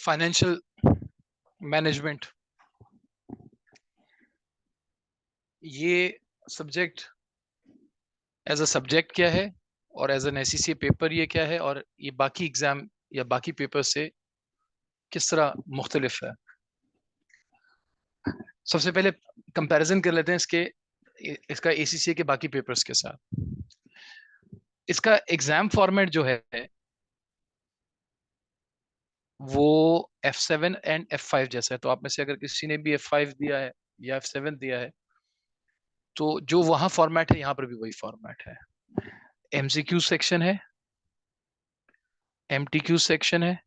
Financial management, ये subject as a subject क्या है और एज एन एससीसी पेपर ये क्या है, और ये बाकी एग्जाम या बाकी पेपर से किस तरह मुख्तलिफ है। सबसे पहले कंपैरिजन कर लेते हैं इसका एसीसीए के बाकी पेपर्स के साथ। इसका एग्जाम फॉर्मेट जो है वो F7 एंड F5 जैसा है। तो आप में से अगर किसी ने भी F5 दिया है या F7 दिया है तो जो वहां फॉर्मेट है यहाँ पर भी वही फॉर्मेट है। MCQ सेक्शन है, MTQ सेक्शन है,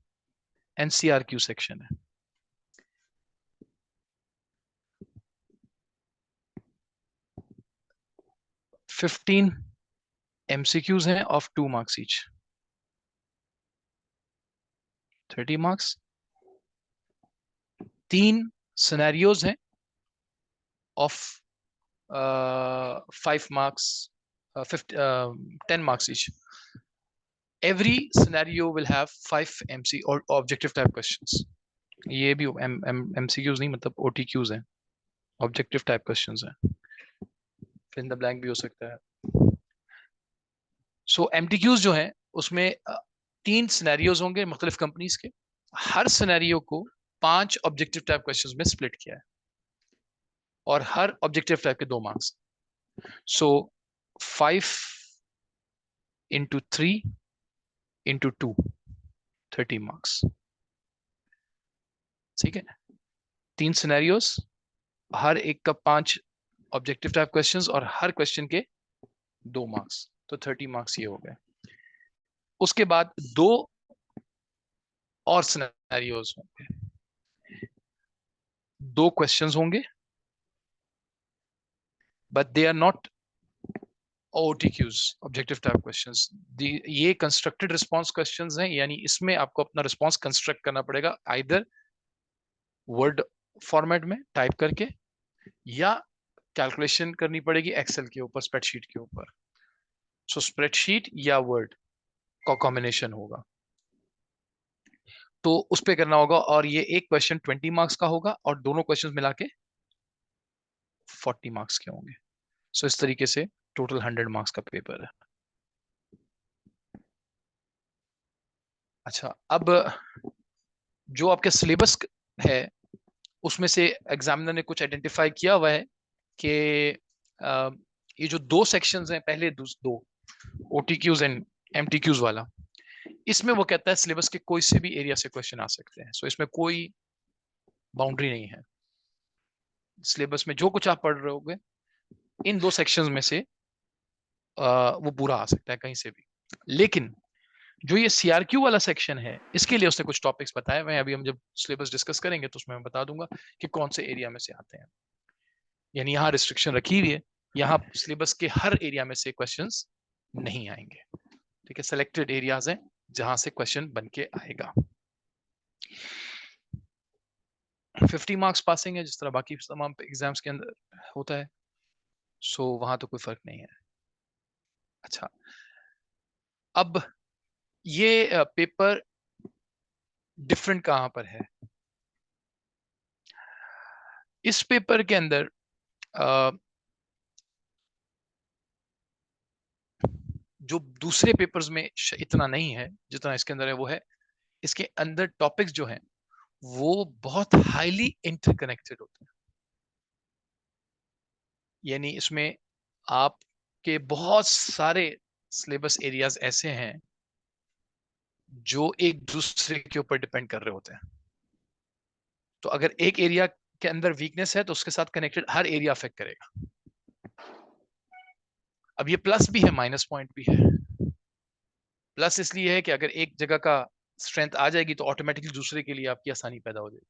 NCRQ सेक्शन है। फिफ्टीन MCQs हैं of 2 marks each, 30 marks. 3 scenarios हैं of 5 marks, 10 marks each. Every scenario will have 5 MC or objective type questions. ये भी MCQs नहीं, मतलब OTQs हैं, ऑब्जेक्टिव टाइप क्वेश्चंस हैं, फिल इन द ब्लैंक भी हो सकता है। सो MTQs जो हैं उसमें 3 सिनेरियोज होंगे मुख्तलिफ कंपनीज के। हर सिनेरियो को 5 ऑब्जेक्टिव टाइप क्वेश्चंस में स्प्लिट किया है और हर ऑब्जेक्टिव टाइप के 2 मार्क्स। सो 5 into 3 into 2, 30 मार्क्स। ठीक है, 3 सिनेरियोस, हर एक का 5 ऑब्जेक्टिव टाइप क्वेश्चंस और हर क्वेश्चन के 2 मार्क्स, तो 30 मार्क्स ये हो गए। उसके बाद 2 और सिनेरियोस होंगे, 2 क्वेश्चंस होंगे, but they are not OTQs, objective type questions. ये कंस्ट्रक्टेड रिस्पांस क्वेश्चंस हैं, यानी इसमें आपको अपना रिस्पांस कंस्ट्रक्ट करना पड़ेगा, आइदर वर्ड फॉर्मेट में टाइप करके या कैलकुलेशन करनी पड़ेगी एक्सेल के ऊपर, स्प्रेडशीट के ऊपर। सो स्प्रेडशीट या वर्ड का कॉम्बिनेशन होगा, तो उस पे करना होगा। और ये एक क्वेश्चन 20 मार्क्स का होगा और दोनों क्वेश्चंस मिला के 40 मार्क्स के होंगे। सो इस तरीके से टोटल 100 मार्क्स का पेपर है। अच्छा, अब जो आपके सिलेबस है उसमें से एग्जामिनर ने कुछ आइडेंटिफाई किया हुआ है कि ये जो 2 सेक्शंस हैं, पहले 2 OTQs एंड MTQs वाला, इसमें वो कहता है सिलेबस के कोई से भी एरिया से क्वेश्चन आ सकते हैं। सो इसमें कोई बाउंड्री नहीं है। सिलेबस में जो कुछ आप पढ़ रहे होगे इन 2 सेक्शंस में से वो पूरा आ सकता है कहीं से भी। लेकिन जो ये CRQ वाला सेक्शन है, इसके लिए उसने कुछ टॉपिक्स बताए हुए हैं। अभी हम जब सिलेबस डिस्कस करेंगे तो उसमें मैं बता दूंगा कि कौन से एरिया में से आते हैं। यानी यहाँ रिस्ट्रिक्शन रखी हुई है, यहाँ सिलेबस के हर एरिया में से क्वेश्चंस नहीं आएंगे। ठीक है, सेलेक्टेड एरियाज हैं जहां से क्वेश्चन बन के आएगा। 50 मार्क्स पासिंग है, जिस तरह बाकी तमाम एग्जाम्स के अंदर होता है। सो वहां तो कोई फर्क नहीं है। अच्छा, अब ये पेपर डिफरेंट कहां पर है? इस पेपर के अंदर जो दूसरे पेपर्स में इतना नहीं है जितना इसके अंदर है, वो है इसके अंदर टॉपिक्स जो हैं वो बहुत हाईली इंटरकनेक्टेड होते हैं। यानी इसमें आपके बहुत सारे सिलेबस एरियाज ऐसे हैं जो एक दूसरे के ऊपर डिपेंड कर रहे होते हैं। तो अगर एक एरिया के अंदर वीकनेस है तो उसके साथ कनेक्टेड हर एरिया अफेक्ट करेगा। अब ये प्लस भी है, माइनस पॉइंट भी है। प्लस इसलिए है कि अगर एक जगह का स्ट्रेंथ आ जाएगी तो ऑटोमेटिकली दूसरे के लिए आपकी आसानी पैदा हो जाएगी।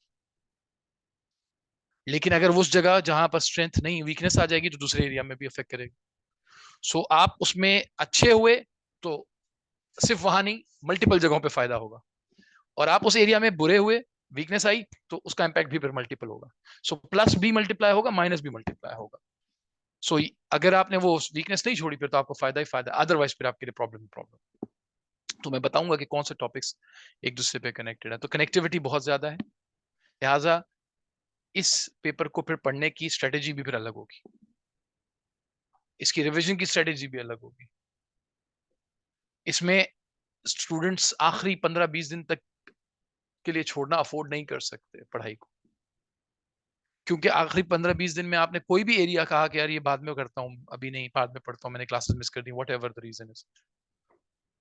लेकिन अगर उस जगह जहां पर स्ट्रेंथ नहीं, वीकनेस आ जाएगी तो दूसरे एरिया में भी अफेक्ट करेगी। सो आप उसमें अच्छे हुए तो सिर्फ वहां नहीं, मल्टीपल जगहों पे फायदा होगा। और आप उस एरिया में बुरे हुए, वीकनेस आई, तो उसका इंपैक्ट भी फिर मल्टीपल होगा। सो प्लस भी मल्टीप्लाई होगा, माइनस भी मल्टीप्लाई होगा। सो अगर आपने वो वीकनेस नहीं छोड़ी फिर तो आपको फायदा ही फायदा, अदरवाइज फिर आपके लिए प्रॉब्लम। तो मैं बताऊंगा कि कौन से टॉपिक्स एक दूसरे पे कनेक्टेड है। तो कनेक्टिविटी बहुत ज्यादा है, लिहाजा इस पेपर को फिर पढ़ने की स्ट्रेटेजी भी फिर अलग होगी, इसकी रिवीजन की स्ट्रेटेजी भी अलग होगी। इसमें स्टूडेंट्स आखिरी 15-20 दिन तक के लिए छोड़ना अफोर्ड नहीं कर सकते पढ़ाई को, क्योंकि आखिरी 15-20 दिन में आपने कोई भी एरिया कहा कि यार ये बाद में करता हूँ, अभी नहीं, बाद में पढ़ता हूँ, मैंने क्लासेस मिस कर दी, whatever the reason is,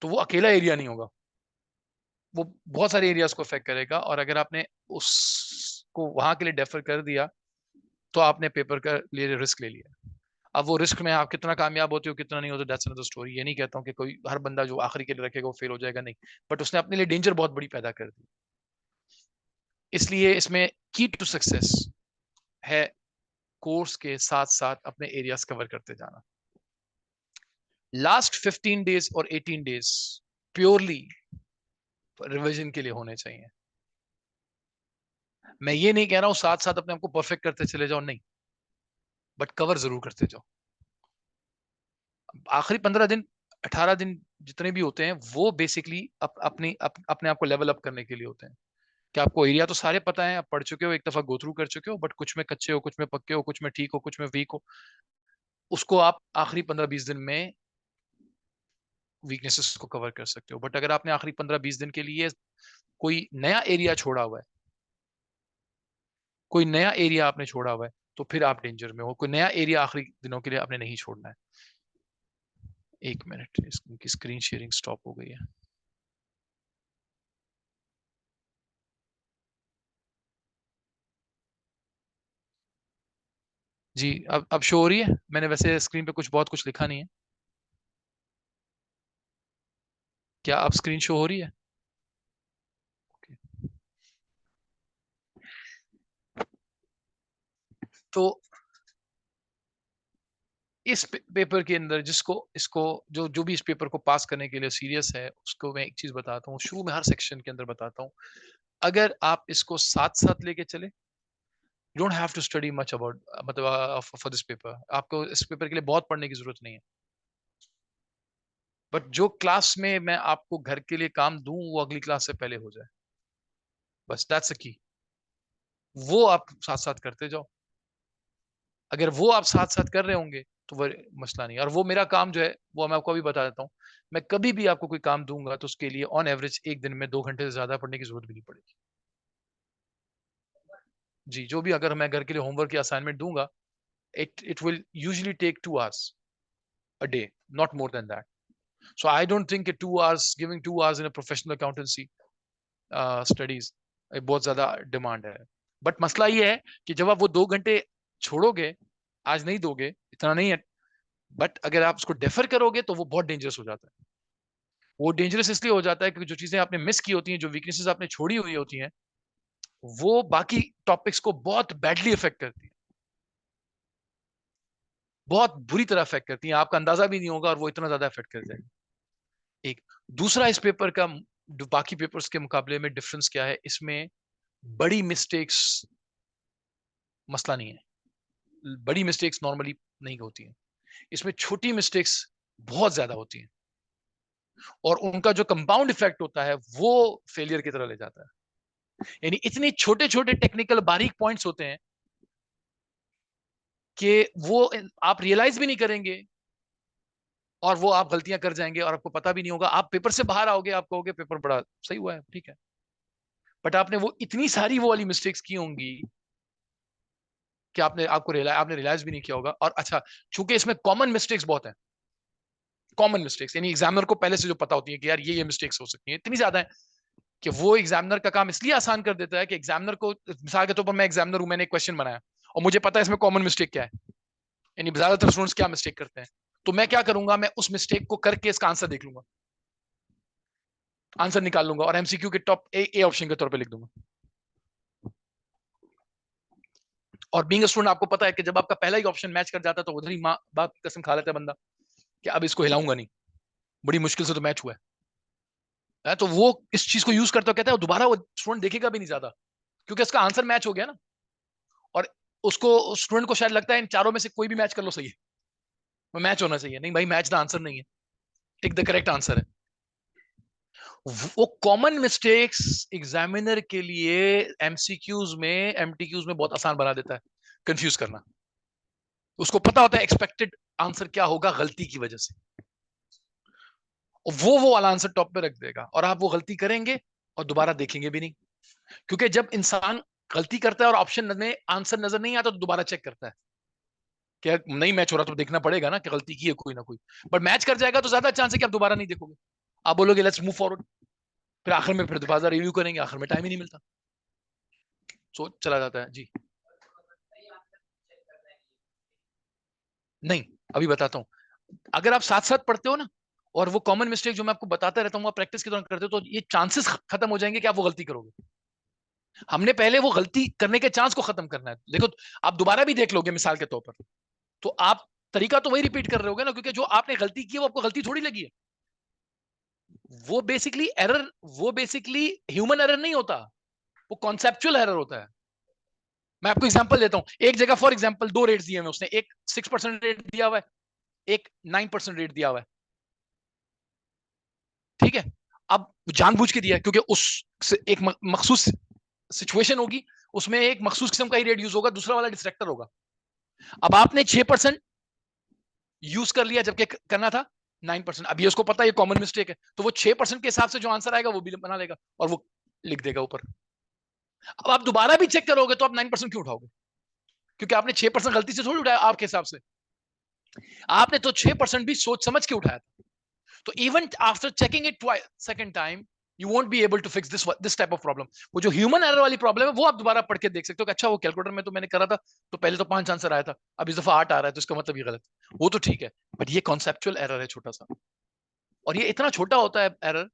तो वो अकेला एरिया नहीं होगा, वो बहुत सारे एरियाज को अफेक्ट करेगा। और अगर आपने उसको वहां के लिए डेफर कर दिया तो आपने पेपर का लिए रिस्क ले लिया। अब वो रिस्क में आप कितना कामयाब होते हो कितना नहीं होते, दैट्स अनदर स्टोरी। ये नहीं कहता हूँ कि कोई हर बंदा जो आखिरी के लिए रखेगा वो फेल हो जाएगा, नहीं, बट उसने अपने लिए डेंजर बहुत बड़ी पैदा कर दी। इसलिए इसमें की टू सक्सेस है कोर्स के साथ साथ अपने एरियाज कवर करते जाना। लास्ट 15 डेज और 18 डेज प्योरली रिवीजन के लिए होने चाहिए। मैं ये नहीं कह रहा हूं साथ साथ अपने आप को परफेक्ट करते चले जाओ, नहीं, बट कवर जरूर करते जाओ। आखिरी 15 दिन 18 दिन जितने भी होते हैं वो बेसिकली अपने आप को लेवल अप करने के लिए होते हैं, कि आपको एरिया तो सारे पता है, आप पढ़ चुके हो, एक दफा गो थ्रू कर चुके हो, बट कुछ में कच्चे हो, कुछ में पक्के हो, कुछ में ठीक हो, कुछ में वीक हो, उसको आप आखिरी 15-20 दिन में वीकनेसेस को कवर कर सकते हो। बट अगर आपने आखिरी 15-20 दिन के लिए कोई नया एरिया छोड़ा हुआ है, कोई नया एरिया आपने छोड़ा हुआ है, तो फिर आप डेंजर में हो। कोई नया एरिया आखिरी दिनों के लिए आपने नहीं छोड़ना है। एक मिनट, इसकी स्क्रीन शेयरिंग स्टॉप हो गई है। जी, अब शो हो रही है? मैंने वैसे स्क्रीन पे बहुत कुछ लिखा नहीं है। क्या अब स्क्रीन शो हो रही है? तो इस पेपर के अंदर जिसको इसको जो जो भी इस पेपर को पास करने के लिए सीरियस है, उसको मैं एक चीज बताता हूँ, शुरू में हर सेक्शन के अंदर बताता हूँ। अगर आप इसको साथ साथ लेके चले, you don't have to study much about, मतलब फॉर दिस पेपर, आपको इस पेपर के लिए बहुत पढ़ने की जरूरत नहीं है। बट जो क्लास में मैं आपको घर के लिए काम दूं वो अगली क्लास से पहले हो जाए, बस दैट्स द की। वो आप साथ साथ करते जाओ। अगर वो आप साथ साथ कर रहे होंगे तो वो मसला नहीं। और वो मेरा काम जो है वो मैं आपको अभी बता देता हूँ, मैं कभी भी आपको कोई काम दूंगा तो उसके लिए ऑन एवरेज एक दिन में 2 घंटे से ज्यादा पढ़ने की जरूरत भी नहीं पड़ेगी। जी, जो भी अगर मैं घर के लिए होमवर्क या असाइनमेंट दूंगा, it will usually take 2 hours a day, not more than that. So I don't think 2 hours, giving 2 hours in a professional accountancy studies बहुत ज्यादा डिमांड है। बट मसला ये है कि जब आप वो 2 घंटे छोड़ोगे, आज नहीं दोगे, इतना नहीं है, बट अगर आप उसको डेफर करोगे तो वो बहुत डेंजरस हो जाता है। वो डेंजरस इसलिए हो जाता है क्योंकि जो चीजें आपने मिस की होती हैं, जो वीकनेसेस आपने छोड़ी हुई होती हैं, वो बाकी टॉपिक्स को बहुत बैडली इफेक्ट करती है, बहुत बुरी तरह इफेक्ट करती हैं, आपका अंदाजा भी नहीं होगा और वो इतना ज्यादा इफेक्ट कर जाएगी। एक दूसरा, इस पेपर का बाकी पेपर्स के मुकाबले में डिफरेंस क्या है, इसमें बड़ी मिस्टेक्स मसला नहीं है, बड़ी मिस्टेक्स नॉर्मली नहीं होती हैं, इसमें छोटी मिस्टेक्स बहुत ज्यादा होती हैं, और उनका जो कंपाउंड इफेक्ट होता है वो फेलियर की तरह ले जाता है। यानी इतने छोटे छोटे टेक्निकल बारीक पॉइंट्स होते हैं कि वो आप रियलाइज भी नहीं करेंगे, और वो आप गलतियां कर जाएंगे और आपको पता भी नहीं होगा। आप पेपर से बाहर आओगे, आप कहोगे पेपर बड़ा सही हुआ है, ठीक है, बट आपने वो इतनी सारी वो वाली मिस्टेक्स की होंगी कि आपने रियलाइज भी नहीं किया होगा। और अच्छा, चूंकि इसमें कॉमन मिस्टेक्स बहुत हैं, कॉमन मिस्टेक्स यानी एग्जामिनर को पहले से जो पता होती है कि यार ये मिस्टेक्स हो सकती हैं, इतनी ज्यादा है कि वो एग्जामिनर का काम इसलिए आसान कर देता है कि एग्जामिनर को, मिसाल के तौर पर मैं एग्जामिनर हूं, मैंने एक क्वेश्चन बनाया और मुझे पता है इसमें कॉमन मिस्टेक क्या है, यानी ज्यादातर स्टूडेंट्स क्या मिस्टेक करते हैं, तो मैं क्या करूंगा, मैं उस मिस्टेक को करके इसका आंसर देख लूंगा, आंसर निकाल लूंगा और एमसीक्यू के टॉप ए ऑप्शन के तौर पे लिख दूंगा। और बीइंग अ स्टूडेंट आपको पता है कि जब आपका पहला ही ऑप्शन मैच कर जाता है तो उधर ही माँ बाप की कसम खा लेता है बंदा कि अब इसको हिलाऊंगा नहीं, बड़ी मुश्किल से तो मैच हुआ है। तो वो इस चीज को यूज करता है, कहता है दोबारा वो स्टूडेंट देखेगा भी नहीं ज्यादा, क्योंकि उसका आंसर मैच हो गया ना। और उसको, स्टूडेंट को शायद लगता है इन चारों में से कोई भी मैच कर लो सही है, मैच होना चाहिए, नहीं भाई, मैच द आंसर नहीं है, टिक द करेक्ट आंसर है। वो कॉमन मिस्टेक्स एग्जामिनर के लिए एमसीक्यूज में, एमटीक्यूज में बहुत आसान बना देता है कंफ्यूज करना। उसको पता होता है एक्सपेक्टेड आंसर क्या होगा गलती की वजह से, वो वाला आंसर टॉप पे रख देगा और आप वो गलती करेंगे और दोबारा देखेंगे भी नहीं। क्योंकि जब इंसान गलती करता है और ऑप्शन में आंसर नजर नहीं आता तो दोबारा चेक करता है कि नहीं मैच हो रहा तो देखना पड़ेगा ना कि गलती की है कोई ना कोई। बट मैच कर जाएगा तो ज्यादा चांस है कि आप दोबारा नहीं देखोगे, आप बोलोगे लेट्स मूव फॉरवर्ड, फिर आखिर में फिर दोबारा रिव्यू करेंगे, आखिर में टाइम ही नहीं मिलता, सोच चला जाता है जी। नहीं, अभी बताता हूं। अगर आप साथ साथ पढ़ते हो ना और वो कॉमन मिस्टेक जो मैं आपको बताता रहता हूँ प्रैक्टिस के दौरान करते हो, तो ये चांसेस खत्म हो जाएंगे कि आप वो गलती करोगे। हमने पहले वो गलती करने के चांस को खत्म करना है। देखो, आप दोबारा भी देख लोगे मिसाल के तौर पर, तो आप तरीका तो वही रिपीट कर रहे होगे ना, क्योंकि जो आपने गलती की है वो आपको गलती थोड़ी लगी है। वो बेसिकली एरर, वो बेसिकली ह्यूमन एरर नहीं होता, वो कॉन्सेप्चुअल एरर होता है। मैं आपको एग्जांपल देता हूं। एक जगह फॉर एग्जांपल दो रेट्स दिए हैं उसने, एक 6% रेट दिया हुआ है, एक 9% रेट दिया हुआ है, ठीक है। अब जानबूझ के दिया है क्योंकि उस एक मखसूस सिचुएशन होगी, उसमें एक मखसूस किस्म का ही रेट यूज होगा, दूसरा वाला डिस्ट्रैक्टर होगा। अब आपने 6% यूज कर लिया जबकि करना था 9%। अब ये उसको पता है ये कॉमन मिस्टेक है, तो वो 6% के हिसाब से जो आंसर आएगा वो भी बना लेगा और वो लिख देगा ऊपर। अब आप दोबारा भी चेक करोगे तो आप 9% क्यों उठाओगे? क्योंकि आपने 6% गलती से थोड़ी उठाया आपके हिसाब से, आपने तो 6% भी सोच समझ के उठाया था। तो even after checking it second time you won't be able to fix this type of problem. वो जो ह्यूमन एरर वाली प्रॉब्लम है वो आप दोबारा पढ़ के देख सकते हो कि अच्छा वो कैलकुलेटर में तो मैंने करा था तो पहले तो 5 आंसर आया था, अब इस दफा 8 आ रहा है तो इसका मतलब ये गलत, वो तो ठीक है। बट ये कॉन्सेप्चुअल एरर है छोटा सा, और ये इतना छोटा होता है एरर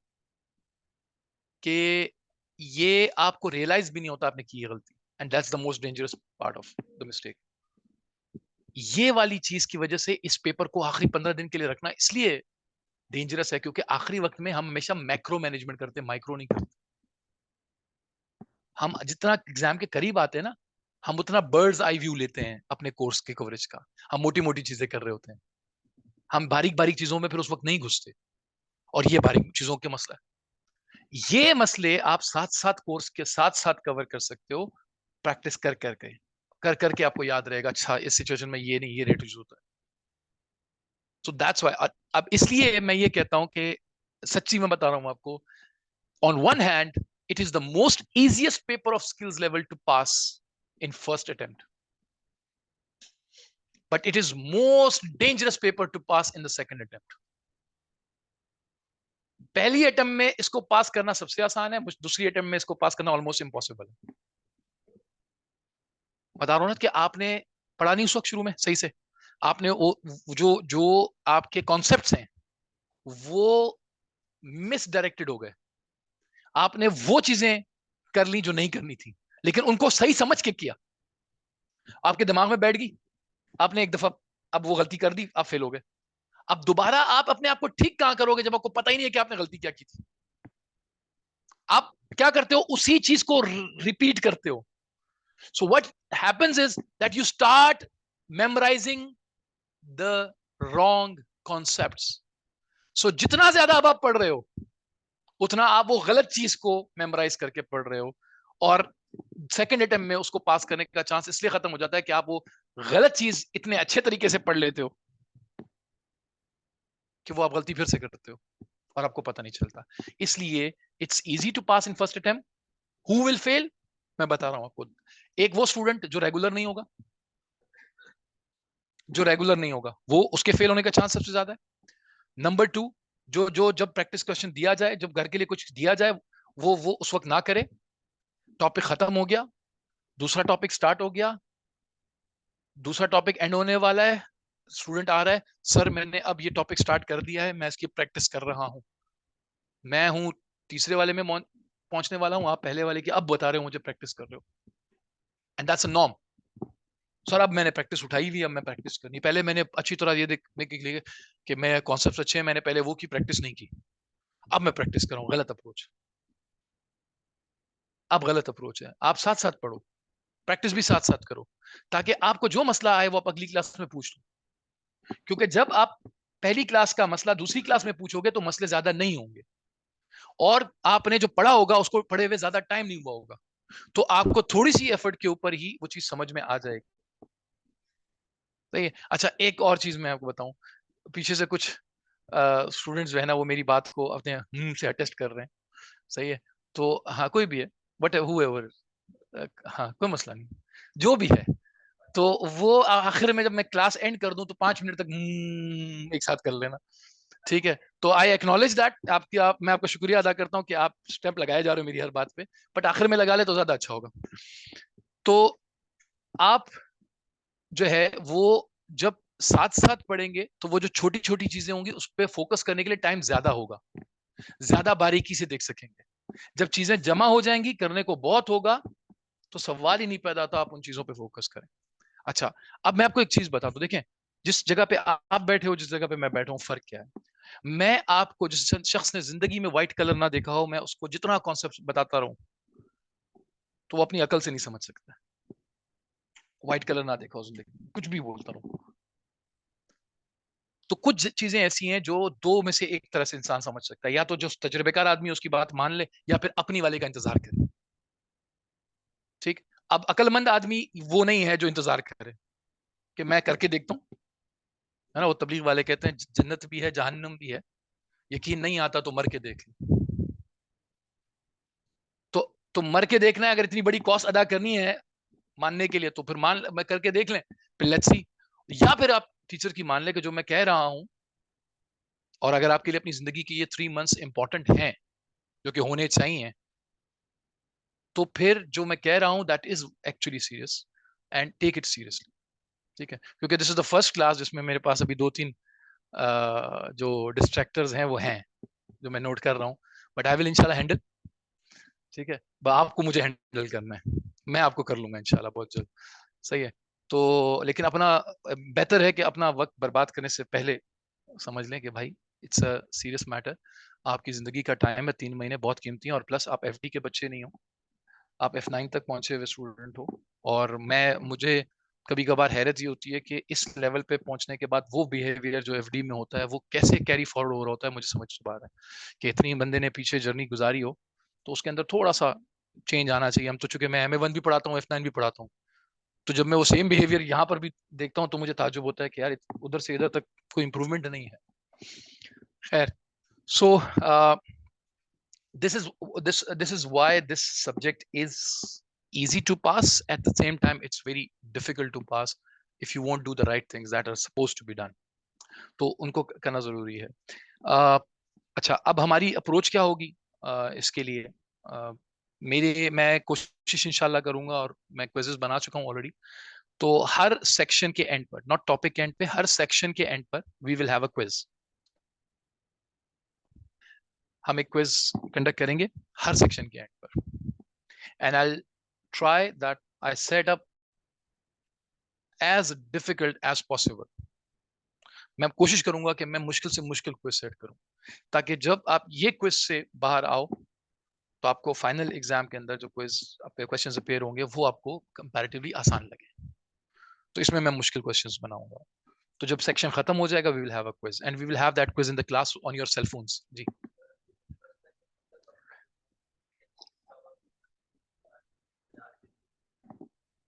कि ये आपको रियलाइज भी नहीं होता आपने की है गलती। And that's the most dangerous part of the mistake. ये वाली चीज की वजह से इस पेपर को आखिरी 15 दिन के लिए रखना इसलिए डेंजरस है क्योंकि आखिरी वक्त में हम हमेशा मैक्रो मैनेजमेंट करते हैं, माइक्रो नहीं करते। हम जितना एग्जाम के करीब आते हैं ना, हम उतना बर्ड्स आई व्यू लेते हैं अपने कोर्स के कवरेज का। हम मोटी मोटी चीजें कर रहे होते हैं, हम बारीक बारीक चीजों में फिर उस वक्त नहीं घुसते, और ये बारीक चीजों के मसला है। ये मसले आप साथ साथ कोर्स के साथ साथ कवर कर सकते हो, प्रैक्टिस कर करके आपको याद रहेगा अच्छा इस सिचुएशन में ये नहीं, ये रेट यूज होता है। So that's why. अब इसलिए मैं ये कहता हूं कि सच्ची मैं बता रहा हूं आपको, on one hand it is the most easiest paper of skills level to pass in first attempt, but it is most dangerous paper to pass in the second attempt. पहली अटेम्प्ट में इसको पास करना सबसे आसान है, दूसरी अटेम्प्ट में इसको पास करना ऑलमोस्ट इम्पॉसिबल है। बता रहा हूं ना कि आपने पढ़ा नहीं उस वक्त शुरू में सही से, आपने वो जो जो आपके कॉन्सेप्ट्स हैं वो मिसडायरेक्टेड हो गए, आपने वो चीजें कर ली जो नहीं करनी थी, लेकिन उनको सही समझ के किया, आपके दिमाग में बैठ गई, आपने एक दफा अब वो गलती कर दी, आप फेल हो गए। अब दोबारा आप अपने आप को ठीक कहां करोगे जब आपको पता ही नहीं है कि आपने गलती क्या की थी? आप क्या करते हो, उसी चीज को रिपीट करते हो। So what happens is that you start memorising the wrong concepts. So जितना ज्यादा अब आप पढ़ रहे हो उतना आप वो गलत चीज को मेमोराइज करके पढ़ रहे हो, और सेकेंड अटेम्प्ट में उसको पास करने का चांस इसलिए खत्म हो जाता है कि आप वो गलत चीज इतने अच्छे तरीके से पढ़ लेते हो कि वो आप गलती फिर से करते हो और आपको पता नहीं चलता। इसलिए it's easy to pass in first attempt. Who will fail? मैं बता रहा हूं आपको। एक वो स्टूडेंट जो रेगुलर नहीं होगा, जो रेगुलर नहीं होगा वो, उसके फेल होने का चांस सबसे ज्यादा है। नंबर टू, जो जो जब प्रैक्टिस क्वेश्चन दिया जाए, जब घर के लिए कुछ दिया जाए, वो उस वक्त ना करे, टॉपिक खत्म हो गया, दूसरा टॉपिक स्टार्ट हो गया, दूसरा टॉपिक एंड होने वाला है, स्टूडेंट आ रहा है, सर मैंने अब ये टॉपिक स्टार्ट कर दिया है, मैं इसकी प्रैक्टिस कर रहा हूं, मैं हूं तीसरे वाले में पहुंचने वाला हूं, आप पहले वाले की अब बता रहे हो मुझे प्रैक्टिस कर रहे हो, and that's a norm. Sir अब मैंने प्रैक्टिस उठाई हुई, अब मैं प्रैक्टिस करनी, पहले मैंने अच्छी तरह ये देखने के लिए कि मैं कॉन्सेप्ट अच्छे हैं, मैंने पहले वो की प्रैक्टिस नहीं की, अब मैं प्रैक्टिस कर रहा हूं। गलत अप्रोच, अब गलत अप्रोच है। आप साथ साथ पढ़ो, प्रैक्टिस भी साथ साथ करो, ताकि आपको जो मसला आए वो आप अगली क्लास में पूछ लो। क्योंकि जब आप पहली क्लास का मसला दूसरी क्लास में पूछोगे तो मसले ज्यादा नहीं होंगे, और आपने जो पढ़ा होगा उसको पढ़े हुए ज्यादा टाइम नहीं हुआ होगा, तो आपको थोड़ी सी एफर्ट के ऊपर ही वो चीज समझ में आ जाएगी। सही है। अच्छा, एक और चीज मैं आपको बताऊं, पीछे से कुछ स्टूडेंट्स जो है ना वो मेरी बात को अपने से अटेस्ट कर रहे हैं। सही है। तो हाँ, कोई भी है, बट हुएवर, हाँ कोई मसला नहीं, जो भी है। तो वो आखिर में जब मैं क्लास एंड कर दूं तो 5 मिनट तक एक साथ कर लेना। ठीक है, तो आई एक्नॉलेज दैट, मैं आपका शुक्रिया अदा करता हूँ कि आप स्टेप लगाए जा रहे हो मेरी हर बात पे, बट आखिर में लगा ले तो ज्यादा अच्छा होगा। तो आप जो है वो जब साथ साथ पढ़ेंगे तो वो जो छोटी छोटी चीजें होंगी उस पर फोकस करने के लिए टाइम ज्यादा होगा, ज्यादा बारीकी से देख सकेंगे। जब चीजें जमा हो जाएंगी, करने को बहुत होगा, तो सवाल ही नहीं पैदा होता आप उन चीजों पे फोकस करें। अच्छा, अब मैं आपको एक चीज बता दूं, देखें, जिस जगह पे आप बैठे हो, जिस जगह पे मैं बैठा हूं, फर्क क्या है। मैं आपको, जिस शख्स ने जिंदगी में व्हाइट कलर ना देखा हो, मैं उसको जितना कॉन्सेप्ट बताता रहूं तो वो अपनी अकल से नहीं समझ सकता। व्हाइट कलर ना देखा हो जिंदगी में, कुछ भी बोलता रहूं। तो कुछ चीजें ऐसी हैं जो दो में से एक तरह से इंसान समझ सकता है, या तो जो तजुर्बेकार आदमी है उसकी बात मान ले, या फिर अपनी वाले का इंतजार करे। ठीक। अब अकलमंद आदमी वो नहीं है जो इंतजार करे कि मैं करके देखता हूँ, है ना। वो तबलीग वाले कहते हैं जन्नत भी है जहन्नम भी है, यकीन नहीं आता तो मर के देख ले। तो मर के देखना है, अगर इतनी बड़ी कॉस्ट अदा करनी है मानने के लिए, तो फिर मान मैं करके देख लें, फिर लेट्स सी। या फिर आप टीचर की मान ले कि जो मैं कह रहा हूं, और अगर आपके लिए अपनी जिंदगी की ये 3 मंथ्स इंपॉर्टेंट हैं, जो कि होने चाहिए, तो फिर जो मैं कह रहा हूं that is actually serious, and take it seriously. ठीक है, क्योंकि this is the first class जिसमें मेरे पास अभी 2-3 जो डिस्ट्रैक्टर्स हैं वो हैं, जो मैं नोट कर रहा हूँ, बट आई विल इंशाल्लाह हैंडल। ठीक है, आपको मुझे हैंडल करना है, मैं आपको कर लूंगा इंशाल्लाह बहुत जल्द। सही है। तो लेकिन अपना बेहतर है कि अपना वक्त बर्बाद करने से पहले समझ लें कि भाई इट्स अ सीरियस मैटर। आपकी जिंदगी का टाइम है, 3 महीने बहुत कीमती हैं, और प्लस आप एफडी के बच्चे नहीं हो, आप F9 तक पहुंचे हुए स्टूडेंट हो। और मुझे कभी कभार हैरत ये होती है कि इस लेवल पे पहुंचने के बाद वो बिहेवियर जो एफडी में होता है वो कैसे कैरी फॉरवर्ड हो रहा होता है, मुझे समझ नहीं पा रहा है कि इतनी बंदे ने पीछे जर्नी गुजारी हो, तो उसके अंदर थोड़ा सा चेंज आना चाहिए। हम तो चूंकि मैं MA1 भी पढ़ाता हूँ, F9 भी पढ़ाता हूँ, तो जब मैं वो सेम बिहेवियर यहाँ पर भी देखता हूँ तो मुझे ताज्जुब होता है कि यार उधर से इधर तक कोई इंप्रूवमेंट नहीं है। खैर, सो this is this is why this subject is easy to pass. At the same time it's very difficult to pass if you won't do the right things that are supposed to be done. तो उनको करना जरूरी है। अच्छा, अब हमारी approach क्या होगी इसके लिए? मैं कोशिश इंशाल्लाह करूंगा, और मैं क्विज़ेस बना चुका हूं ऑलरेडी। तो हर सेक्शन के एंड पर, नॉट टॉपिक के एंड पे, हर सेक्शन के एंड पर we will have a quiz. हम एक क्विज कंडक्ट करेंगे हर सेक्शन के एंड पर, and I'll try that I set up as difficult as possible. मैं कोशिश करूंगा कि मैं मुश्किल से मुश्किल क्विज सेट करूं, ताकि जब आप ये क्विज से बाहर आओ तो आपको फाइनल एग्जाम के अंदर जो क्विज आपके क्वेश्चंस अपेयर होंगे वो आपको कंपैरेटिवली आसान लगे। तो इसमें मैं मुश्किल क्वेश्चंस बनाऊंगा। तो जब सेक्शन खत्म हो जाएगा we will have a quiz, and we will have that quiz in the class on your cell phones. जी,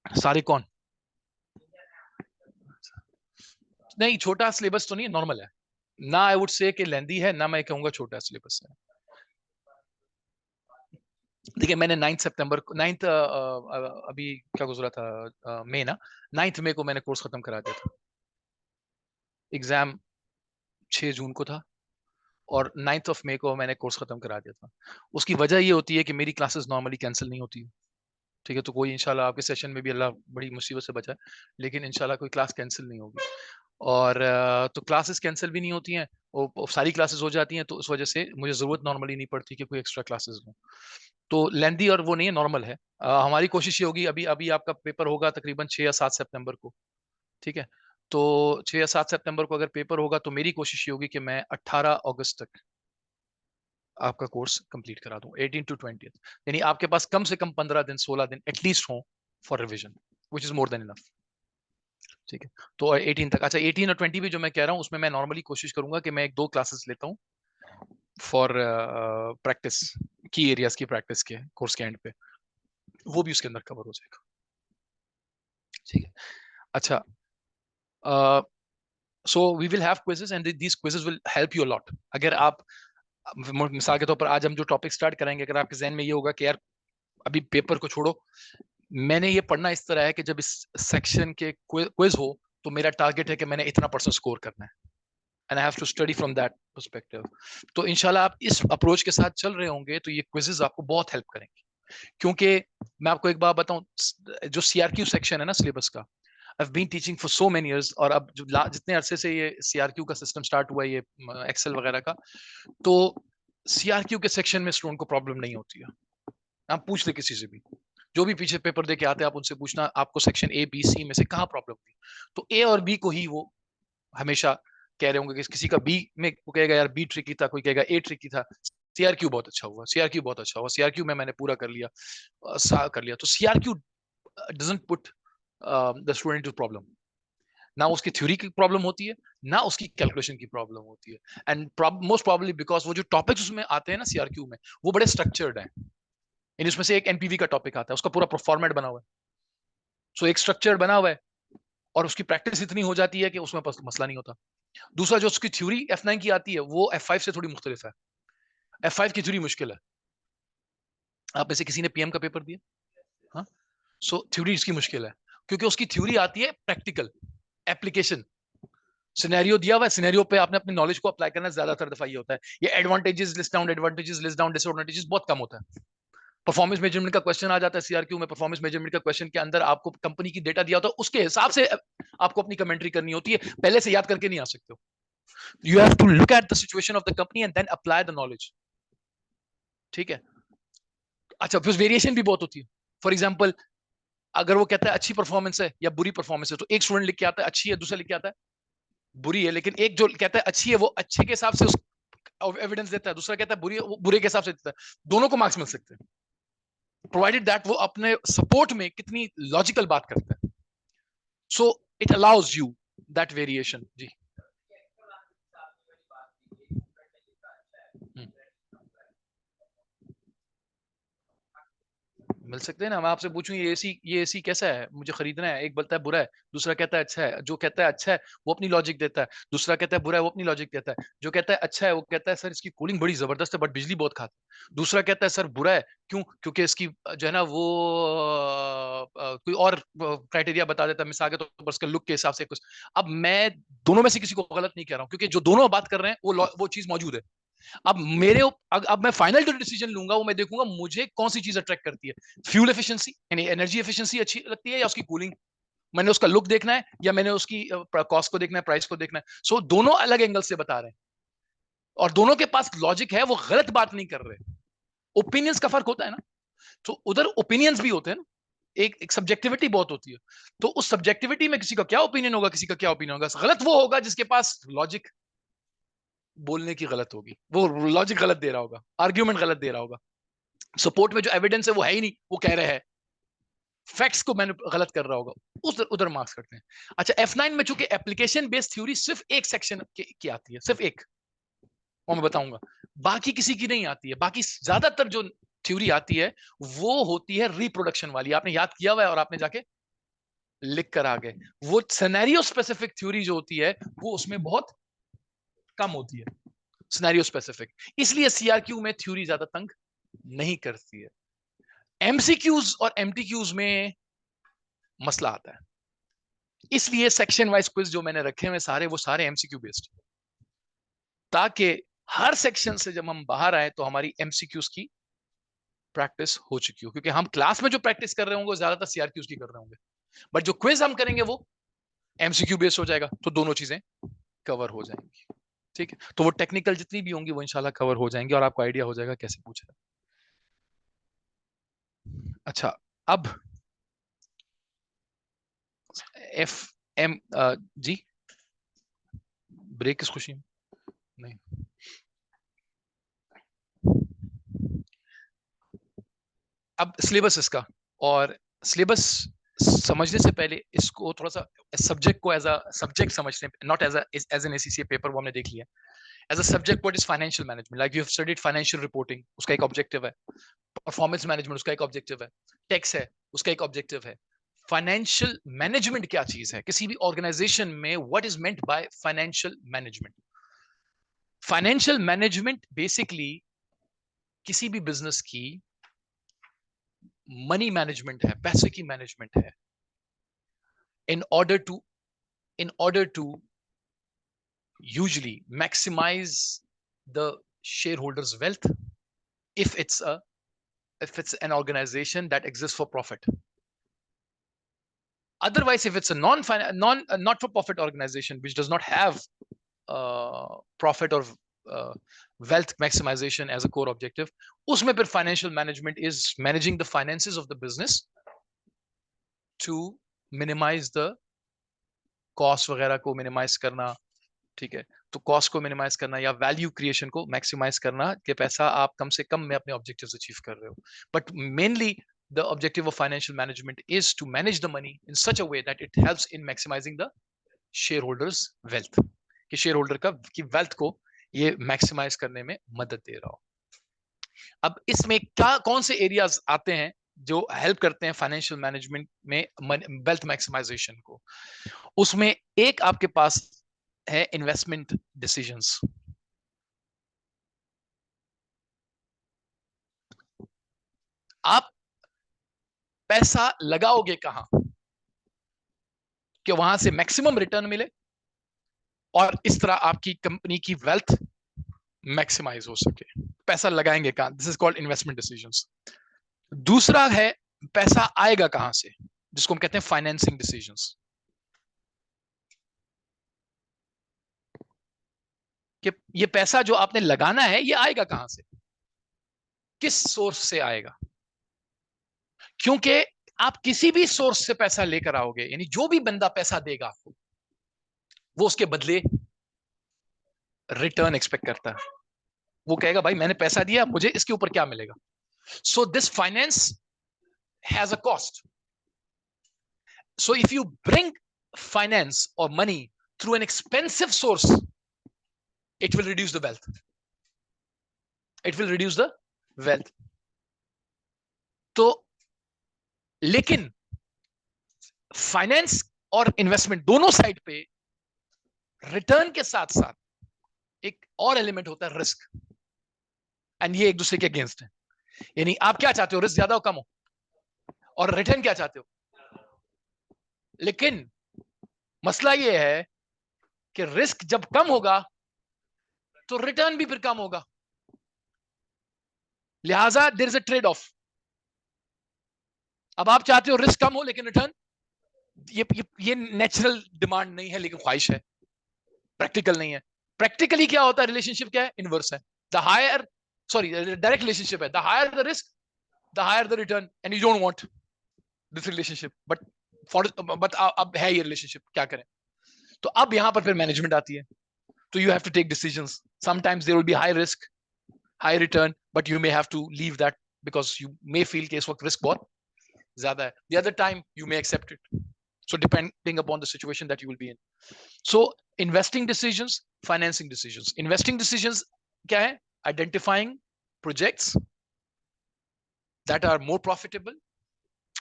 सारे कौन? नहीं, छोटा सिलेबस तो नहीं, नॉर्मल है ना। आई वुड से कि लेंदी है ना, मैं कहूंगा छोटा सिलेबस है। देखिए, मैंने 9 सितंबर को, 9 अभी क्या गुजरा था, मई ना, 9 मई को मैंने कोर्स खत्म करा दिया था। एग्जाम 6 जून को था, और 9 मई को मैंने कोर्स खत्म करा दिया था। उसकी वजह ये होती है कि मेरी क्लासेस नॉर्मली कैंसिल नहीं होती। ठीक है, तो कोई इंशाल्लाह आपके सेशन में भी अल्लाह बड़ी मुसीबत से बचाए, लेकिन इंशाल्लाह कोई क्लास कैंसिल नहीं होगी। और तो क्लासेस कैंसिल भी नहीं होती हैं, वो सारी क्लासेस हो जाती हैं, तो उस वजह से मुझे ज़रूरत नॉर्मली नहीं पड़ती कि कोई एक्स्ट्रा क्लासेस लूँ। तो लेंदी और वो नहीं है, नॉर्मल है। हमारी कोशिश ये होगी, अभी अभी आपका पेपर होगा तकरीबन 6 या 7 सितंबर को। ठीक है, तो 6 या 7 सितंबर को अगर पेपर होगा तो मेरी कोशिश ये होगी कि मैं 18 अगस्त तक आपका कोर्स कंप्लीट करा दूं, 18 to 20, यानी आपके पास कम से कम 15 दिन 16 दिन एटलीस्ट हो for revision, which is more than enough. ठीक है, तो 18 तक। अच्छा, 18 और 20 भी जो मैं कह रहा हूँ उसमें मैं नॉर्मली कोशिश करूंगा कि मैं 1-2 क्लासेस लेता हूँ, फॉर प्रैक्टिस, की एरियाज की प्रैक्टिस के कोर्स के एंड पे, वो भी उसके अंदर कवर हो जाएगा। ठीक है, अच्छा, so we will have quizzes and these quizzes will help you a lot. अगर आप, मिसाल के तौर पर आज हम जो टॉपिक स्टार्ट करेंगे, अगर आपके जहन में ये होगा कि यार अभी पेपर को छोड़ो, मैंने ये पढ़ना इस तरह है कि जब इस सेक्शन के क्विज हो तो मेरा टारगेट है कि मैंने इतना % स्कोर करना है, and I have to study from that perspective. तो इंशाल्लाह आप इस अप्रोच के साथ चल रहे होंगे तो ये क्विजेस आपको बहुत हेल्प करेंगे। क्योंकि मैं आपको एक बात बताऊं, जो सीआरक्यू सेक्शन है ना सिलेबस का, I've been teaching for so many years, और अब जो जितने अरसे से ये सीआरक्यू का सिस्टम स्टार्ट हुआ है, ये एक्सेल वगैरह का, तो सीआरक्यू के सेक्शन में स्टूडेंट को प्रॉब्लम नहीं होती है। आप पूछ ले किसी से भी, जो भी पीछे पेपर दे के आते हैं, आप उनसे पूछना आपको सेक्शन ए बी सी में से कहाँ प्रॉब्लम थी, तो ए और बी को ही वो हमेशा कह रहे होंगे कि किसी का बी में वो कहेगा यार बी ट्रिकी था, कोई कहेगा ए ट्रिकी था, सीआरक्यू बहुत अच्छा हुआ, सीआरक्यू बहुत अच्छा हुआ, सीआरक्यू में मैंने पूरा कर लिया, कर लिया। तो CRQ doesn't put the student to problem, ना उसकी थ्योरी की प्रॉब्लम होती है, ना उसकी कैलकुलेशन की प्रॉब्लम होती है। एंड मोस्ट प्रॉब्ली बिकॉज वो जो टॉपिक्स उसमें आते हैं ना सीआरक्यू में, वो बड़े स्ट्रक्चर्ड हैं। इन उसमें से एक एनपीवी का टॉपिक आता है, उसका पूरा फॉर्मेट बना हुआ है, सो एक स्ट्रक्चर बना हुआ है, और उसकी प्रैक्टिस इतनी हो जाती है कि उसमें मसला नहीं होता। दूसरा, जो उसकी थ्योरी F9 की आती है वो F5 से थोड़ी मुख्तलिफ है। F5 की थ्योरी मुश्किल है। आप में से किसी ने पीएम का पेपर दिया? हाँ, सो थ्योरी इसकी मुश्किल है, क्योंकि उसकी थ्योरी आती है प्रैक्टिकल एप्लीकेशन। सिनेरियो दिया हुआ है, सिनेरियो पे आपने अपनी नॉलेज को अप्लाई करना है। ज्यादातर दफा ये होता है, ये advantages list down, advantages list down, disadvantages बहुत कम होता है। परफॉर्मेंस मेजरमेंट का क्वेश्चन आ जाता है सीआरक्यू में, परफॉर्मेंस मेजरमेंट का क्वेश्चन के अंदर आपको कंपनी की डेटा दिया होता है, उसके हिसाब से आपको अपनी कमेंट्री करनी होती है, पहले से याद करके नहीं आ सकते हो। You have to look at the situation of the company and then apply the knowledge. ठीक है, अच्छा, फिर वेरिएशन भी बहुत होती है। फॉर एग्जाम्पल, अगर वो कहता है अच्छी परफॉर्मेंस है या बुरी परफॉर्मेंस है, तो एक स्टूडेंट लिख के आता है अच्छी है, दूसरा लिख के आता है बुरी है। लेकिन एक जो कहता है अच्छी है वो अच्छे के हिसाब से एविडेंस देता है, दूसरा कहता है बुरी है, वो बुरे के हिसाब से देता है। दोनों को मार्क्स मिल सकते हैं, प्रोवाइडेड दैट वो अपने सपोर्ट में कितनी लॉजिकल बात करते हैं। So it allows you that variation. जी, मिल सकते हैं ना। मैं आपसे पूछूं ये एसी कैसा है, मुझे खरीदना है, एक बोलता है बुरा है, दूसरा कहता है अच्छा है। जो कहता है अच्छा है वो अपनी लॉजिक देता है, दूसरा कहता है बुरा है, वो अपनी लॉजिक देता है। जो कहता है अच्छा है वो कहता है सर इसकी कूलिंग बड़ी जबरदस्त है बट बिजली बहुत खाता है। दूसरा कहता है सर बुरा है, क्यों? क्योंकि इसकी जो है ना वो कोई और क्राइटेरिया बता देता है, मिसाल के तौर पर उसके लुक के हिसाब से कुछ। अब मैं दोनों में से किसी को गलत नहीं कह रहा हूँ, क्योंकि जो दोनों बात कर रहे हैं वो चीज मौजूद है। अब अब मैं फाइनल जो डिसीजन लूंगा वो मैं देखूंगा मुझे कौन सी चीज अट्रैक्ट करती है। फ्यूल एफिशिएंसी यानी एनर्जी एफिशिएंसी अच्छी लगती है, या उसकी कूलिंग, मैंने उसका लुक देखना है, या मैंने उसकी कॉस्ट को देखना है, प्राइस को देखना है। सो दोनों अलग एंगल से बता रहे हैं, और दोनों के पास लॉजिक है, वो गलत बात नहीं कर रहे। ओपिनियंस का फर्क होता है ना, तो उधर ओपिनियंस भी होते हैं ना, एक सब्जेक्टिविटी बहुत होती है। तो उस सब्जेक्टिविटी में किसी का क्या ओपिनियन होगा, किसी का क्या ओपिनियन होगा। गलत वो होगा जिसके पास लॉजिक बोलने की गलत होगी, वो लॉजिक गलत दे रहा होगा, आर्ग्यूमेंट गलत दे रहा होगा, सपोर्ट में जो एविडेंस है वो है ही नहीं, वो कह रहे हैं फैक्ट्स को मैंने गलत कर रहा होगा, उधर उधर मार्क्स करते हैं। अच्छा, F9 में चूंकि एप्लीकेशन बेस्ड थ्योरी सिर्फ एक सेक्शन की आती है, सिर्फ एक, और मैं बताऊंगा, बाकी किसी की नहीं आती है। बाकी ज्यादातर जो थ्योरी आती है वो होती है रिप्रोडक्शन वाली, आपने याद किया हुआ है और आपने जाके लिख कर आ गए। वो सिनेरियो स्पेसिफिक थ्योरी जो होती है वो उसमें बहुत कम होती है, सिनेरियो स्पेसिफिक। इसलिए सीआरक्यू में थ्योरी ज्यादा तंग नहीं करती है। एमसीक्यूज और एमटीक्यूज में मसला आता है, इसलिए सेक्शन वाइज क्विज जो मैंने रखे हुए सारे, वो सारे एमसीक्यू बेस्ड, ताकि हर सेक्शन से जब हम बाहर आए तो हमारी एमसीक्यूज की प्रैक्टिस हो चुकी हो। क्योंकि हम क्लास में जो प्रैक्टिस कर रहे होंगे वो ज्यादातर सीआरक्यूज की कर रहे होंगे, बट जो क्विज हम करेंगे वो एमसीक्यू बेस्ड हो जाएगा, तो दोनों चीजें कवर हो जाएंगी। ठीक है, तो वो टेक्निकल जितनी भी होंगी वो इंशाल्लाह कवर हो जाएंगी, और आपको आइडिया हो जाएगा कैसे पूछा है। अच्छा, अब एफ एम जी, ब्रेक किस खुशी में? नहीं, अब सिलेबस इसका, और सिलेबस समझने से पहले इसको थोड़ा सा सब्जेक्ट को एज अ सब्जेक्ट समझते हैं, not as an ACCA paper, वो हमने देख लिया। As a subject what is financial management, like you have studied financial reporting, उसका एक ऑब्जेक्टिव है। परफॉर्मेंस मैनेजमेंट, उसका एक ऑब्जेक्टिव है। टैक्स है, उसका एक ऑब्जेक्टिव है। फाइनेंशियल मैनेजमेंट क्या चीज है किसी भी ऑर्गेनाइजेशन में, what is meant by financial management? Financial management basically किसी भी बिजनेस की मनी मैनेजमेंट है, पैसे की मैनेजमेंट है, in order to in order to usually maximize the shareholders wealth, if it's a if it's an organization that exists for profit. Otherwise, if it's a not for profit organization which does not have profit or wealth maximization as a core objective, usme phir financial management is managing the finances of the business to minimize the cost वगैरह को minimize करना, ठीक है? तो cost को minimise करना या value creation को मैक्सिमाइज करना, कि पैसा आप कम से कम में अपने ऑब्जेक्टिव्स अचीव कर रहे हो। But mainly the objective of financial management is to manage the money in such a way that it helps in maximizing the shareholders wealth, कि शेयर होल्डर की वेल्थ को ये मैक्सिमाइज करने में मदद दे रहा हो। अब इसमें क्या कौन से एरियाज आते हैं जो हेल्प करते हैं फाइनेंशियल मैनेजमेंट में वेल्थ मैक्सिमाइजेशन को? उसमें एक आपके पास है इन्वेस्टमेंट डिसीजंस। आप पैसा लगाओगे कहां कि वहां से मैक्सिमम रिटर्न मिले और इस तरह आपकी कंपनी की वेल्थ मैक्सिमाइज हो सके। पैसा लगाएंगे कहां, this is called investment decisions. दूसरा है पैसा आएगा कहां से, जिसको हम कहते हैं फाइनेंसिंग डिसीजंस, कि ये पैसा जो आपने लगाना है ये आएगा कहां से, किस सोर्स से आएगा। क्योंकि आप किसी भी सोर्स से पैसा लेकर आओगे, यानी जो भी बंदा पैसा देगा वो उसके बदले रिटर्न एक्सपेक्ट करता है। वो कहेगा भाई मैंने पैसा दिया, मुझे इसके ऊपर क्या मिलेगा। So this finance has a cost. So if you bring finance or money through an expensive source, it will reduce the wealth. It will reduce the wealth. तो लेकिन फाइनेंस और इन्वेस्टमेंट दोनों साइड पे रिटर्न के साथ साथ एक और एलिमेंट होता है रिस्क, एंड ये एक दूसरे के अगेंस्ट है। यानी आप क्या चाहते हो, रिस्क ज्यादा हो कम हो, और रिटर्न क्या चाहते हो। लेकिन मसला ये है कि रिस्क जब कम होगा तो रिटर्न भी फिर कम होगा, लिहाजा there is a trade off. अब आप चाहते हो रिस्क कम हो लेकिन रिटर्न, ये नेचुरल डिमांड नहीं है लेकिन ख्वाहिश है, प्रैक्टिकल नहीं है। प्रैक्टिकली क्या होता है, रिलेशनशिप क्या है, इनवर्स है। द हायर डायरेक्ट रिलेशनशिप है, the higher the risk the higher the return, and you don't want this relationship, but अब है ये रिलेशनशिप, क्या करें। तो अब यहां पर फिर मैनेजमेंट आती है। तो you have to take decisions, sometimes there will be high risk high return, but you may have to leave that because you may feel कि इस वक्त रिस्क बहुत ज्यादा है। The other time you may accept it, so depending upon the situation that you will be in. So investing decisions, financing decisions. Investing decisions क्या है, identifying projects that are more profitable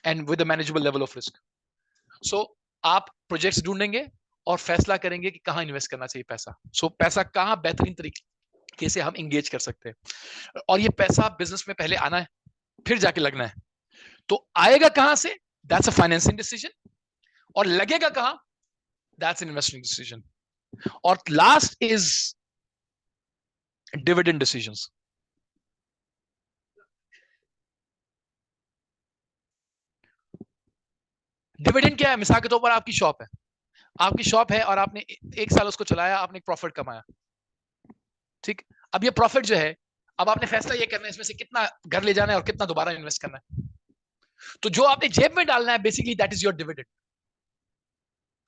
and with a manageable level of risk. So आप projects ढूंढेंगे और फैसला करेंगे कि कहां invest करना चाहिए पैसा। So पैसा कहां बेहतरीन तरीके से हम इंगेज कर सकते हैं, और ये पैसा बिजनेस में पहले आना है फिर जाके लगना है। तो आएगा कहां से, that's a financing decision, और लगेगा कहां, that's an investing decision. और last is dividend decisions. Dividend क्या है, मिसाल के तौर पर आपकी शॉप है और आपने एक साल उसको चलाया, आपने एक प्रॉफिट कमाया, ठीक। अब ये प्रॉफिट जो है, अब आपने फैसला ये करना है इसमें से कितना घर ले जाना है और कितना दोबारा इन्वेस्ट करना है। तो जो आपने जेब में डालना है basically that is your dividend.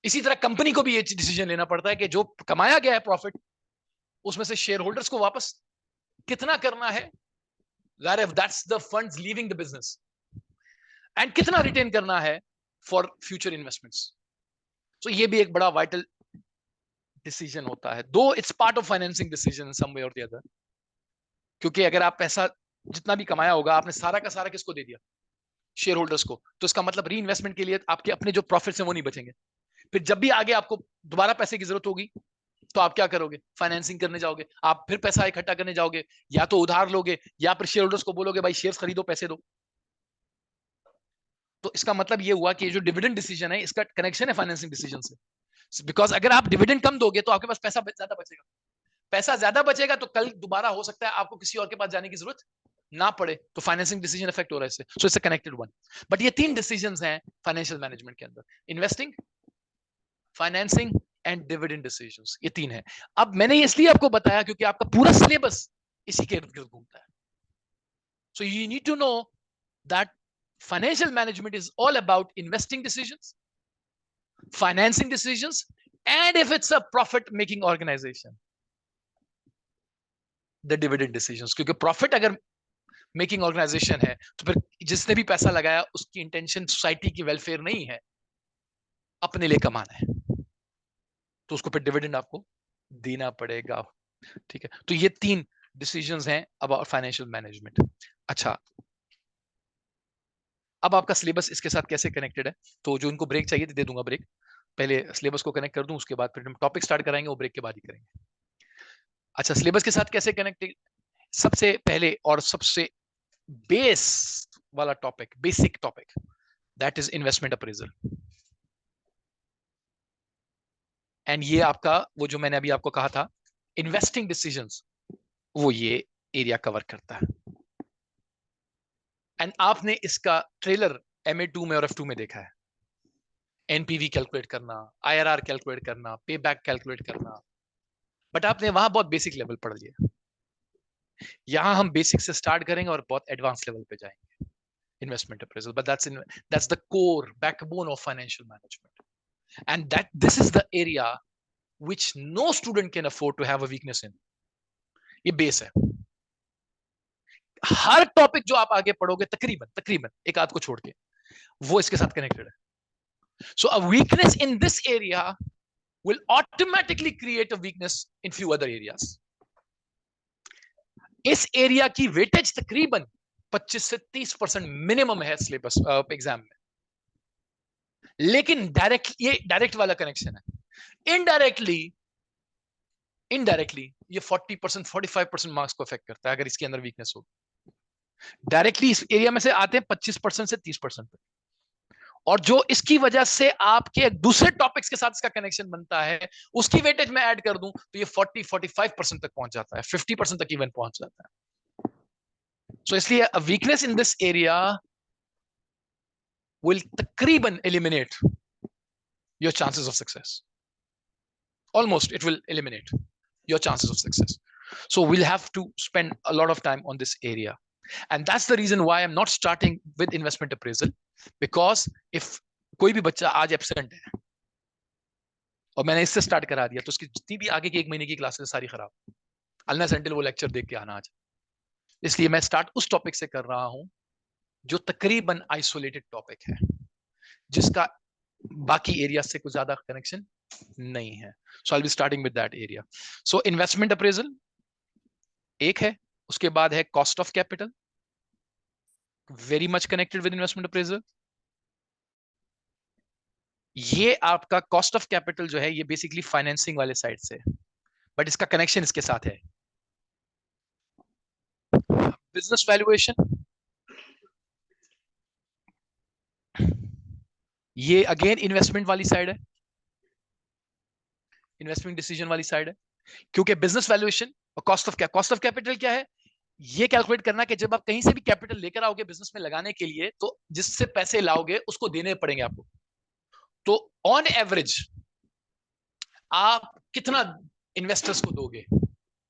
इसी तरह कंपनी को भी ये डिसीजन लेना पड़ता है कि जो कमाया गया है प्रॉफिट, उसमें से शेयर होल्डर्स को वापस कितना करना है, that's the funds leaving the business, and कितना रिटेन करना है फॉर फ्यूचर इन्वेस्टमेंट्स। तो ये भी एक बड़ा वाइटल डिसीजन होता है, though it's part of financing decision some way और द अदर। क्योंकि अगर आप पैसा जितना भी कमाया होगा आपने सारा का सारा किसको दे दिया, शेयर होल्डर्स को, तो इसका मतलब री इन्वेस्टमेंट के लिए आपके अपने जो प्रॉफिट्स हैं वो नहीं बचेंगे। फिर जब भी आगे आपको दोबारा पैसे की जरूरत होगी तो आप क्या करोगे, फाइनेंसिंग करने जाओगे, आप फिर पैसा इकट्ठा करने जाओगे, या तो उधार लोगे या फिर शेयर होल्डर्स को बोलोगे भाई शेयर्स खरीदो पैसे दो। तो इसका मतलब ये हुआ कि जो डिविडेंड डिसीजन है इसका कनेक्शन है फाइनेंसिंग डिसीजन से। बिकॉज अगर आप डिविडेंड कम दोगे तो आपके पास पैसा ज्यादा बचेगा, पैसा ज्यादा बचेगा तो कल दोबारा हो सकता है आपको किसी और के पास जाने की जरूरत ना पड़े, तो फाइनेंसिंग डिसीजन इफेक्ट हो रहा है इससे। So it's a connected one. But ये तीन डिसीजंस हैं फाइनेंशियल मैनेजमेंट के अंदर, investing, financing and dividend decisions, ये तीन है। अब मैंने इसलिए आपको बताया क्योंकि आपका पूरा सिलेबस इसी के इर्द गिर्द घूमता है। So you need to know that financial management is all about investing decisions, financing decisions, and if it's a profit making organization, the dividend decisions। क्योंकि प्रॉफिट अगर मेकिंग ऑर्गेनाइजेशन है तो फिर जिसने भी पैसा लगाया उसकी इंटेंशन सोसाइटी की वेलफेयर नहीं है, अपने लिए कमाना है, तो उसको फिर डिविडेंड आपको देना पड़ेगा। ठीक है, तो ये तीन डिसीजंस हैं अबाउट फाइनेंशियल मैनेजमेंट। अच्छा, अब आपका सिलेबस इसके साथ कैसे कनेक्टेड है, तो जो इनको ब्रेक चाहिए दे दूंगा ब्रेक, पहले सिलेबस को कनेक्ट कर दूं, उसके बाद फिर हम टॉपिक स्टार्ट कराएंगे, वो ब्रेक के बाद ही करेंगे। अच्छा, सिलेबस के साथ कैसे कनेक्टेड, सबसे पहले और सबसे बेस वाला topic, basic topic, that is investment appraisal. And ये आपका वो जो मैंने अभी आपको कहा था इन्वेस्टिंग डिसीजंस, वो ये एरिया कवर करता है। एंड आपने इसका ट्रेलर MA2 में और F2 में देखा है, एनपीवी कैलकुलेट करना, IRR कैलकुलेट करना, पे बैक कैलकुलेट करना, बट आपने वहां बहुत बेसिक लेवल पढ़ लिया। यहां हम बेसिक से स्टार्ट करेंगे और बहुत एडवांस लेवल पे जाएंगे, investment appraisal. But that's the core backbone of financial management, and that this is the area which no student can afford to have a weakness in. ये बेस है, हर topic जो आप आगे पढ़ोगे तकरीबन तकरीबन एक आध को छोड़ के वो इसके साथ कनेक्टेड है। So a weakness in this area will automatically create a weakness in few other areas. इस एरिया की वेटेज तकरीबन 25 से 30% मिनिमम है सिलेबस एग्जाम में, लेकिन डायरेक्ट ये डायरेक्ट वाला कनेक्शन है। इनडायरेक्टली ये 40% 45% मार्क्स को अफेक्ट करता है अगर इसके अंदर वीकनेस हो। डायरेक्टली इस एरिया में से आते हैं 25% से 30%, और जो इसकी वजह से आपके दूसरे टॉपिक्स के साथ इसका कनेक्शन बनता है उसकी वेटेज में ऐड कर दूं तो ये 40-45% तक पहुंच जाता है, 50% तक इवन पहुंच जाता है। सो इसलिए अ weakness in this area will तकरीबन eliminate your chances of success. Almost it will eliminate your chances of success. So we'll have to spend a lot of time on this area. And that's the reason why I'm not starting with investment appraisal, because if कोई भी बच्चा आज absent है और मैंने इससे start करा दिया तो उसकी जितनी भी आगे की 1 महीने की क्लासेस सारी खराब, अनलेस अंटिल वो लेक्चर देख के आना आज। इसलिए मैं स्टार्ट उस टॉपिक से कर रहा हूं जो तकरीबन आइसोलेटेड टॉपिक है, जिसका बाकी एरिया से कुछ ज्यादा कनेक्शन नहीं है। So I will be starting with that area. So investment appraisal एक है, उसके बाद है cost of capital, very much connected with investment appraisal. ये आपका कॉस्ट ऑफ कैपिटल जो है ये बेसिकली फाइनेंसिंग वाले साइड से, बट इसका कनेक्शन इसके साथ है। बिजनेस वैल्यूएशन, ये अगेन इन्वेस्टमेंट वाली साइड है, इन्वेस्टमेंट डिसीजन वाली साइड है। क्योंकि बिजनेस वैल्यूएशन और कॉस्ट ऑफ कैपिटल क्या है, ये कैलकुलेट करना कि जब आप कहीं से भी कैपिटल लेकर आओगे बिजनेस में लगाने के लिए तो जिससे पैसे लाओगे उसको देने पड़ेंगे आपको, तो ऑन एवरेज आप कितना इन्वेस्टर्स को दोगे,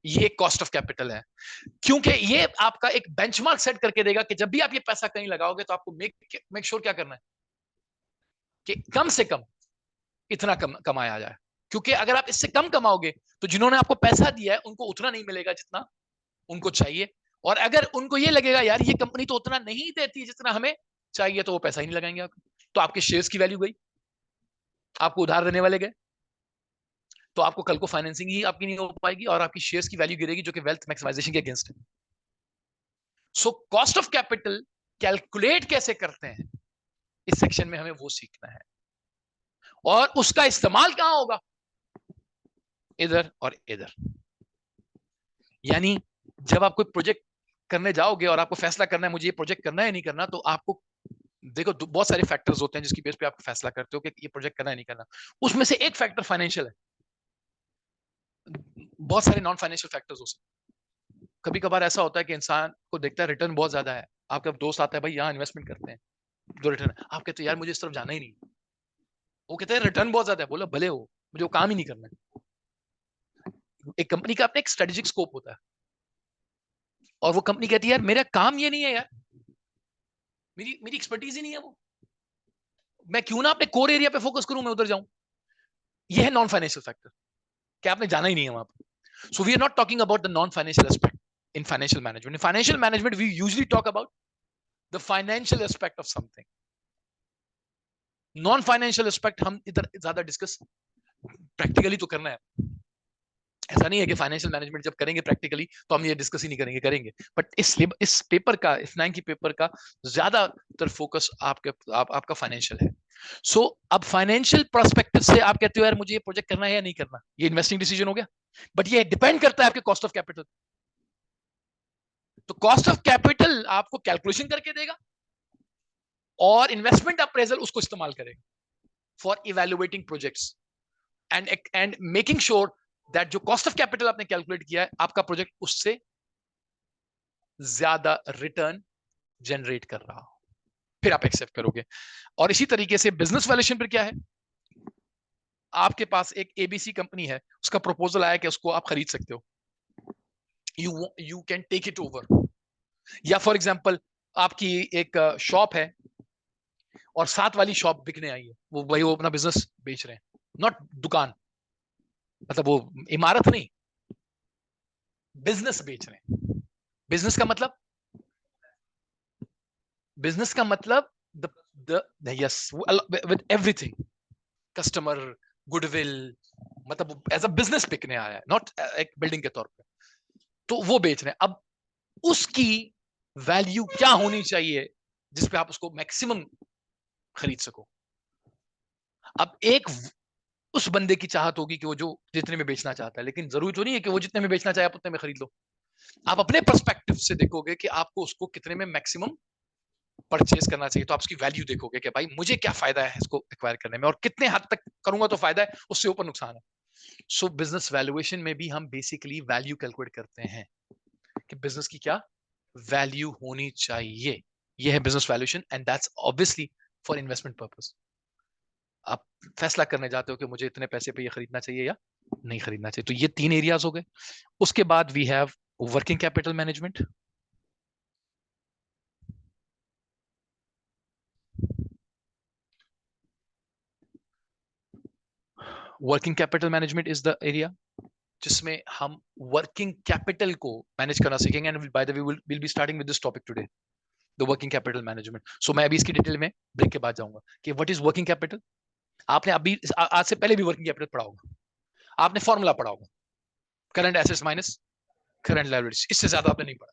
ये कॉस्ट ऑफ कैपिटल है। क्योंकि ये आपका एक बेंचमार्क सेट करके देगा कि जब भी आप ये पैसा कहीं लगाओगे तो आपको मेक श्योर क्या करना है कि कम से कम इतना कमाया जाए। क्योंकि अगर आप इससे कम कमाओगे तो जिन्होंने आपको पैसा दिया है उनको उतना नहीं मिलेगा जितना उनको चाहिए, और अगर उनको ये लगेगा यार ये कंपनी तो उतना नहीं देती जितना हमें चाहिए तो वो पैसा ही नहीं लगाएंगे आपको। तो आपके शेयर्स की वैल्यू गई, आपको उधार देने वाले गए, तो आपको कल को फाइनेंसिंग ही आपकी नहीं हो पाएगी और आपकी शेयर्स की वैल्यू गिरेगी, जो कि वेल्थ मैक्सिमाइजेशन के अगेंस्ट है। So cost of capital calculate कैसे करते हैं, इस सेक्शन में हमें वो सीखना है। और उसका इस्तेमाल कहां होगा, इधर और इधर। यानी जब आप कोई प्रोजेक्ट करने जाओगे और आपको फैसला करना है मुझे ये प्रोजेक्ट करना है नहीं करना, तो आपको देखो बहुत सारे फैक्टर्स होते हैं जिसकी बेस पे आप फैसला करते हो कि ये प्रोजेक्ट करना है नहीं करना। उसमें से एक फैक्टर फाइनेंशियल है, बहुत सारे नॉन फाइनेंशियल फैक्टर्स हो सकते। कभी कभार ऐसा होता है कि इंसान को देखता है रिटर्न बहुत ज्यादा है, आपका दोस्त आता है भाई यहाँ इन्वेस्टमेंट करते हैं, जो रिटर्न है, आप कहते हो यार मुझे इस तरफ जाना ही नहीं, वो कहते हैं रिटर्न बहुत ज्यादा है, बोला भले हो मुझे वो काम ही नहीं करना है। एक कंपनी का अपना एक स्ट्रेटेजिक स्कोप होता है और वो कंपनी कहती है यार मेरा काम ये नहीं है यार, मेरी मेरी एक्सपर्टीज ही नहीं है वो, मैं क्यों ना अपने कोर एरिया पे फोकस करूं, मैं उधर जाऊं। ये है नॉन फाइनेंशियल फैक्टर, कि आपने जाना ही नहीं है वहां पर। So we are not talking about the non financial aspect in financial management. In financial management we usually talk about the financial aspect of something. Non financial aspect हम इधर ज्यादा डिस्कस प्रैक्टिकली तो करना है। ऐसा नहीं है कि फाइनेंशियल मैनेजमेंट जब करेंगे प्रैक्टिकली तो हम ये डिस्कस ही नहीं करेंगे, करेंगे। बट इस पेपर का, इस 9 की पेपर का ज्यादातर फोकस आपका फाइनेंशियल है। सो अब फाइनेंशियल पर्सपेक्टिव से आप कहते हो यार मुझे ये प्रोजेक्ट करना है या नहीं करना, ये इन्वेस्टिंग डिसीजन हो गया, बट ये डिपेंड करता है आपके कॉस्ट ऑफ कैपिटल। तो कॉस्ट ऑफ कैपिटल आपको कैलकुलेशन करके देगा और इन्वेस्टमेंट अप्रेजल उसको इस्तेमाल करेगा for evaluating projects and making sure that जो कॉस्ट ऑफ कैपिटल आपने कैलकुलेट किया है आपका प्रोजेक्ट उससे ज्यादा रिटर्न जनरेट कर रहा हो, फिर आप एक्सेप्ट करोगे। और इसी तरीके से बिजनेस वैल्यूएशन पर क्या है, आपके पास एक एबीसी कंपनी है, उसका प्रपोजल आया कि उसको आप खरीद सकते हो, you can take it over. या फॉर एग्जांपल आपकी एक शॉप है और साथ वाली शॉप बिकने आई है, वो अपना बिजनेस बेच रहे हैं, नॉट दुकान, मतलब वो इमारत नहीं, बिजनेस बेच रहे हैं। बिजनेस का मतलब, बिजनेस का मतलब the yes with everything, customer, goodwill, मतलब एज अ बिजनेस बिकने आया है, नॉट एक बिल्डिंग के तौर पे। तो वो बेच रहे हैं। अब उसकी वैल्यू क्या होनी चाहिए जिसपे आप उसको मैक्सिमम खरीद सको। अब एक उस बंदे की चाहत होगी कि वो जो जितने में बेचना चाहता है, लेकिन जरूरी तो नहीं है कि वो जितने में बेचना चाहे आप उतने में खरीद लो। आप अपने पर्सपेक्टिव से देखोगे कि आपको उसको कितने में मैक्सिमम परचेज करना चाहिए, तो आप उसकी वैल्यू देखोगे कि भाई मुझे क्या फायदा है इसको एक्वायर करने में और कितने हद तक करूंगा तो फायदा है, उससे ऊपर नुकसान है। सो बिजनेस वैल्यूएशन में भी हम बेसिकली वैल्यू कैलकुलेट करते हैं कि बिजनेस की क्या वैल्यू होनी चाहिए। यह है business valuation and that's obviously for investment purpose. आप फैसला करने जाते हो कि मुझे इतने पैसे पे ये खरीदना चाहिए या नहीं खरीदना चाहिए। तो ये 3 एरियाज हो गए। उसके बाद we have working capital management. Working capital management is the area जिसमें हम वर्किंग कैपिटल को मैनेज करना सीखेंगे and by the way will be starting with this topic today, the working capital management. So मैं अभी इसकी डिटेल में break के बाद जाऊंगा कि व्हाट इज वर्किंग कैपिटल। आपने अभी आज से पहले भी वर्किंग कैपिटल पढ़ा होगा, आपने फॉर्मूला पढ़ा होगा, current assets minus current liabilities, इससे ज्यादा आपने नहीं पढ़ा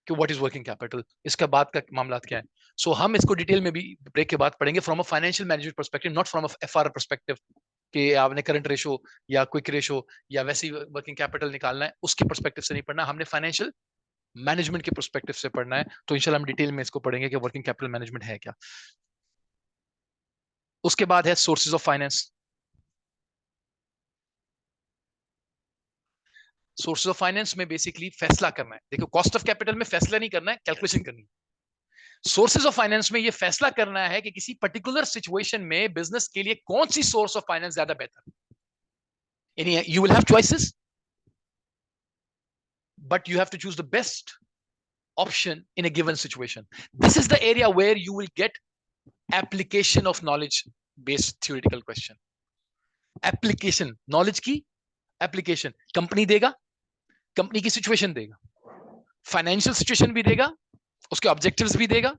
कि व्हाट इज वर्किंग कैपिटल, इसका बाद का मामला क्या है। सो हम इसको डिटेल में भी ब्रेक के बाद पढ़ेंगे from a financial management perspective, not from a FR perspective कि आपने करंट रेशो या क्विक रेशो या वैसी वर्किंग कैपिटल निकालना है, उसके पर्सपेक्टिव से नहीं पढ़ना, हमने फाइनेंशियल मैनेजमेंट के पर्सपेक्टिव से पढ़ना है। तो इंशाल्लाह हम डिटेल में इसको पढ़ेंगे कि वर्किंग कैपिटल मैनेजमेंट है क्या। उसके बाद है sources of finance. Sources of finance में बेसिकली फैसला करना है। देखो कॉस्ट ऑफ कैपिटल में फैसला नहीं करना है, कैलकुलेशन करनी है। सोर्सेज ऑफ फाइनेंस में ये फैसला करना है कि किसी पर्टिकुलर सिचुएशन में बिजनेस के लिए कौन सी सोर्स ऑफ फाइनेंस ज्यादा बेहतर है। यानी you will have choices but you have to choose the best option in a given situation. This is the area where you will get application of knowledge based theoretical question. Application, knowledge की application, company देगा, company की situation देगा, financial situation भी देगा, उसके objectives भी देगा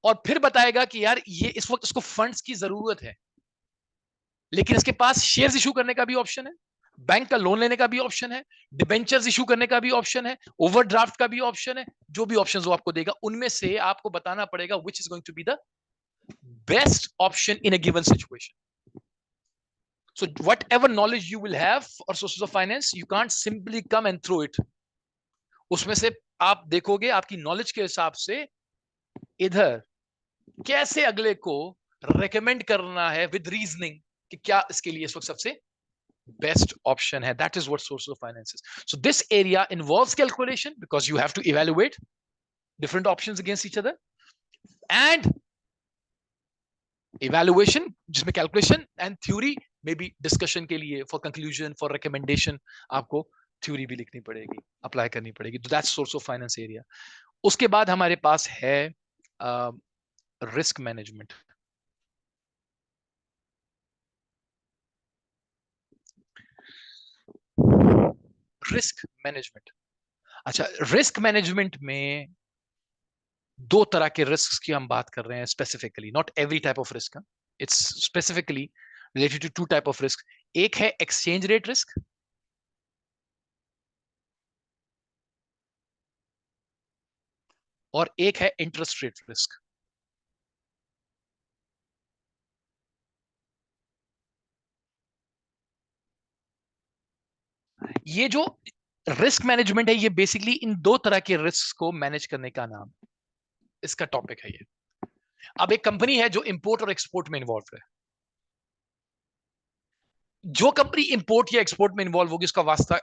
और फिर बताएगा कि यार ये इस वक्त उसको फंड्स की जरूरत है, लेकिन इसके पास शेयर्स इशू करने का भी ऑप्शन है, बैंक का लोन लेने का भी ऑप्शन है, डिबेंचर्स इशू करने का भी ऑप्शन है, ओवरड्राफ्ट का भी ऑप्शन है। जो भी ऑप्शंस वो आपको देगा उनमें से आपको बताना पड़ेगा which is going to be the best option in a given situation. So whatever knowledge you will have or sources of finance, you can't simply come and throw it. उसमें से आप देखोगे आपकी नॉलेज के हिसाब से इधर कैसे अगले को रेकमेंड करना है विद रीजनिंग कि क्या इसके लिए इस वक्त सबसे बेस्ट ऑप्शन है. That is what source of finance is. So this area involves calculation because you have to evaluate different options against each other, and evaluation जिसमें कैलकुलेशन एंड थ्योरी में भी डिस्कशन के लिए फॉर कंक्लूजन फॉर रिकमेंडेशन आपको theory भी लिखनी पड़ेगी, apply करनी पड़ेगी. तो that's source of finance area. उसके बाद हमारे पास है रिस्क मैनेजमेंट. रिस्क मैनेजमेंट, अच्छा, रिस्क मैनेजमेंट में दो तरह के रिस्क की हम बात कर रहे हैं specifically, not every type of risk, it's specifically related to two type of risk. एक है एक्सचेंज रेट रिस्क और एक है इंटरेस्ट रेट रिस्क. ये जो रिस्क मैनेजमेंट है ये बेसिकली इन दो तरह के रिस्क को मैनेज करने का नाम, इसका टॉपिक है ये. अब एक कंपनी है जो इंपोर्ट और एक्सपोर्ट में इन्वॉल्व है. जो कंपनी इंपोर्ट या एक्सपोर्ट में इन्वॉल्व होगी उसका वास्ता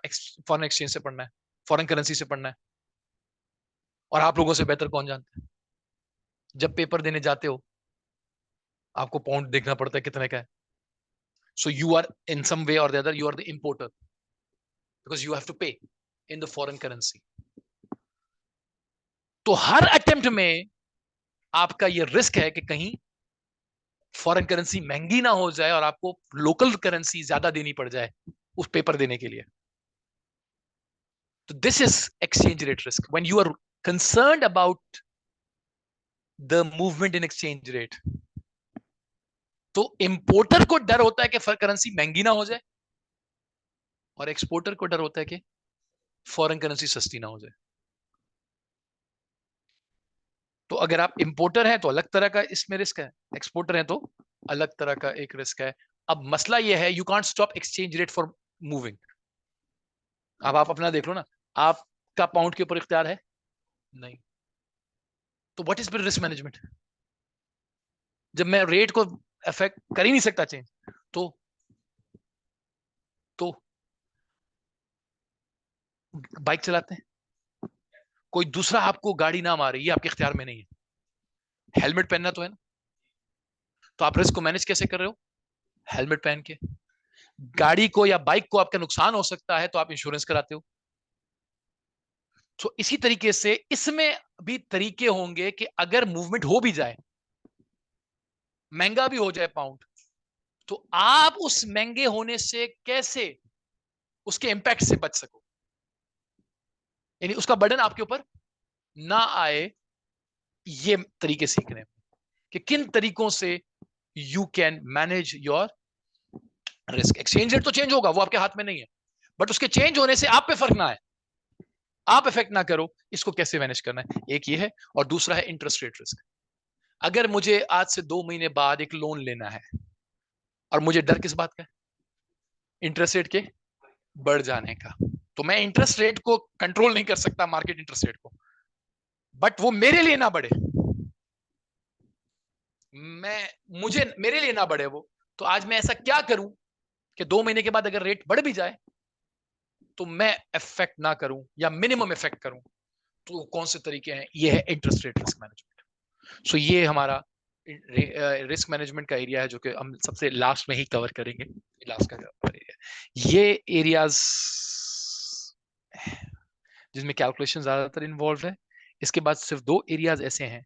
फॉरेन एक्सचेंज से पढ़ना है, फॉरेन करेंसी से पढ़ना है. और आप लोगों से बेहतर कौन जानते हैं, जब पेपर देने जाते हो आपको पाउंड देखना पड़ता है कितने का है. So you are in some way और the other you are the importer because you have to pay in the foreign currency. तो हर अटेम्प्ट में आपका ये रिस्क है कि कहीं फॉरेन करेंसी महंगी ना हो जाए और आपको लोकल करेंसी ज्यादा देनी पड़ जाए उस पेपर देने के लिए. तो this is exchange rate risk when you are concerned about the movement in exchange rate. तो इंपोर्टर को डर होता है कि करेंसी महंगी ना हो जाए और एक्सपोर्टर को डर होता है कि फॉरेन करेंसी सस्ती ना हो जाए. तो अगर आप इंपोर्टर हैं तो अलग तरह का इसमें रिस्क है, एक्सपोर्टर हैं तो अलग तरह का एक रिस्क है. अब मसला यह है you can't stop exchange rate for moving. अब आप अपना देख लो ना, आपका पाउंड के ऊपर इख्तियार है नहीं, तो व्हाट इज रिस्क मैनेजमेंट. जब मैं रेट को अफेक्ट कर ही नहीं सकता चेंज, तो तो बाइक चलाते हैं, कोई दूसरा आपको गाड़ी ना मारे, ये आपके इख्तियार में नहीं है, हेलमेट पहनना तो है ना. तो आप रिस्क को मैनेज कैसे कर रहे हो, हेलमेट पहन के. गाड़ी को या बाइक को आपका नुकसान हो सकता है तो आप इंश्योरेंस कराते हो. तो इसी तरीके से इसमें भी तरीके होंगे कि अगर मूवमेंट हो भी जाए, महंगा भी हो जाए पाउंड, तो आप उस महंगे होने से कैसे उसके इंपैक्ट से बच सको, यानी उसका बर्डन आपके ऊपर ना आए. ये तरीके सीखने हैं कि किन तरीकों से you can manage your risk. Exchange rate तो चेंज होगा, वो आपके हाथ में नहीं है, बट उसके चेंज होने से आप पे फर्क ना आए, आप इफेक्ट ना करो, इसको कैसे मैनेज करना है. एक ये है, और दूसरा है इंटरेस्ट रेट रिस्क. अगर मुझे आज से 2 महीने बाद एक लोन लेना है और मुझे डर किस बात का है, इंटरेस्ट रेट के बढ़ जाने का, तो मैं इंटरेस्ट रेट को कंट्रोल नहीं कर सकता, मार्केट इंटरेस्ट रेट को, बट वो मेरे लिए ना बढ़े, मैं मुझे मेरे लिए ना बढ़े वो. तो आज मैं ऐसा क्या करूं कि 2 महीने के बाद अगर रेट बढ़ भी जाए तो मैं इफेक्ट ना करूं या मिनिमम इफेक्ट करूं. तो कौन से तरीके हैं, ये है इंटरेस्ट रेट रिस्क मैनेजमेंट. सो ये हमारा रिस्क मैनेजमेंट का एरिया है जो कि हम सबसे लास्ट में ही कवर करेंगे. लास्ट का कवर एरिया ये एरियाज जिसमें कैलकुलेशन ज्यादातर इन्वॉल्व है. इसके बाद सिर्फ दो एरियाज ऐसे हैं,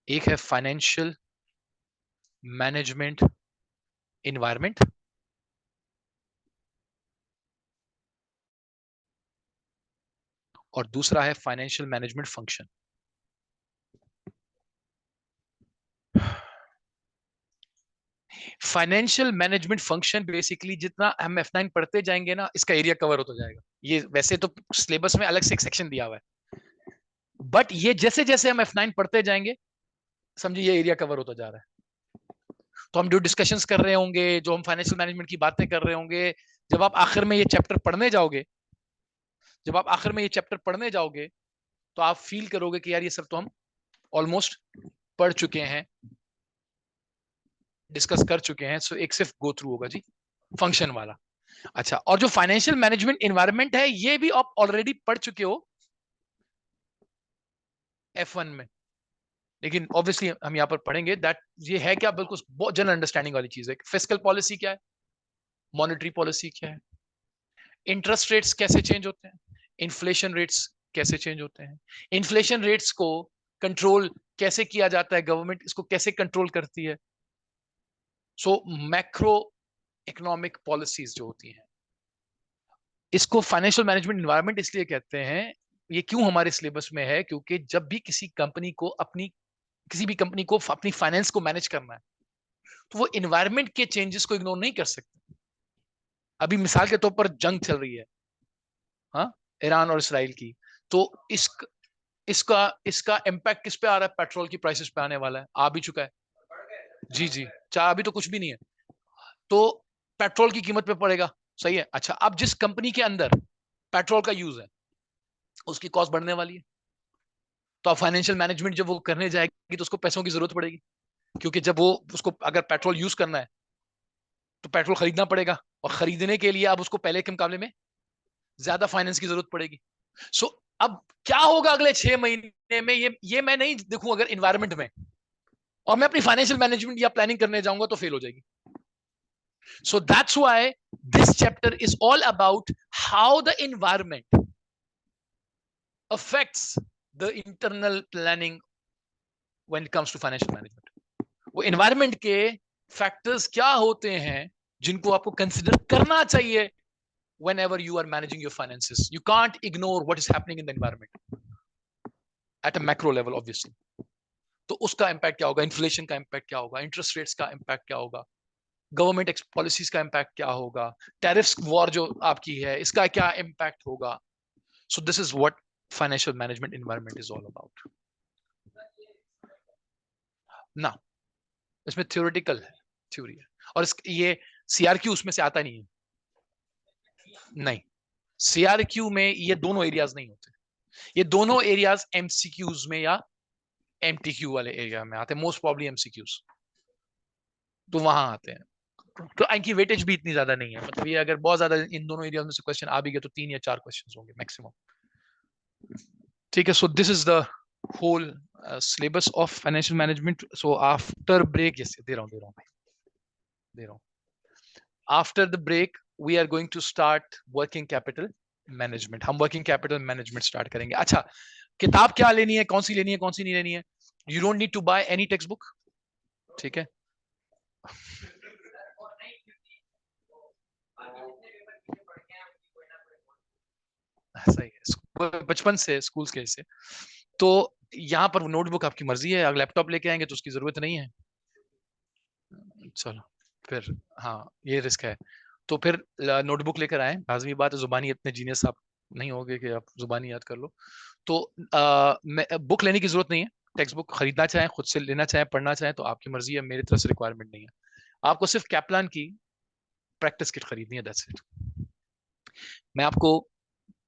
एक है फाइनेंशियल मैनेजमेंट इन्वायरमेंट और दूसरा है financial management function. Financial management function basically जितना हम F9 पढ़ते जाएंगे ना, इसका एरिया कवर होता जाएगा। ये वैसे तो सिलेबस में अलग से एक सेक्शन दिया हुआ है, बट ये जैसे जैसे हम F9 पढ़ते जाएंगे, समझिए ये एरिया कवर होता जा रहा है। तो हम जो डिस्कशंस कर रहे होंगे, जो हम फाइनेंशियल मैनेजमेंट की बातें कर रहे होंगे, जब आप आखिर में ये चैप्टर पढ़ने जाओगे, जब आप आखिर में ये चैप्टर पढ़ने जाओगे, तो आप फील करोगे कि यार ये सब तो हम ऑलमोस्ट पढ़ चुके हैं, डिस्कस कर चुके हैं। सो एक सिर्फ गो थ्रू होगा जी फंक्शन वाला। अच्छा, और जो फाइनेंशियल मैनेजमेंट एनवायरनमेंट है, ये भी आप ऑलरेडी पढ़ चुके हो F1 में, लेकिन ऑब्वियसली हम यहाँ पर पढ़ेंगे दैट ये है क्या, बिल्कुल बहुत जनरल अंडरस्टैंडिंग वाली चीज है। फिस्कल पॉलिसी क्या है, मॉनेटरी पॉलिसी क्या है, इंटरेस्ट रेट्स कैसे चेंज होते हैं, इन्फ्लेशन रेट्स कैसे चेंज होते हैं, इन्फ्लेशन रेट्स को कंट्रोल कैसे किया जाता है, गवर्नमेंट इसको कैसे कंट्रोल करती है। सो मैक्रो इकोनॉमिक पॉलिसीज जो होती हैं, इसको फाइनेंशियल मैनेजमेंट एनवायरनमेंट इसलिए कहते हैं। ये क्यों हमारे सिलेबस में है, क्योंकि जब भी किसी कंपनी को अपनी फाइनेंस को मैनेज करना है, तो वो एनवायरनमेंट के चेंजेस को इग्नोर नहीं कर सकते। अभी मिसाल के तौर पर जंग चल रही है, हाँ, ईरान और इसराइल की, तो इसका इसका इम्पैक्ट किस पे आ रहा है, पेट्रोल की प्राइसेस पे आने वाला है, आ भी चुका है। जी जी, चाहे अभी तो कुछ भी नहीं है, तो पेट्रोल की कीमत पे पड़ेगा। सही है। अच्छा, अब जिस कंपनी के अंदर पेट्रोल का यूज है, उसकी कॉस्ट बढ़ने वाली है, तो अब फाइनेंशियल मैनेजमेंट जब वो करने जाएगी, तो उसको पैसों की जरूरत पड़ेगी, क्योंकि जब वो उसको अगर पेट्रोल यूज करना है, तो पेट्रोल खरीदना पड़ेगा, और खरीदने के लिए अब उसको पहले के मुकाबले में ज्यादा फाइनेंस की जरूरत पड़ेगी। सो अब क्या होगा अगले 6 महीने में, ये मैं नहीं देखूं अगर इन्वायरमेंट में, और मैं अपनी फाइनेंशियल मैनेजमेंट या प्लानिंग करने जाऊंगा, तो फेल हो जाएगी। So that's why this chapter is all about how the environment affects the internal planning when it comes to financial management. वो environment के factors क्या होते हैं जिनको आपको consider करना चाहिए whenever you are managing your finances. You can't ignore what is happening in the environment at a macro level, obviously. तो उसका impact क्या होगा, inflation का impact क्या होगा, interest rates का impact क्या होगा, गवर्नमेंट पॉलिसीज का इम्पैक्ट क्या होगा, टैरिफ्स वॉर जो आपकी है, इसका क्या इम्पैक्ट होगा। सो this is what financial management environment is all about ना। इसमें थ्योरेटिकल है, थ्योरी है, और ये सीआरक्यू उसमें से आता नहीं है। नहीं, सीआरक्यू में ये दोनों एरियाज नहीं होते, ये दोनों एरियाज एमसीक्यूज में या एमटीक्यू वाले एरिया में आते हैं, मोस्ट प्रॉब्ली एमसीक्यूज तो वहां आते हैं। तो इनकी वेटेज भी इतनी ज्यादा नहीं है, मतलब ये अगर बहुत ज्यादा इन दोनों एरिया में से क्वेश्चन आ भी गए, तो 3 या 4 क्वेश्चन होंगे मैक्सिमम। ठीक है, so this is the whole syllabus of financial management. So after break, yes, दे रहा हूँ after the break we are going to start working capital management. हम working capital management start करेंगे। अच्छा, किताब क्या लेनी है, कौन सी लेनी है, कौन सी नहीं लेनी है, you don't need to buy any textbook, ठीक है। सही है, बचपन से स्कूल्स के से, तो यहाँ पर नोटबुक आपकी मर्जी है, अगर लैपटॉप लेके आएंगे तो उसकी जरूरत नहीं है। चलो फिर, हाँ ये रिस्क है, तो फिर नोटबुक लेकर आए। लाजमी बात है, जुबानी इतने जीनियस आप नहीं होगे कि आप जुबानी याद कर लो, तो बुक लेने की जरूरत नहीं है। टेक्स्ट बुक खरीदना चाहें, खुद से लेना चाहें, पढ़ना चाहें, तो आपकी मर्जी है, मेरी तरफ से रिक्वायरमेंट नहीं है। आपको सिर्फ कैप्लान की प्रैक्टिस किट खरीदनी है, दैट्स इट। मैं आपको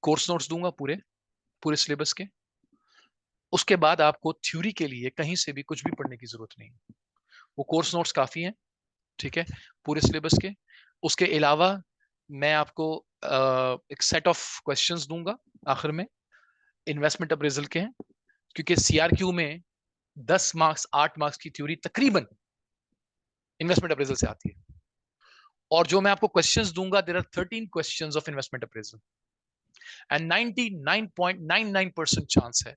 कोर्स नोट्स दूंगा पूरे पूरे सिलेबस के, उसके बाद आपको थ्योरी के लिए कहीं से भी कुछ भी पढ़ने की जरूरत नहीं है, वो कोर्स नोट्स काफी हैं, ठीक है, पूरे सिलेबस के। उसके अलावा मैं आपको एक सेट ऑफ क्वेश्चंस दूंगा आखिर में, इन्वेस्टमेंट अप्रेजल के हैं, क्योंकि सीआरक्यू में 10 मार्क्स 8 मार्क्स की थ्योरी तकरीबन इन्वेस्टमेंट अप्रेजल से आती है, और जो मैं आपको क्वेश्चंस दूंगा, there are 13 questions of investment appraisal, and 99.99% chance है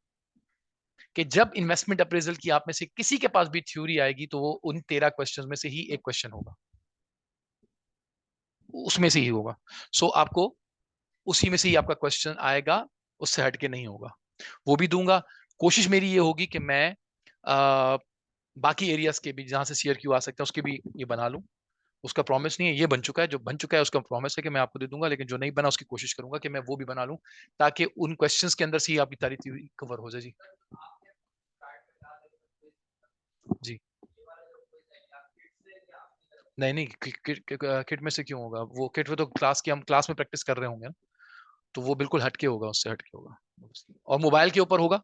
कि जब इन्वेस्टमेंट अप्रेजल की आप में से किसी के पास भी थ्योरी आएगी, तो वो उन 13 क्वेश्चन में से ही एक क्वेश्चन होगा, उसमें से ही होगा। सो आपको उसी में से ही आपका क्वेश्चन आएगा, उससे हटके नहीं होगा, वो भी दूंगा। कोशिश मेरी ये होगी कि मैं बाकी एरियाज के भी जहां से सीआरक्यू आ सकता है उसके भी ये बना लूं, उसका प्रॉमिस नहीं है, ये बन चुका है, जो बन चुका है उसका प्रॉमिस है कि मैं आपको दे दूंगा, लेकिन जो नहीं बना उसकी कोशिश करूंगा कि मैं वो भी बना लूं, ताकि उन क्वेश्चंस के अंदर से ही आपकी सारी थ्योरी कवर हो जाए। जी जी। नहीं नहीं, किट में से क्यों होगा? वो किट में तो हम क्लास में प्रैक्टिस कर रहे होंगे ना, तो वो बिल्कुल हटके होगा, उससे हटके होगा। और मोबाइल के ऊपर होगा,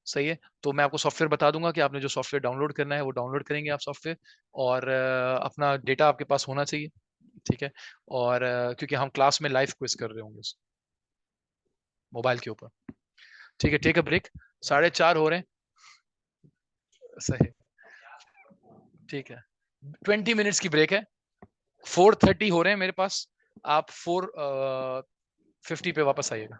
सही है। तो मैं आपको सॉफ्टवेयर बता दूंगा कि आपने जो सॉफ्टवेयर डाउनलोड करना है वो डाउनलोड करेंगे आप सॉफ्टवेयर, और अपना डेटा आपके पास होना चाहिए, ठीक है। और क्योंकि हम क्लास में लाइव क्विज कर रहे होंगे उस मोबाइल के ऊपर, ठीक है। टेक अ ब्रेक, 4:30 हो रहे हैं, सही, ठीक है। 20 मिनट्स की ब्रेक है, 4:30 हो रहे हैं मेरे पास, आप 4:50 पे वापस आइएगा।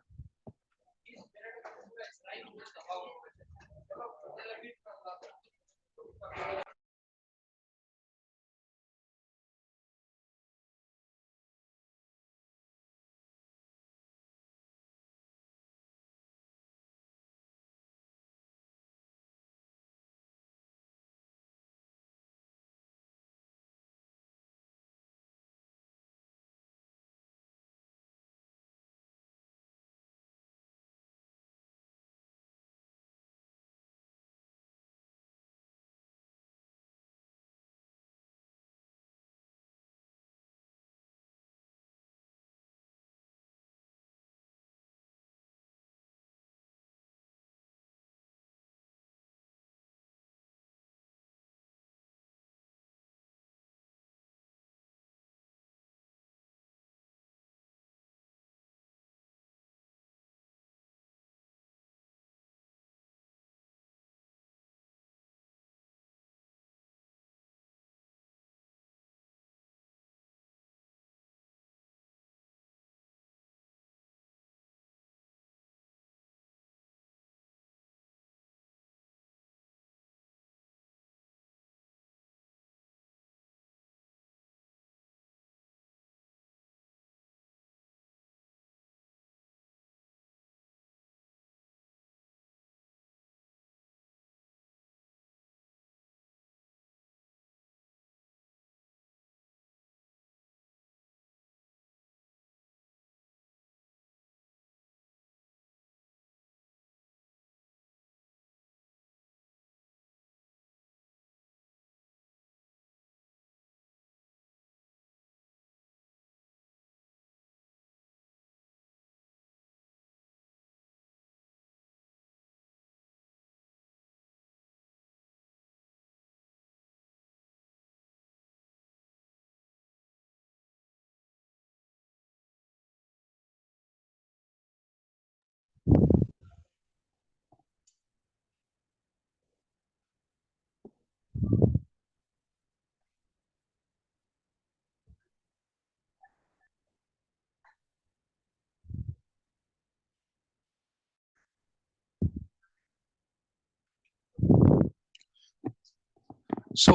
So,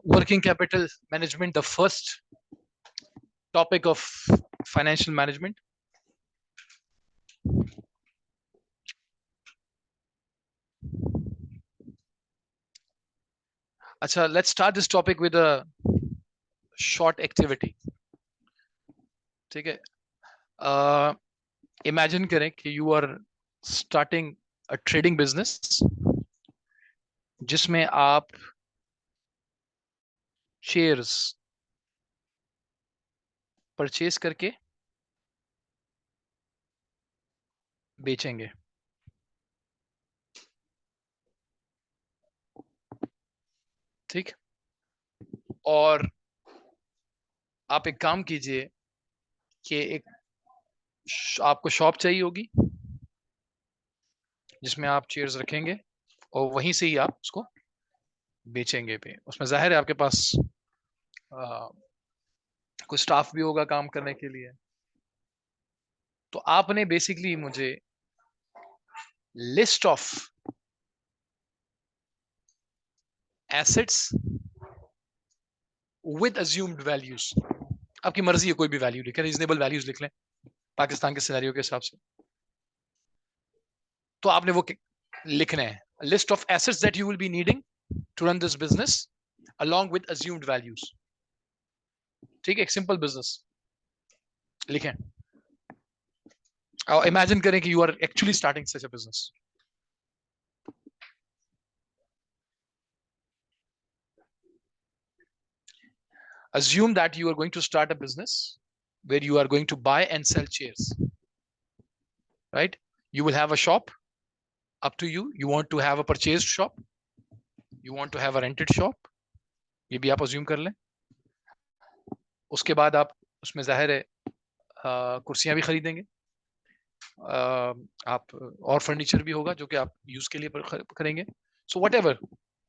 working capital management, the first topic of financial management. अच्छा, let's start this topic with a short activity, ठीक है। इमेजिन करें कि you are starting a trading business, जिसमें आप शेयर्स परचेज करके बेचेंगे, ठीक। और आप एक काम कीजिए कि आपको शॉप चाहिए होगी जिसमें आप चेयर्स रखेंगे, और वहीं से ही आप उसको बेचेंगे भी। उसमें जाहिर है आपके पास आ, कोई स्टाफ भी होगा काम करने के लिए। तो आपने बेसिकली मुझे list of assets with assumed values, आपकी मर्जी है कोई भी वैल्यू लिखें, रीजनेबल वैल्यूज लिख लें पाकिस्तान के सिनेरियो के हिसाब से। तो आपने वो लिखना है, list of assets that you will be needing to run this business along with assumed values, ठीक है, एक सिंपल बिजनेस लिखें, और इमेजिन करें कि you are actually starting such a business. Assume that you are going to start a business where you are going to buy and sell chairs, right? You will have a shop, up to you. You want to have a purchased shop, you want to have a rented shop, ये भी आप assume कर लें. उसके बाद आप उसमें जाहिर है कुर्सियां भी खरीदेंगे, आप और फर्नीचर भी होगा जो कि आप यूज के लिए करेंगे. सो वट एवर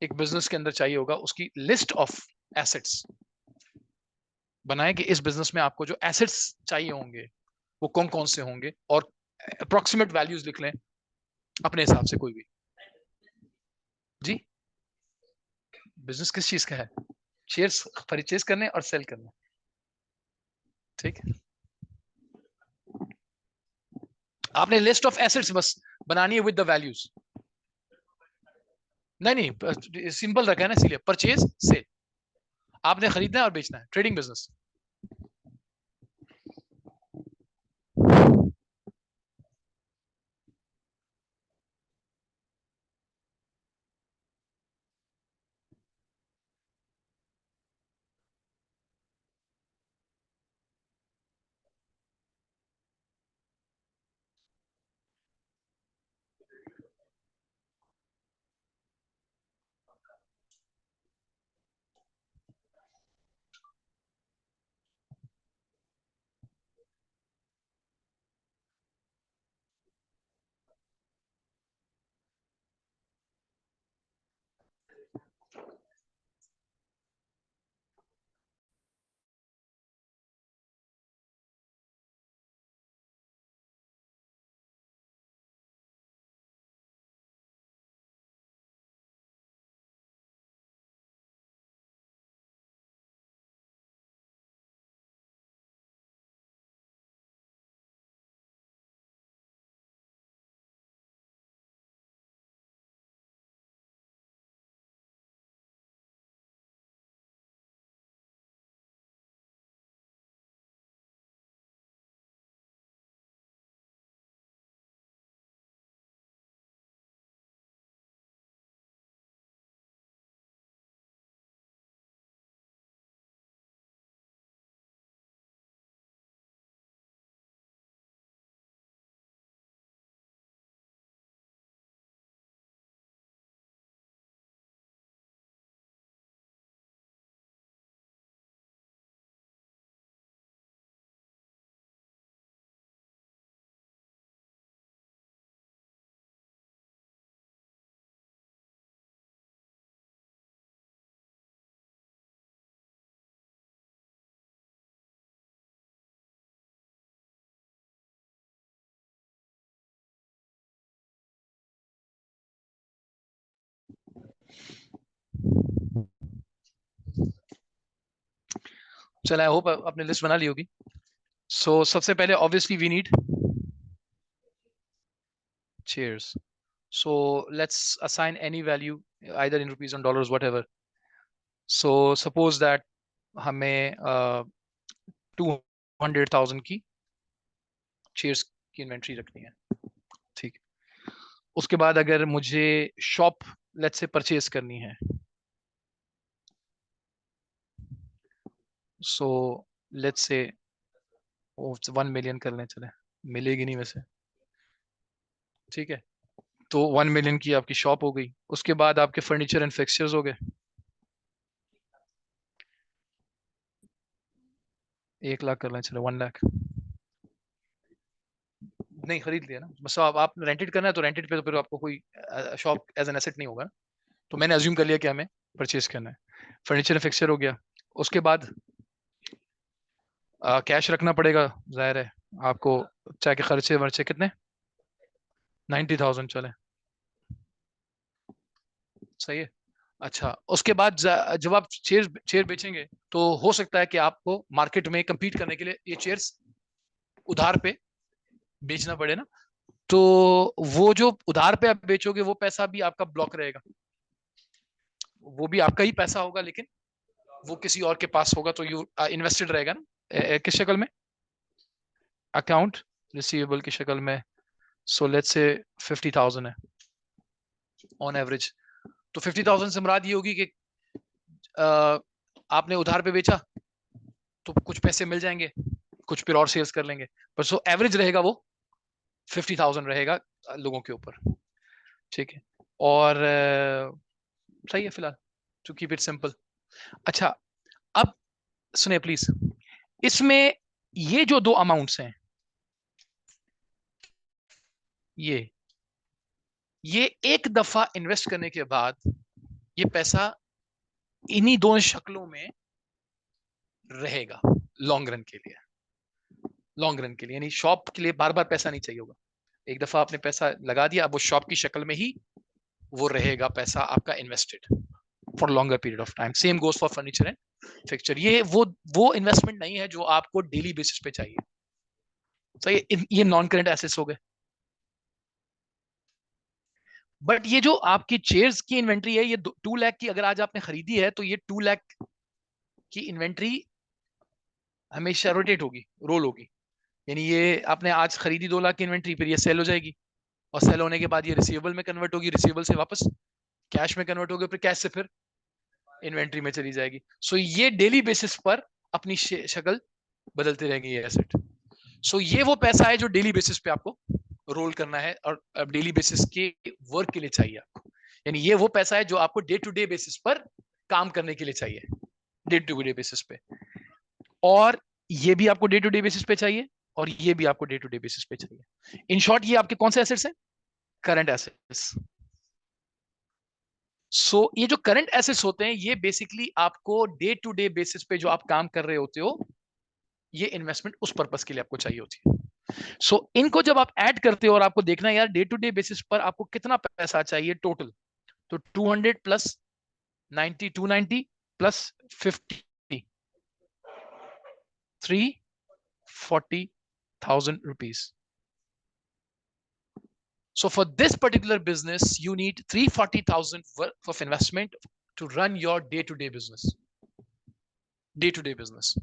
एक बिजनेस के अंदर चाहिए होगा, उसकी लिस्ट ऑफ एसेट्स बनाए कि इस बिजनेस में आपको जो एसेट्स चाहिए होंगे वो कौन कौन से होंगे, और अप्रोक्सीमेट वैल्यूज लिख लें अपने हिसाब से कोई भी. जी, बिजनेस किस चीज का है? शेयर्स परचेज करने और सेल करने. ठीक है, आपने लिस्ट ऑफ एसेट्स बस बनानी है विद द वैल्यूज. नहीं, सिंपल रखा है ना, इसीलिए परचेज सेल. आपने खरीदना है और बेचना है, ट्रेडिंग बिजनेस. चलो, आई होप आपने लिस्ट बना ली होगी. सो सबसे पहले obviously we need chairs. So let's assign any value, either in rupees or dollars, whatever. So suppose that हमें 200,000 की चेयर्स की इन्वेंट्री रखनी है. ठीक, उसके बाद अगर मुझे शॉप लेट्स से परचेज करनी है, सो लेट्स से 1 मिलियन कर लें, चले, मिलेगी नहीं वैसे. ठीक है, तो 1 मिलियन की आपकी शॉप हो गई. उसके बाद आपके फर्नीचर एंड फिक्सचर्स हो गए 1 लाख कर लें, चले 1 लाख. नहीं, खरीद लिया ना, बस आप रेंटेड करना है तो रेंटेड पे तो फिर आपको कोई शॉप एज एन एसेट नहीं होगा. तो मैंने अज्यूम कर लिया कि हमें परचेज करना है. फर्नीचर एंड फिक्सचर हो गया. उसके बाद कैश रखना पड़ेगा, जाहिर है आपको. चाहे के खर्चे वर्चे कितने, 90,000 चले, सही है. अच्छा, उसके बाद जब आप चेयर बेचेंगे तो हो सकता है कि आपको मार्केट में कम्पीट करने के लिए ये चेयर्स उधार पे बेचना पड़े ना. तो वो जो उधार पे आप बेचोगे वो पैसा भी आपका ब्लॉक रहेगा, वो भी आपका ही पैसा होगा, लेकिन वो किसी और के पास होगा तो यू इन्वेस्टेड रहेगा ना, किस शक्ल में, अकाउंट रिसीवेबल की शक्ल में। सो लेट्स से 50,000 है ऑन एवरेज। तो 50,000 से मुराद ये होगी कि आपने उधार पे बेचा तो कुछ पैसे मिल जाएंगे, कुछ फिर और सेल्स कर लेंगे, पर सो एवरेज रहेगा वो 50,000 रहेगा लोगों के ऊपर। ठीक है, और सही है फिलहाल, टू कीप इट सिंपल। अच्छा, अब सुनिए प्लीज, इसमें ये जो दो अमाउंट्स हैं, ये एक दफा इन्वेस्ट करने के बाद ये पैसा इन्हीं दोनों शक्लों में रहेगा लॉन्ग रन के लिए। लॉन्ग रन के लिए यानी शॉप के लिए बार बार पैसा नहीं चाहिए होगा, एक दफा आपने पैसा लगा दिया, अब वो शॉप की शक्ल में ही वो रहेगा पैसा आपका invested for longer period of time. Same goes for furniture and fixture. ये वो इन्वेस्टमेंट नहीं है जो आपको डेली बेसिस पे चाहिए। सही, ये नॉन करेंट एसेट्स हो गए। बट ये जो आपकी चेयर्स की इन्वेंट्री है, ये 2 लाख की अगर आज आपने खरीदी है तो ये 2 लाख की इन्वेंट्री हमेशा रोटेट होगी, रोल होगी। यानी ये आपने आज खरीदी 2 लाख की इन्वेंट्री, फिर ये सेल हो जाएगी, और सेल होने के बाद ये रिसीवेबल में कन्वर्ट होगी, रिसीवेबल से वापस कैश में कन्वर्ट होगी, फिर कैश से फिर इन्वेंट्री में चली जाएगी। सो ये डेली बेसिस पर अपनी शक्ल बदलती रहेगी ये एसेट। सो ये वो पैसा है जो डेली बेसिस पे आपको रोल करना है और डेली बेसिस के वर्क के लिए चाहिए आपको। यानी ये वो पैसा है जो आपको डे टू डे बेसिस पर काम करने के लिए चाहिए, डे टू डे बेसिस पे। और ये भी आपको डे टू डे बेसिस पे चाहिए, और ये भी आपको डे टू डे बेसिस पे चाहिए। इन शॉर्ट, ये आपके कौन से एसेट्स हैं? Current assets. सो ये जो करंट एसेट्स होते हैं, ये बेसिकली आपको डे टू डे बेसिस पे जो आप काम कर रहे होते हो, ये इन्वेस्टमेंट उस पर्पस के लिए आपको चाहिए होती है। सो इनको जब आप ऐड करते हो और आपको देखना है यार डे टू डे बेसिस पर आपको कितना पैसा चाहिए टोटल, तो 200 plus 90, 290 plus 50, 340,000 rupees. So for this particular business, you need 340,000 worth of investment to run your day-to-day business. Day-to-day business.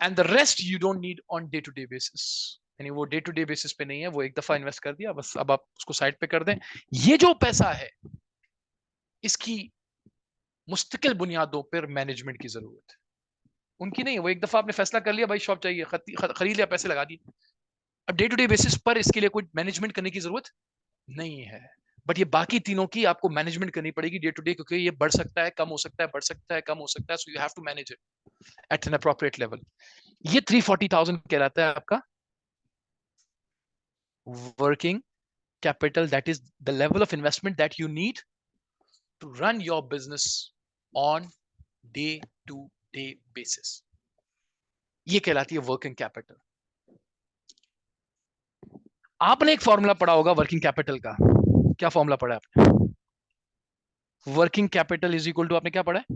And the rest you don't need on day-to-day basis. यानी वो day to day basis पे नहीं है, वो एक दफा invest कर दिया बस, अब आप उसको साइड पे कर दें। ये जो पैसा है, इसकी मुस्तकिल बुनियादों पर मैनेजमेंट की जरूरत है, उनकी नहीं है। वो एक दफा आपने फैसला कर लिया भाई शॉप चाहिए, खरीद लिया, पैसे लगा दिए, अब डे टू डे बेसिस पर इसके लिए कोई मैनेजमेंट करने की जरूरत नहीं है। बट ये बाकी तीनों की आपको मैनेजमेंट करनी पड़ेगी डे टू डे, क्योंकि ये बढ़ सकता है, कम हो सकता है, बढ़ सकता है, कम हो सकता है। So you have to manage it at an appropriate level. ये 340,000 कहलाता है आपका working capital, that is the level of investment that you need to run your business on day to day basis. ये कहलाती है वर्किंग कैपिटल। आपने एक formula पढ़ा होगा वर्किंग कैपिटल का, क्या फॉर्मूला पढ़ा आपने? Working capital is equal to, आपने क्या पढ़ा है?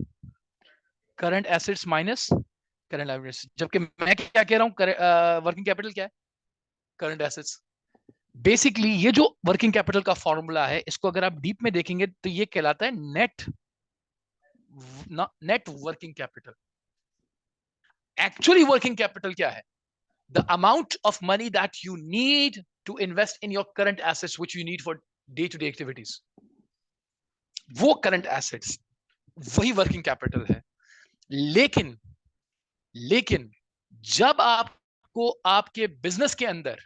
Current assets minus current liabilities. जबकि मैं क्या कह रहा हूं, वर्किंग कैपिटल क्या है? Current assets. बेसिकली ये जो वर्किंग कैपिटल का फॉर्मूला है, इसको अगर आप डीप में देखेंगे तो ये कहलाता है net working capital. Actually working capital क्या है? The amount of money that you need to invest in your current assets which you need for day to day activities, वो करंट एसेट्स, वही वर्किंग कैपिटल है। लेकिन लेकिन जब आपको आपके बिजनेस के अंदर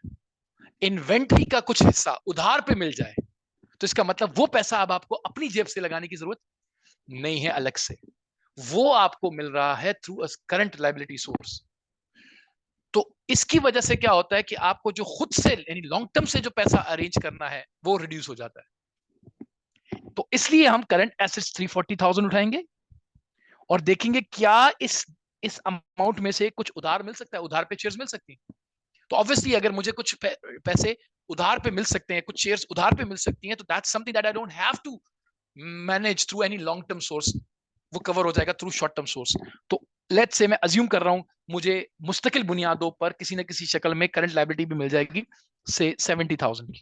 इन्वेंट्री का कुछ हिस्सा उधार पे मिल जाए, तो इसका मतलब वो पैसा अब आपको अपनी जेब से लगाने की जरूरत नहीं है अलग से, वो आपको मिल रहा है through a current liability source. तो इसकी वजह से क्या होता है कि आपको जो खुद से यानी लॉन्ग टर्म से जो पैसा अरेंज करना है वो रिड्यूस हो जाता है। तो इसलिए हम करंट एसेट्स 340,000 उठाएंगे और देखेंगे क्या इस अमाउंट में से कुछ उधार मिल सकता है, उधार पे शेयर्स मिल सकती हैं। तो ऑब्वियसली अगर मुझे कुछ पैसे उधार पे मिल सकते हैं, कुछ शेयर्स उधार पे मिल सकती हैं, तो that's something that I don't have to manage through any long term source, वो कवर हो जाएगा थ्रू शॉर्ट टर्म सोर्स। तो लेट्स से मैं अज्यूम कर रहा हूं मुझे मुस्तकिल बुनियादों पर किसी न किसी शक्ल में करंट लायबिलिटी भी मिल जाएगी से 70,000 की,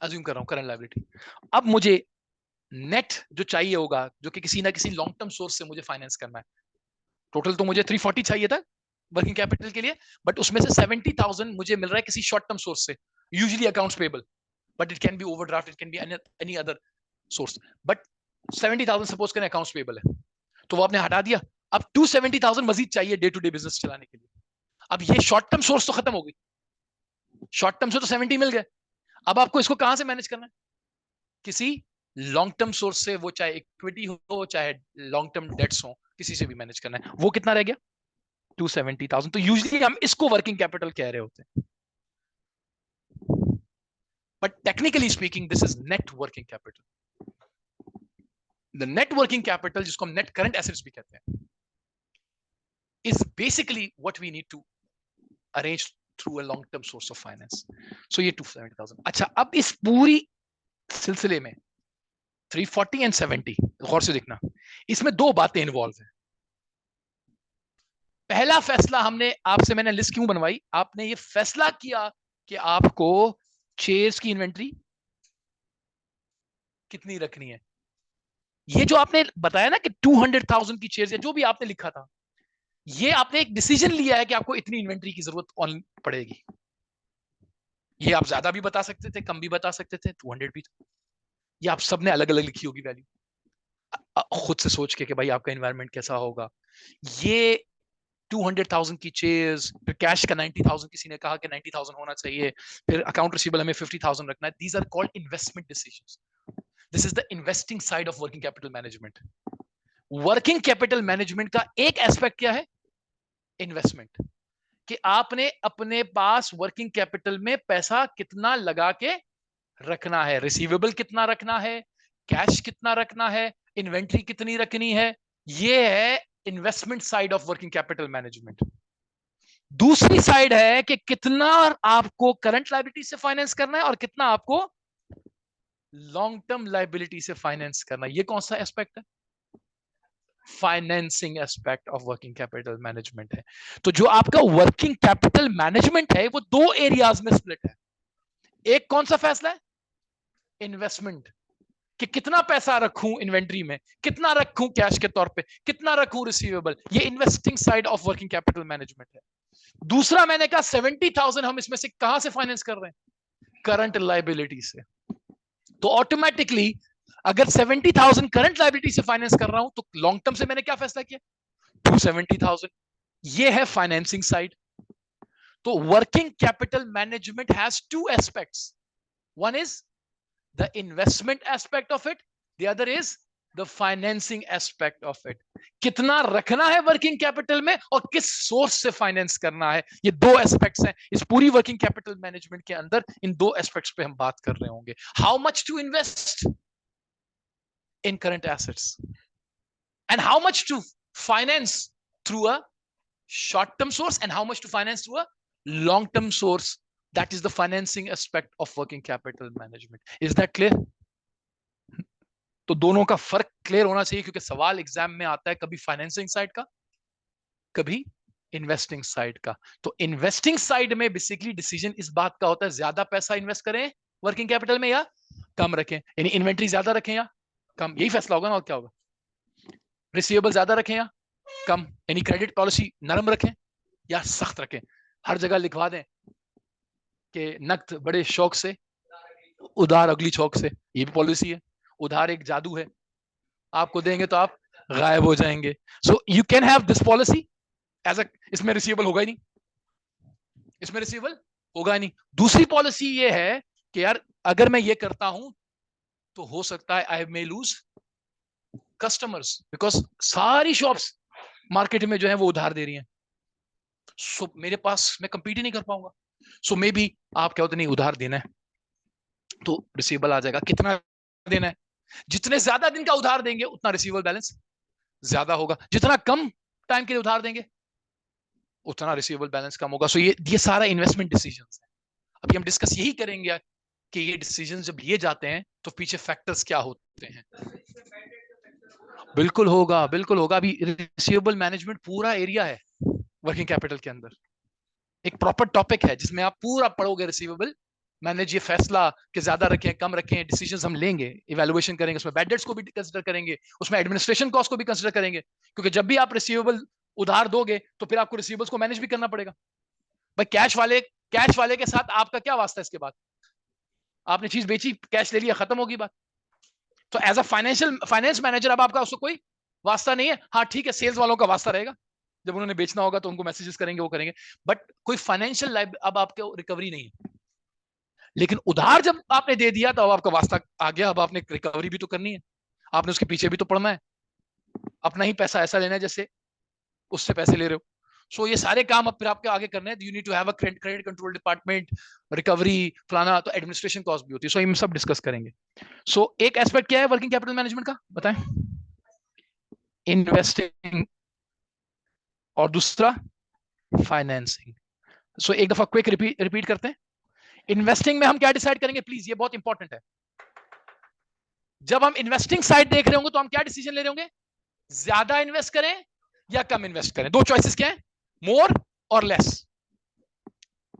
अज्यूम कर रहा हूं करंट लायबिलिटी। अब मुझे नेट जो चाहिए होगा, जो कि किसी ना किसी लॉन्ग टर्म सोर्स से मुझे फाइनेंस करना है। टोटल तो मुझे 340 चाहिए था वर्किंग कैपिटल के लिए, बट उसमें से 70,000 मुझे मिल रहा है किसी शॉर्ट टर्म सोर्स से, usually accounts payable, but it can be overdraft, it can be any other source, but 70,000 suppose करें अकाउंट्स पेबल है, तो वो आपने हटा दिया। अब 270,000 मजीद चाहिए डे टू डे बिजनेस चलाने के लिए। अब ये शॉर्ट टर्म सोर्स तो खत्म हो गई, शॉर्ट टर्म से तो 70 मिल गए, अब आपको इसको कहां से मैनेज करना है? किसी लॉन्ग टर्म सोर्स से, वो चाहे इक्विटी हो चाहे लॉन्ग टर्म डेट्स हो, किसी से भी मैनेज करना है। वो कितना रह गया? 270,000। तो यूजुअली हम इसको वर्किंग कैपिटल कह रहे होते हैं, but technically speaking this is net working capital. The net working capital, जिसको हम नेट करंट एसेट्स भी कहते हैं, is basically what we need to arrange through a long term source of finance. So ये 270,000। अच्छा, अब इस पूरी सिलसिले में 340 एंड 70, गौर से देखना, इसमें दो बातें इन्वॉल्व है। पहला फैसला हमने आपसे, मैंने लिस्ट क्यों बनवाई, आपने ये फैसला किया कि आपको चेयर्स की इन्वेंट्री कितनी रखनी है। ये जो आपने बताया ना कि 200,000 की चेयर्स, या जो भी आपने लिखा था, ये आपने एक डिसीजन लिया है कि आपको इतनी इन्वेंट्री की जरूरत पड़ेगी। ये आप ज्यादा भी बता सकते थे, कम भी बता सकते थे, 200 भी था। ये आप सबने अलग अलग लिखी होगी वैल्यू, खुद से सोच के कि भाई आपका एनवायरनमेंट कैसा होगा। ये 200,000 की चेयर्स, फिर कैश का 90,000, किसी ने कहा कि 90,000 होना चाहिए, फिर अकाउंट रिसीवेबल हमें 50,000 रखना है। These are called investment decisions. This is the investing side of working capital management. Working capital management का एक एस्पेक्ट क्या है? इन्वेस्टमेंट, कि आपने अपने पास वर्किंग कैपिटल में पैसा कितना लगा के रखना है, रिसीवेबल कितना रखना है, कैश कितना रखना है, इन्वेंट्री कितनी रखनी है। ये है investment side of working capital management. दूसरी साइड है कि कितना आपको करंट लायबिलिटी से फाइनेंस करना है और कितना आपको लॉन्ग टर्म लायबिलिटी से फाइनेंस करना है। ये कौन सा एस्पेक्ट है? Financing aspect of working capital management है। तो जो आपका वर्किंग कैपिटल मैनेजमेंट है वो दो एरियाज में स्प्लिट है। एक कौन सा फैसला है? इन्वेस्टमेंट, कि कितना पैसा रखूं इन्वेंट्री में, कितना रखूं कैश के तौर पे, कितना रखूं रिसीवेबल। ये investing side of working capital management है। दूसरा मैंने कहा 70,000 हम इसमें से कहां से फाइनेंस कर रहे हैं? करंट लायबिलिटी से। तो ऑटोमेटिकली अगर 70,000 करंट लायबिलिटी से फाइनेंस कर रहा हूं, तो लॉन्ग टर्म से मैंने क्या फैसला किया? 270,000। ये है फाइनेंसिंग साइड। तो working capital management has two aspects. One is the investment aspect of it, the other is the financing aspect of it। कितना रखना है वर्किंग कैपिटल में और किस सोर्स से फाइनेंस करना है, ये दो एस्पेक्ट्स हैं इस पूरी वर्किंग कैपिटल मैनेजमेंट के अंदर। इन दो एस्पेक्ट्स पे हम बात कर रहे होंगे। How much to invest in current assets and how much to finance through a short term source and how much to finance through a long term source. That is the financing aspect of working capital management. Is that clear? तो दोनों का फर्क clear होना चाहिए, क्योंकि सवाल exam में आता है कभी फाइनेंसिंग साइड का, कभी इन्वेस्टिंग साइड का। तो इन्वेस्टिंग साइड में बेसिकली डिसीजन इस बात का होता है ज्यादा पैसा इन्वेस्ट करें वर्किंग कैपिटल में या कम रखें, यानी इन्वेंट्री ज्यादा रखें या कम, यही फैसला होगा ना, और क्या होगा? रिसीवेबल ज्यादा रखें या कम, यानी क्रेडिट पॉलिसी नरम रखें या सख्त रखें। हर जगह लिखवा दें कि नकद बड़े शौक से, उधार अगली शौक से, ये भी पॉलिसी है। उधार एक जादू है, आपको देंगे तो आप गायब हो जाएंगे। So you can have this policy as a, इसमें रिसीवेबल होगा ही नहीं, इसमें रिसीवेबल होगा ही नहीं। दूसरी पॉलिसी ये है कि यार अगर मैं ये करता हूं तो हो सकता है आई मे लूज कस्टमर्स, बिकॉज सारी शॉप्स मार्केट में जो है वो उधार दे रही हैं, सो मेरे पास मैं कंपीट ही नहीं कर पाऊंगा। सो मे बी आप क्या होते नहीं, उधार देना है तो रिसीवेबल आ जाएगा। कितना देना है? जितने ज्यादा दिन का उधार देंगे उतना रिसीवेबल बैलेंस ज्यादा होगा, जितना कम टाइम के लिए उधार देंगे उतना रिसीवेबल बैलेंस कम होगा। सो ये सारा इन्वेस्टमेंट डिसीजंस है। अभी हम डिस्कस यही करेंगे कि ये डिसीजंस जब लिए जाते हैं तो पीछे फैक्टर्स क्या होते हैं। बिल्कुल होगा, बिल्कुल होगा। अभी रिसीवेबल मैनेजमेंट पूरा एरिया है वर्किंग कैपिटल के अंदर, एक प्रॉपर टॉपिक है जिसमें आप पूरा पढ़ोगे रिसीवेबल मैनेज ये फैसला कि ज्यादा रखें कम रखें, डिसीजंस हम लेंगे, इवैल्यूएशन करेंगे, उसमें बैड डेट्स को भी कंसिडर करेंगे, उसमें एडमिनिस्ट्रेशन कॉस्ट को भी कंसिडर करेंगे, क्योंकि जब भी आप रिसीवेबल उधार दोगे तो फिर आपको रिसीवेबल्स को मैनेज भी करना पड़ेगा। भाई कैश वाले के साथ आपका क्या वास्ता है? इसके बाद आपने चीज बेची, कैश ले लिया, खत्म होगी बात। तो एज अ फाइनेंस मैनेजर अब आपका उसको कोई वास्ता नहीं है। हाँ ठीक है, सेल्स वालों का वास्ता रहेगा, जब उन्होंने बेचना होगा तो उनको मैसेजेस करेंगे, वो करेंगे, बट कोई फाइनेंशियल लाइफ अब आपके रिकवरी नहीं है। लेकिन उधार जब आपने दे दिया तो अब आपका वास्ता आ गया, अब आपने रिकवरी भी तो करनी है, आपने उसके पीछे भी तो पड़ना है, अपना ही पैसा ऐसा लेना है जैसे उससे पैसे ले रहे हो। सो ये सारे काम अब फिर आपके आगे करने हैं। You need to have a credit control department, recovery, फलाना, तो एडमिनिस्ट्रेशन कॉस्ट भी होती है। सो हम सब डिस्कस करेंगे। सो एक एस्पेक्ट क्या है वर्किंग कैपिटल मैनेजमेंट का, बताएं? इन्वेस्टिंग, और दूसरा फाइनेंसिंग। सो एक दफा क्विक रिपीट करते हैं। इन्वेस्टिंग में हम क्या डिसाइड करेंगे, प्लीज ये बहुत इंपॉर्टेंट है। जब हम इन्वेस्टिंग साइड देख रहे होंगे तो हम क्या डिसीजन ले रहे होंगे? ज्यादा इन्वेस्ट करें या कम इन्वेस्ट करें? दो चॉइसेस क्या है, more or less.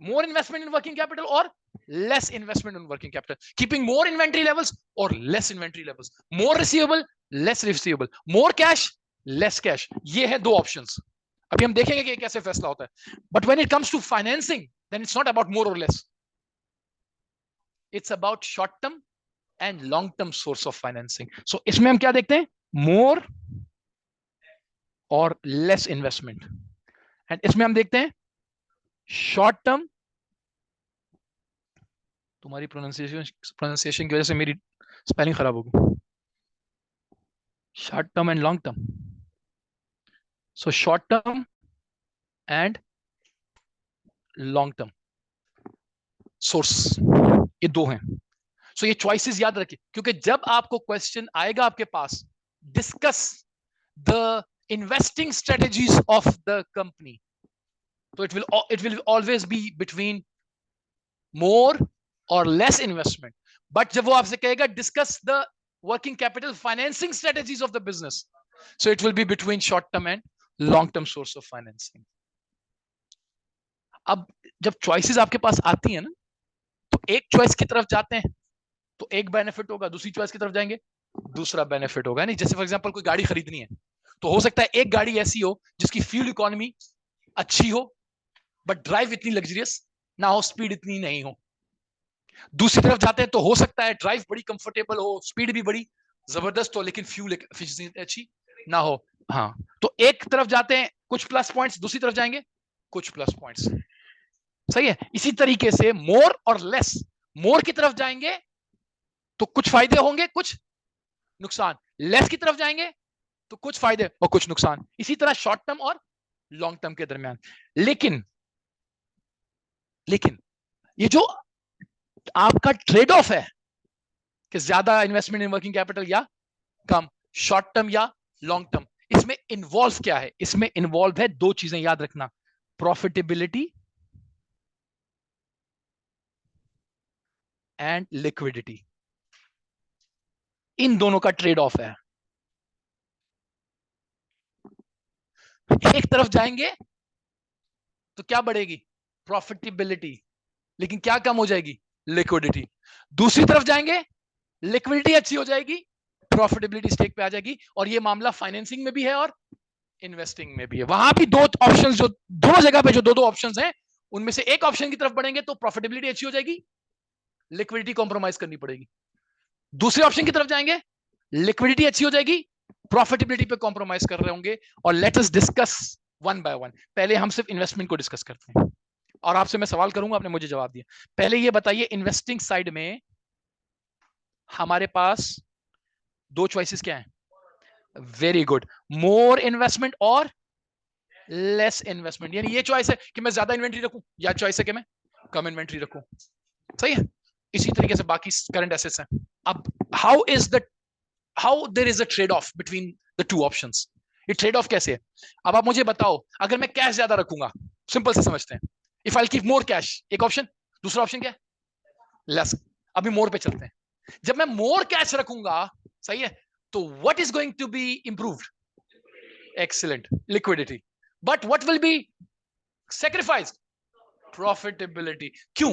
More investment in working capital or less investment in working capital, keeping more inventory levels or less inventory levels, more receivable, less receivable, more cash, less cash. ये है दो options. अभी हम देखेंगे कि कैसे फैसला होता है। But when it comes to financing, then it's not about more or less, it's about short term and long term source of financing. So इसमें हम क्या देखते हैं, मोर और लेस इन्वेस्टमेंट, एंड इसमें हम देखते हैं शॉर्ट टर्म। तुम्हारी प्रोनाउंसिएशन की वजह से मेरी स्पेलिंग खराब होगी। Short term and long term. So short term and long term source, ये दो हैं। सो ये चॉइसेस याद रखिए, क्योंकि जब आपको क्वेश्चन आएगा आपके पास, discuss the investing strategies of the company, तो it will always be between more or less investment. But जब वो आपसे कहेगा discuss the working capital financing strategies of the business, so it will be between short term and long term source of financing. अब जब choices आपके पास आती है ना, तो एक चॉइस की तरफ जाते हैं तो एक बेनिफिट होगा, दूसरी चॉइस की तरफ जाएंगे दूसरा बेनिफिट होगा। नहीं, जैसे फॉर एग्जांपल कोई गाड़ी खरीदनी है, तो हो सकता है एक गाड़ी ऐसी हो जिसकी फ्यूल इकोनॉमी अच्छी हो, बट ड्राइव इतनी लग्जरियस ना हो, स्पीड इतनी नहीं हो। दूसरी तरफ जाते हैं तो हो सकता है ड्राइव बड़ी कंफर्टेबल हो, स्पीड भी बड़ी जबरदस्त हो, लेकिन फ्यूल एफिशिएंसी अच्छी ना हो। हाँ, तो एक तरफ जाते हैं कुछ प्लस पॉइंट्स, दूसरी तरफ जाएंगे कुछ प्लस पॉइंट्स। सही है। इसी तरीके से मोर और लेस, मोर की तरफ जाएंगे तो कुछ फायदे होंगे कुछ नुकसान, लेस की तरफ जाएंगे तो कुछ फायदे और कुछ नुकसान। इसी तरह शॉर्ट टर्म और लॉन्ग टर्म के दरमियान। लेकिन लेकिन ये जो आपका ट्रेड ऑफ है कि ज्यादा इन्वेस्टमेंट इन वर्किंग कैपिटल या कम, शॉर्ट टर्म या लॉन्ग टर्म, इसमें इन्वॉल्व क्या है? इसमें इन्वॉल्व है दो चीजें, याद रखना, प्रॉफिटेबिलिटी एंड लिक्विडिटी। इन दोनों का ट्रेड ऑफ है। एक तरफ जाएंगे तो क्या बढ़ेगी? प्रॉफिटेबिलिटी, लेकिन क्या कम हो जाएगी? लिक्विडिटी। दूसरी तरफ जाएंगे, लिक्विडिटी अच्छी हो जाएगी, प्रॉफिटेबिलिटी स्टेक पे आ जाएगी। और ये मामला फाइनेंसिंग में भी है और इन्वेस्टिंग में भी है। वहां भी दो ऑप्शंस, जो दोनों जगह पे जो दो दो ऑप्शंस हैं, उनमें से एक ऑप्शन की तरफ बढ़ेंगे तो प्रॉफिटेबिलिटी अच्छी हो जाएगी, लिक्विडिटी कॉम्प्रोमाइज करनी पड़ेगी। दूसरे ऑप्शन की तरफ जाएंगे, लिक्विडिटी अच्छी हो जाएगी, प्रॉफिटेबिलिटी पे कॉम्प्रोमाइज कर रहे होंगे। और let us discuss one by one. पहले हम सिर्फ इन्वेस्टमेंट को डिस्कस करते हैं, और आपसे मैं सवाल करूंगा, आपने मुझे जवाब दिया। पहले ये बताइए, इन्वेस्टिंग साइड में हमारे पास दो चॉइसेस क्या है? वेरी गुड, मोर इन्वेस्टमेंट और लेस इन्वेस्टमेंट। यानी ये चॉइस है कि मैं ज्यादा इन्वेंट्री रखूं, या चॉइस है कि मैं कम इन्वेंट्री रखूं। सही है। इसी तरीके से बाकी करंट एसेट्स हैं। अब how there is a trade off between the two options. ये ट्रेड ऑफ कैसे है? अब आप मुझे बताओ, अगर मैं कैश ज्यादा रखूंगा, सिंपल से समझते हैं, if I keep more cash, एक ऑप्शन, दूसरा ऑप्शन क्या है? लेस। अभी मोर पे चलते हैं। जब मैं मोर कैश रखूंगा, सही है, तो what is going to be improved? Excellent, liquidity. But what will be sacrificed? Profitability. क्यों?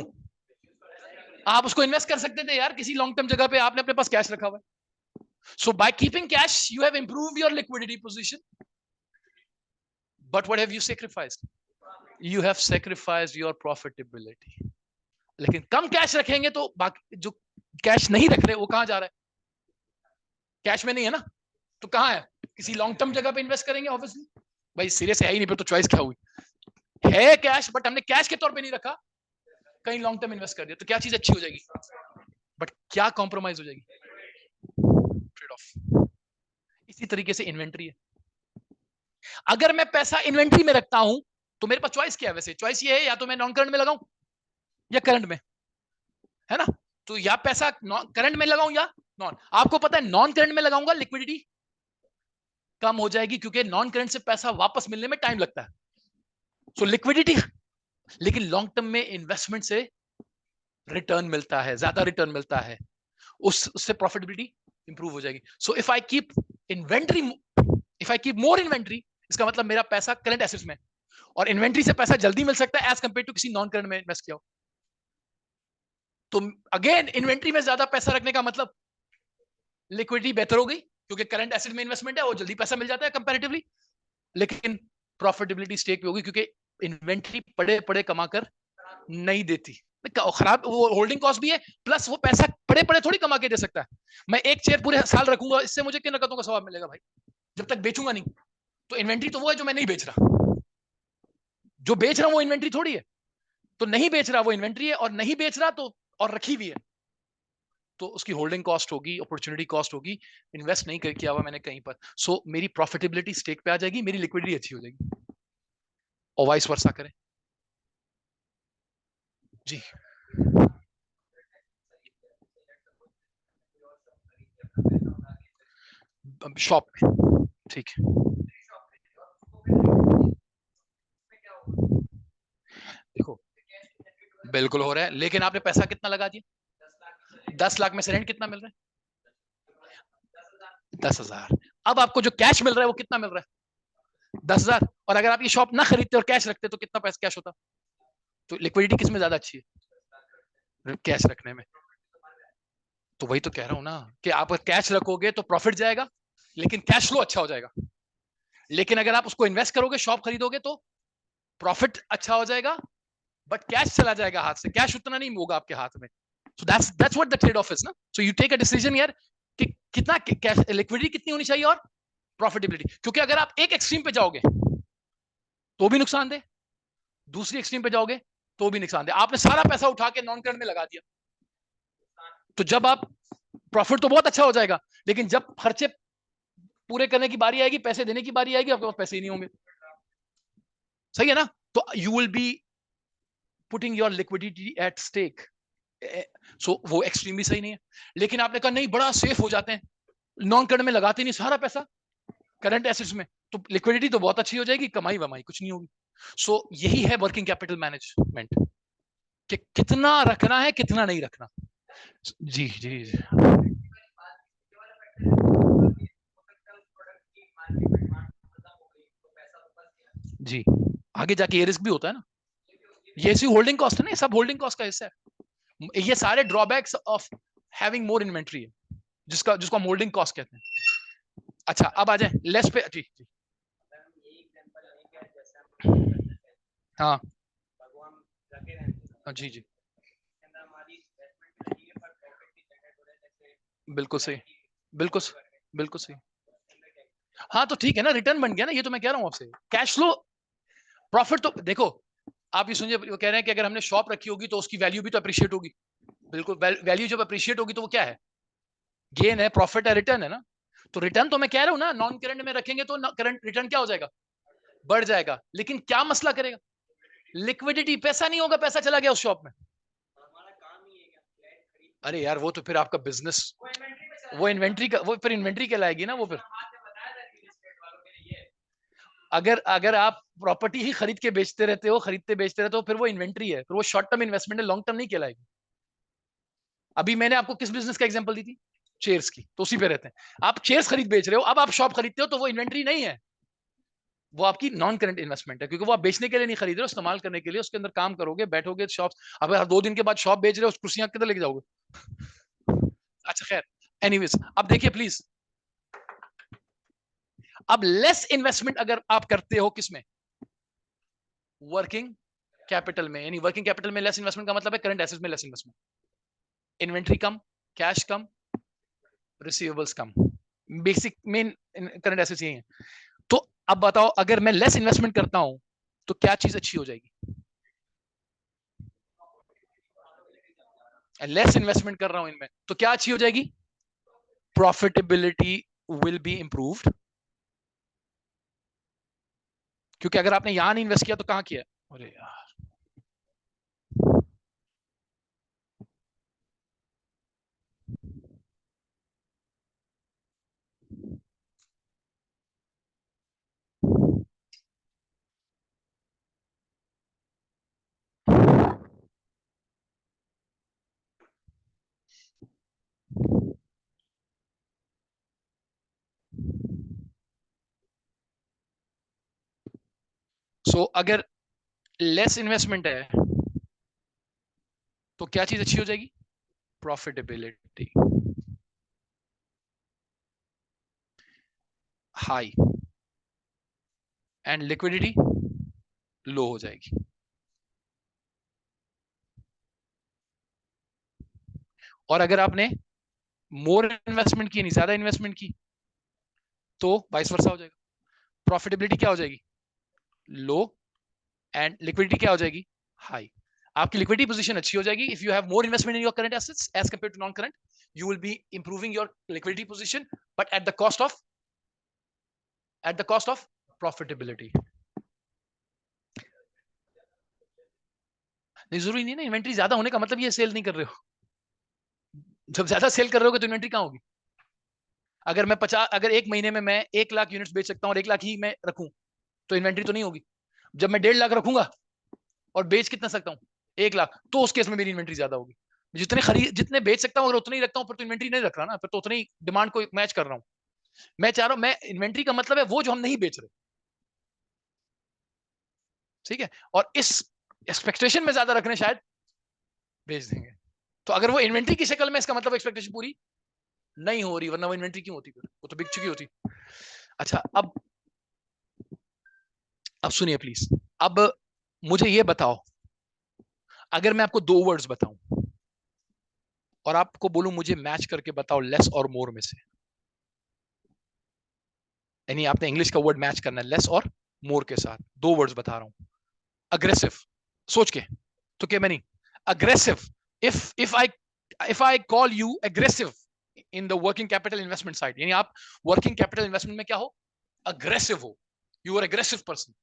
आप उसको इन्वेस्ट कर सकते थे यार किसी लॉन्ग टर्म जगह पे, आपने अपने पास कैश रखा हुआ है। So by keeping cash you have improve your liquidity position, but what have you sacrificed? You have sacrificed your profitability. लेकिन कम कैश रखेंगे तो बाकी जो कैश नहीं रख रहे वो कहां जा रहा है? कैश में नहीं है ना, तो कहां है? किसी लॉन्ग टर्म जगह पे इन्वेस्ट करेंगे ऑब्वियसली। भाई सीरियस है ही नहीं, फिर तो चॉइस क्या हुई? है कैश बट हमने कैश के तौर पे नहीं रखा, कहीं लॉन्ग टर्म इन्वेस्ट कर दिया, तो क्या चीज अच्छी हो जाएगी? बट क्या कॉम्प्रोमाइज हो जाएगी? Trade off. इसी तरीके से इन्वेंट्री है। अगर मैं पैसा इन्वेंट्री में रखता हूं तो मेरे पास चॉइस क्या है? वैसे चॉइस ये है या तो मैं नॉन करंट में लगाऊं या करंट में, है ना? तो या पैसा करंट में लगाऊं या नॉन। आपको पता है नॉन करंट में लगाऊंगा लिक्विडिटी कम हो जाएगी, क्योंकि नॉन करंट से पैसा वापस मिलने में टाइम लगता है। So liquidity. लेकिन लॉन्ग टर्म में इन्वेस्टमेंट से रिटर्न मिलता है, ज्यादा रिटर्न मिलता है, उससे प्रॉफिटेबिलिटी इंप्रूव हो जाएगी। So if I keep inventory, if I keep more inventory, इसका मतलब मेरा पैसा करंट एसेट्स में, और इन्वेंट्री से पैसा जल्दी मिल सकता है एज कंपेयर टू किसी नॉन करंट में इन्वेस्ट किया हो। तो अगेन इन्वेंट्री में ज्यादा पैसा रखने का मतलब लिक्विडिटी बेहतर हो गई, क्योंकि करंट एसेट में इन्वेस्टमेंट है और जल्दी पैसा मिल जाता है कंपैरेटिवली। लेकिन प्रॉफिटेबिलिटी स्टेक पे होगी, क्योंकि इन्वेंट्री पड़े पड़े कमाकर नहीं देती, खराब वो होल्डिंग कॉस्ट भी है, प्लस वो पैसा पड़े पड़े थोड़ी कमा के दे सकता है। मैं एक चेयर पूरे साल रखूंगा, इससे मुझे किन रकतों का सवाब मिलेगा भाई, जब तक बेचूंगा नहीं। तो इन्वेंट्री तो वो है जो मैं नहीं बेच रहा, जो बेच रहा हूं वो इन्वेंट्री थोड़ी है। तो नहीं बेच रहा वो इन्वेंट्री है, और नहीं बेच रहा तो और रखी हुई है तो उसकी होल्डिंग कॉस्ट होगी, अपॉर्चुनिटी कॉस्ट होगी, इन्वेस्ट नहीं किया हुआ मैंने कहीं पर। सो मेरी प्रॉफिटेबिलिटी स्टेक पे आ जाएगी, मेरी लिक्विडिटी अच्छी हो जाएगी, और वाइस वर्सा करें। जी शॉप में, ठीक है। देखो बिल्कुल हो रहा है, लेकिन आपने पैसा कितना लगा दिया? 10 लाख में से रेंट कितना मिल रहा है? 10,000। अब आपको जो कैश मिल रहा है वो कितना मिल रहा है? 10,000। और अगर आप ये शॉप ना खरीदते और कैश रखते तो कितना पैसा कैश होता? तो लिक्विडिटी किस में ज्यादा अच्छी है? कैश रखने में। तो वही तो कह रहा हूं ना कि आप कैश रखोगे तो प्रॉफिट जाएगा, लेकिन कैश फ्लो अच्छा हो जाएगा। लेकिन अगर आप उसको इन्वेस्ट करोगे, शॉप खरीदोगे, तो प्रॉफिट अच्छा हो जाएगा बट कैश चला जाएगा हाथ से, कैश उतना नहीं होगा आपके हाथ में। So that's what the trade off is ना। So you take a decision यार कि कितना कैश, लिक्विडिटी कितनी होनी चाहिए और प्रॉफिटेबिलिटी। क्योंकि अगर आप एक एक्सट्रीम पे जाओगे तो भी नुकसान दे, दूसरी एक्सट्रीम पे जाओगे तो भी नुकसान दे। आपने सारा पैसा उठा के नॉन करंट में लगा दिया, तो जब आप प्रॉफिट तो बहुत अच्छा हो जाएगा, लेकिन जब खर्चे पूरे करने की बारी आएगी, पैसे देने की बारी आएगी, आपके पास पैसे ही नहीं होंगे। सही है ना? तो you will be putting your liquidity at stake. So वो एक्सट्रीमली सही नहीं है। लेकिन आपने कहा नहीं बड़ा सेफ हो जाते हैं, नॉन करंट में लगाते नहीं सारा पैसा करंट एसेट्स में, तो लिक्विडिटी तो बहुत अच्छी हो जाएगी, कमाई वमाई कुछ नहीं होगी। सो यही है वर्किंग कैपिटल मैनेजमेंट, कि कितना रखना है कितना नहीं रखना। जी जी जी, जी। आगे जाके ये रिस्क भी होता है ना, ये सी होल्डिंग कॉस्ट है ना, ये सब होल्डिंग कॉस्ट का हिस्सा है। ये सारे drawbacks of having more inventory है, जिसका जिसको हम होल्डिंग कॉस्ट कहते हैं। अच्छा अब आ जाए लेस पे। जी जी। हाँ जी जी, बिल्कुल सही, बिल्कुल बिल्कुल सही। हाँ तो ठीक है ना, रिटर्न बन गया ना, ये तो मैं कह रहा हूँ आपसे। कैश फ्लो, प्रॉफिट तो देखो, आप ये सुनिए, वो कह रहे हैं कि अगर हमने शॉप रखी होगी तो उसकी वैल्यू भी तो अप्रिशिएट होगी। बिल्कुल, वैल्यू जब अप्रिशिएट होगी तो वो क्या है? गेन है, प्रॉफिट है, रिटर्न है ना। तो रिटर्न तो मैं कह रहा हूँ ना, नॉन करंट में रखेंगे तो करंट रिटर्न क्या हो जाएगा? बढ़ जाएगा। लेकिन क्या मसला करेगा? लिक्विडिटी, पैसा नहीं होगा, पैसा चला गया उस शॉप में। अरे यार वो तो फिर आपका बिजनेस, वो इन्वेंट्री का, वो फिर इन्वेंट्री कहलाएगी ना वो फिर। अगर अगर आप प्रॉपर्टी ही खरीद के बेचते रहते हो, खरीदते बेचते रहते हो, फिर वो इन्वेंट्री है, फिर वो शॉर्ट टर्म इन्वेस्टमेंट है, लॉन्ग टर्म नहीं कहलाएगी। अभी मैंने आपको किस बिजनेस का एग्जांपल दी थी? चेयर्स की, तो उसी पे रहते हैं। आप चेयर्स खरीद बेच रहे हो, अब आप शॉप खरीदते हो तो वो इन्वेंट्री नहीं है, वो आपकी नॉन करंट इन्वेस्टमेंट है, क्योंकि वो आप बेचने के लिए नहीं खरीद रहे हो, इस्तेमाल करने के लिए, उसके अंदर काम करोगे, बैठोगे शॉप। अब हर 2 दिन के बाद शॉप बेच रहे हो, उस कुर्सियां किधर लेके जाओगे? अच्छा खैर, एनीवेज, अब देखिए प्लीज, अब लेस इन्वेस्टमेंट अगर आप करते हो किसमें? वर्किंग कैपिटल में। यानी वर्किंग कैपिटल में लेस इन्वेस्टमेंट का मतलब है करंट एसेट्स में लेस इन्वेस्टमेंट। इन्वेंट्री कम, कैश कम, रिसीवेबल्स कम, बेसिक मेन करंट एसेट्स यही है। तो अब बताओ, अगर मैं लेस इन्वेस्टमेंट करता हूं तो क्या चीज अच्छी हो जाएगी? लेस इन्वेस्टमेंट कर रहा हूं इनमें तो क्या अच्छी हो जाएगी? Profitability will be improved. क्योंकि अगर आपने यहां नहीं इन्वेस्ट किया तो कहां किया? अरे यार, सो अगर लेस इन्वेस्टमेंट है तो क्या चीज अच्छी हो जाएगी? प्रॉफिटेबिलिटी हाई एंड लिक्विडिटी लो हो जाएगी। और अगर आपने मोर इन्वेस्टमेंट की नहीं, ज्यादा इन्वेस्टमेंट की, तो वाइस वर्सा हो जाएगा। प्रॉफिटेबिलिटी क्या हो जाएगी? लो, एंड लिक्विडिटी क्या हो जाएगी? हाई। आपकी लिक्विडिटी पोजीशन अच्छी हो जाएगी if you have more investment in your current assets as compare to non current. You will be improving your liquidity position, but at the cost of profitability. नहीं, जरूरी नहीं ना इन्वेंट्री ज्यादा होने का मतलब ये सेल नहीं कर रहे हो। जब ज्यादा सेल कर रहे हो तो इन्वेंट्री कहां होगी? अगर मैं 50, अगर एक महीने में मैं 1 लाख यूनिट्स बेच सकता हूँ और 1 लाख ही मैं रखूं, तो इन्वेंट्री तो नहीं होगी। जब मैं 1.5 लाख रखूंगा और बेच कितना सकता हूँ? 1 लाख, तो उस केस में मेरी इन्वेंट्री ज्यादा होगी। जितने बेच सकता हूँ अगर उतने ही रखता हूँ, फिर तो इन्वेंट्री नहीं रख रहा ना, फिर तो उतनी ही डिमांड को मैच कर रहा हूँ। मैं चाह रहा हूँ, मैं इन्वेंट्री का मतलब है वो जो हम नहीं बेच रहे। ठीक है, और इस एक्सपेक्टेशन में ज्यादा रखने शायद बेच देंगे। तो अगर वो इन्वेंट्री की शक्ल में, इसका मतलब एक्सपेक्टेशन पूरी नहीं हो रही, वरना वो इन्वेंट्री क्यों होती? फिर वो तो बिक चुकी होती। अच्छा, अब सुनिए प्लीज। अब मुझे ये बताओ, अगर मैं आपको 2 वर्ड्स बताऊं और आपको बोलूं मुझे मैच करके बताओ लेस और मोर में से, यानी आपने इंग्लिश का वर्ड मैच करना है लेस और मोर के साथ। 2 वर्ड्स बता रहा हूं। अग्रेसिव, सोच के, तो क्या मैं नहीं aggressive? If I call you aggressive in the working capital investment side, यानी आप वर्किंग कैपिटल इन्वेस्टमेंट में क्या हो? अग्रेसिव हो। You are aggressive person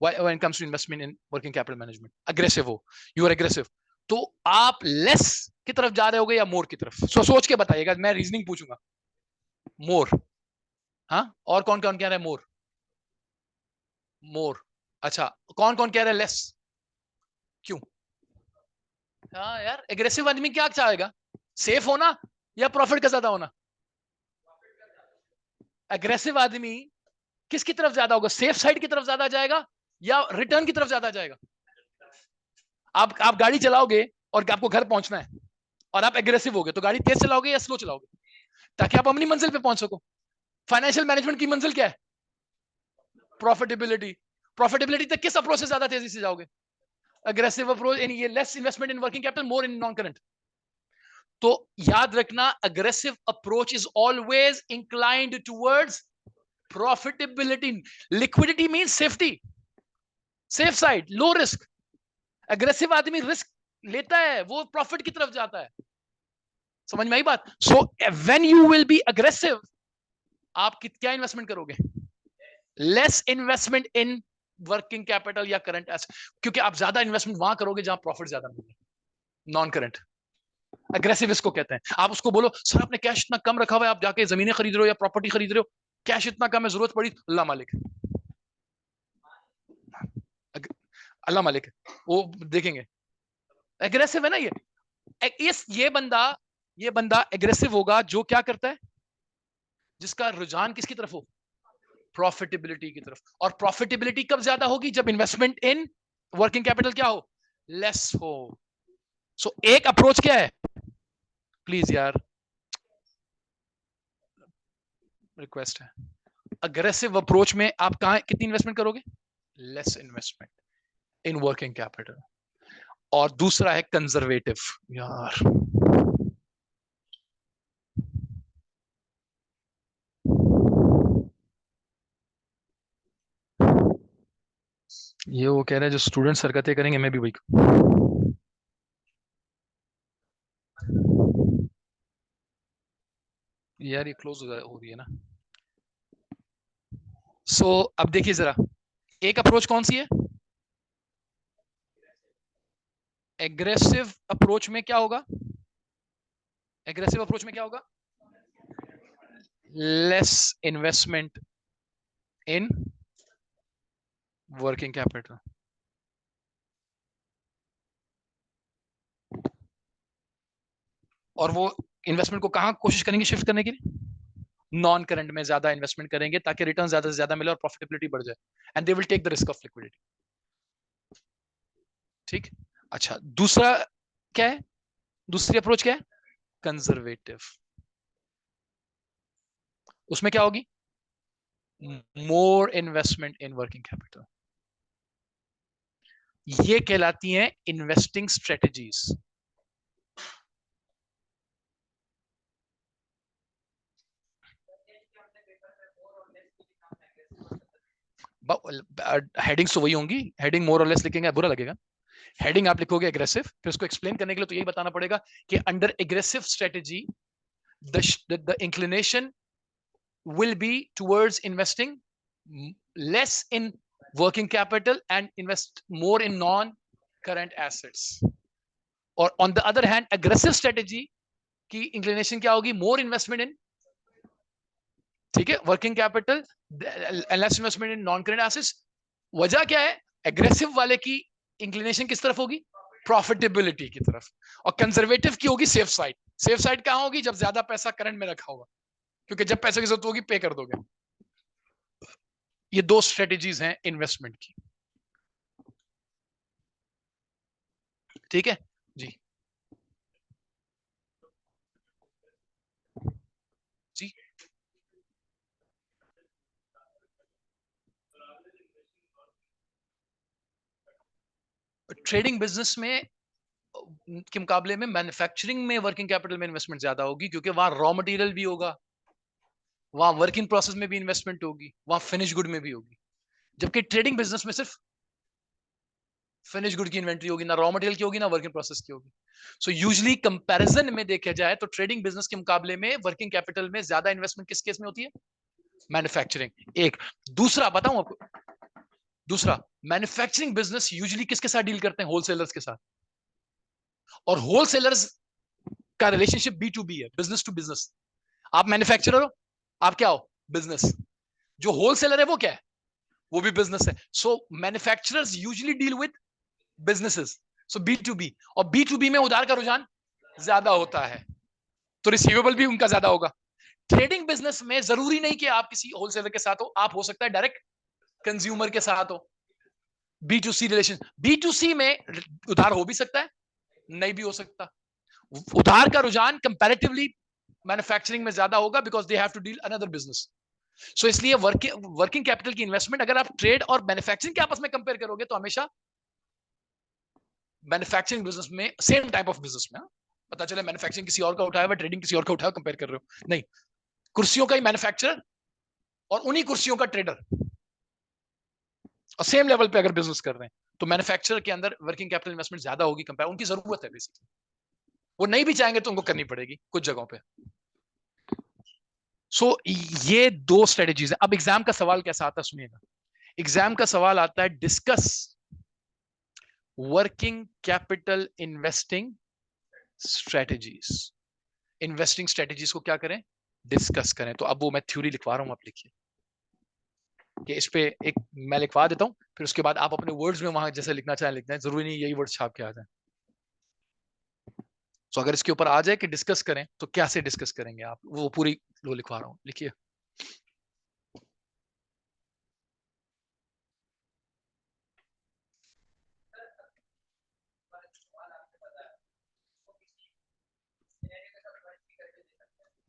when it comes to investment in working capital management, aggressive हो, you are aggressive, तो आप less की तरफ जा रहे होगे या मोर की तरफ? सोच के बताइएगा, मैं रीजनिंग पूछूंगा। मोर। हाँ, और कौन कौन कह रहा है मोर? मोर। अच्छा, कौन कौन कह रहा है लेस? क्यों? हाँ यार, एग्रेसिव आदमी क्या चाहेगा? सेफ होना या प्रॉफिट का ज्यादा होना? एग्रेसिव आदमी किसकी तरफ ज्यादा होगा? सेफ साइड की तरफ ज्यादा जाएगा या रिटर्न की तरफ ज्यादा जाएगा? आप गाड़ी चलाओगे और आपको घर पहुंचना है और आप एग्रेसिव हो गए, तो गाड़ी तेज चलाओगे या स्लो चलाओगे, ताकि आप अपनी मंजिल पे पहुंच सको? फाइनेंशियल मैनेजमेंट की मंजिल क्या है? प्रॉफिटेबिलिटी। प्रॉफिटेबिलिटी तक किस अप्रोच से ज्यादा तेजी से जाओगे? अग्रेसिव अप्रोच, यानी ये less investment in working capital, more in non current. तो याद रखना, aggressive approach is always inclined towards profitability. Liquidity mean safety, safe side, low risk. Aggressive आदमी रिस्क लेता है, वो प्रॉफिट की तरफ जाता है। समझ में आई बात? So when you will be aggressive, आप क्या इन्वेस्टमेंट करोगे? Less investment in working capital या करंट एसेट, क्योंकि आप ज्यादा इन्वेस्टमेंट वहां करोगे जहां प्रॉफिट ज्यादा मिले। नॉन करंट अग्रेसिव इसको कहते हैं। आप उसको बोलो सर आपने कैश इतना कम रखा हुआ है, आप जाके जमीनें खरीद रहे हो या प्रॉपर्टी खरीद रहे हो, कैश इतना कम है, जरूरत पड़ी अल्लाह मालिक, अल्लाह मालिक वो देखेंगे। एग्रेसिव है ना ये बंदा एग्रेसिव होगा जो क्या करता है? जिसका रुझान किसकी तरफ हो? प्रॉफिटेबिलिटी की तरफ। और प्रॉफिटेबिलिटी कब ज्यादा होगी? जब इन्वेस्टमेंट इन वर्किंग कैपिटल क्या हो? लेस हो। सो एक अप्रोच क्या है, प्लीज यार रिक्वेस्ट है, अग्रेसिव अप्रोच में आप कहां कितनी इन्वेस्टमेंट करोगे? Less investment in working capital. और दूसरा है कंजर्वेटिव। यार ये वो कह रहे हैं जो स्टूडेंट्स हरकतें करेंगे मैं भी वही। यार ये क्लोज हो रही है ना। अब देखिए जरा, एक अप्रोच कौन सी है? एग्रेसिव अप्रोच में क्या होगा? एग्रेसिव अप्रोच में क्या होगा? Less investment in working capital. और वो इन्वेस्टमेंट को कहां कोशिश करेंगे शिफ्ट करने की? नॉन करंट में ज्यादा इन्वेस्टमेंट करेंगे ताकि रिटर्न ज्यादा से ज्यादा मिले और प्रॉफिटेबिलिटी बढ़ जाए, and they will take the risk of liquidity. ठीक। अच्छा, दूसरा क्या है? दूसरी अप्रोच क्या है? कंजर्वेटिव। उसमें क्या होगी? मोर इन्वेस्टमेंट इन वर्किंग कैपिटल। ये कहलाती हैं इन्वेस्टिंग स्ट्रेटजीज। हेडिंग्स तो वही होंगी, हेडिंग मोर और लेस लिखेंगे बुरा लगेगा। हेडिंग आप लिखोगे एग्रेसिव, फिर उसको एक्सप्लेन करने के लिए तो यही बताना पड़ेगा कि under aggressive strategy the inclination will be towards investing less in working capital and invest more in non current assets. और on the other hand aggressive strategy की inclination क्या होगी? more investment in, ठीक है, working capital, less investment in non current assets. वजह क्या है? Aggressive वाले की इंक्लिनेशन किस तरफ होगी? प्रॉफिटेबिलिटी की तरफ। और कंजर्वेटिव की होगी सेफ साइड। सेफ साइड कहां होगी? जब ज्यादा पैसा करंट में रखा होगा, क्योंकि जब पैसे की जरूरत होगी पे कर दोगे। ये दो स्ट्रेटेजीज हैं इन्वेस्टमेंट की। ठीक है जी। जी, ट्रेडिंग बिजनेस में के मुकाबले में मैन्युफैक्चरिंग में वर्किंग कैपिटल में इन्वेस्टमेंट ज्यादा होगी, क्योंकि वहां रॉ मटेरियल भी होगा, वहां वर्किंग प्रोसेस में भी इन्वेस्टमेंट होगी, वहां फिनिश गुड में भी होगी। जबकि ट्रेडिंग बिजनेस में सिर्फ फिनिश गुड की इन्वेंट्री होगी, ना रॉ मटेरियल की होगी, ना वर्किंग प्रोसेस की होगी। सो यूजुअली कंपैरिजन में देखा जाए तो ट्रेडिंग बिजनेस के मुकाबले में वर्किंग कैपिटल में ज्यादा इन्वेस्टमेंट किस केस में होती है? मैन्युफैक्चरिंग। एक दूसरा बताऊं आपको, दूसरा, मैन्युफैक्चरिंग बिजनेस यूजुअली किसके साथ डील करते हैं? होलसेलर्स के साथ। और होलसेलर्स का रिलेशनशिप बी टू बी है, बिजनेस टू बिजनेस। आप मैन्युफैक्चरर हो, आप क्या हो? बिजनेस। जो होलसेलर है वो क्या है? वो भी बिजनेस है। So manufacturers usually deal with businesses, so B to B. और बी टू बी में उधार का रुझान ज्यादा होता है, तो रिसीवेबल भी उनका ज्यादा होगा। ट्रेडिंग बिजनेस में जरूरी नहीं कि आप किसी होलसेलर के साथ हो, आप हो सकता है डायरेक्ट कंज्यूमर के साथ हो। B to C relation, B to C में उधार हो भी सकता है, नहीं भी हो सकता। उधार का रुझान कंपैरेटिवली मैन्युफैक्चरिंग में ज्यादा होगा, because they have to deal another business. So इसलिए वर्किंग कैपिटल की इन्वेस्टमेंट अगर आप ट्रेड और मैन्युफैक्चरिंग के आपस में कंपेयर करोगे तो हमेशा मैन्युफैक्चरिंग बिजनेस में, सेम टाइप ऑफ बिजनेस में, पता चले मैन्युफैक्चरिंग किसी और का उठाया हुआ, ट्रेडिंग किसी और का उठाया, कंपेयर कर रहे हो, नहीं। कुर्सियों का ही मैन्युफैक्चरर और उन्हीं कुर्सियों का ट्रेडर, और सेम लेवल पे अगर बिजनेस कर रहे हैं, तो मैन्युफैक्चरर के अंदर वर्किंग कैपिटल इन्वेस्टमेंट ज्यादा होगी कंपेयर, उनकी जरूरत है बेसिकली, वो नहीं भी चाहेंगे तो उनको करनी पड़ेगी कुछ जगहों पे। ये दो स्ट्रेटेजीज है। अब एग्जाम का सवाल कैसा आता है सुनिएगा। एग्जाम का सवाल आता है, discuss working capital investing strategies. Investing strategies को क्या करें? डिस्कस करें। तो अब वो मैं थ्योरी लिखवा रहा हूं, आप लिखिए कि इस पे एक मैं लिखवा देता हूं, फिर उसके बाद आप अपने वर्ड्स में वहां जैसे लिखना चाहें लिखना है, जरूरी नहीं यही वर्ड छाप के आ जाए। तो अगर इसके ऊपर आ जाए कि डिस्कस करें, तो कैसे डिस्कस करेंगे आप, वो पूरी लो लिखवा रहा हूं, लिखिए।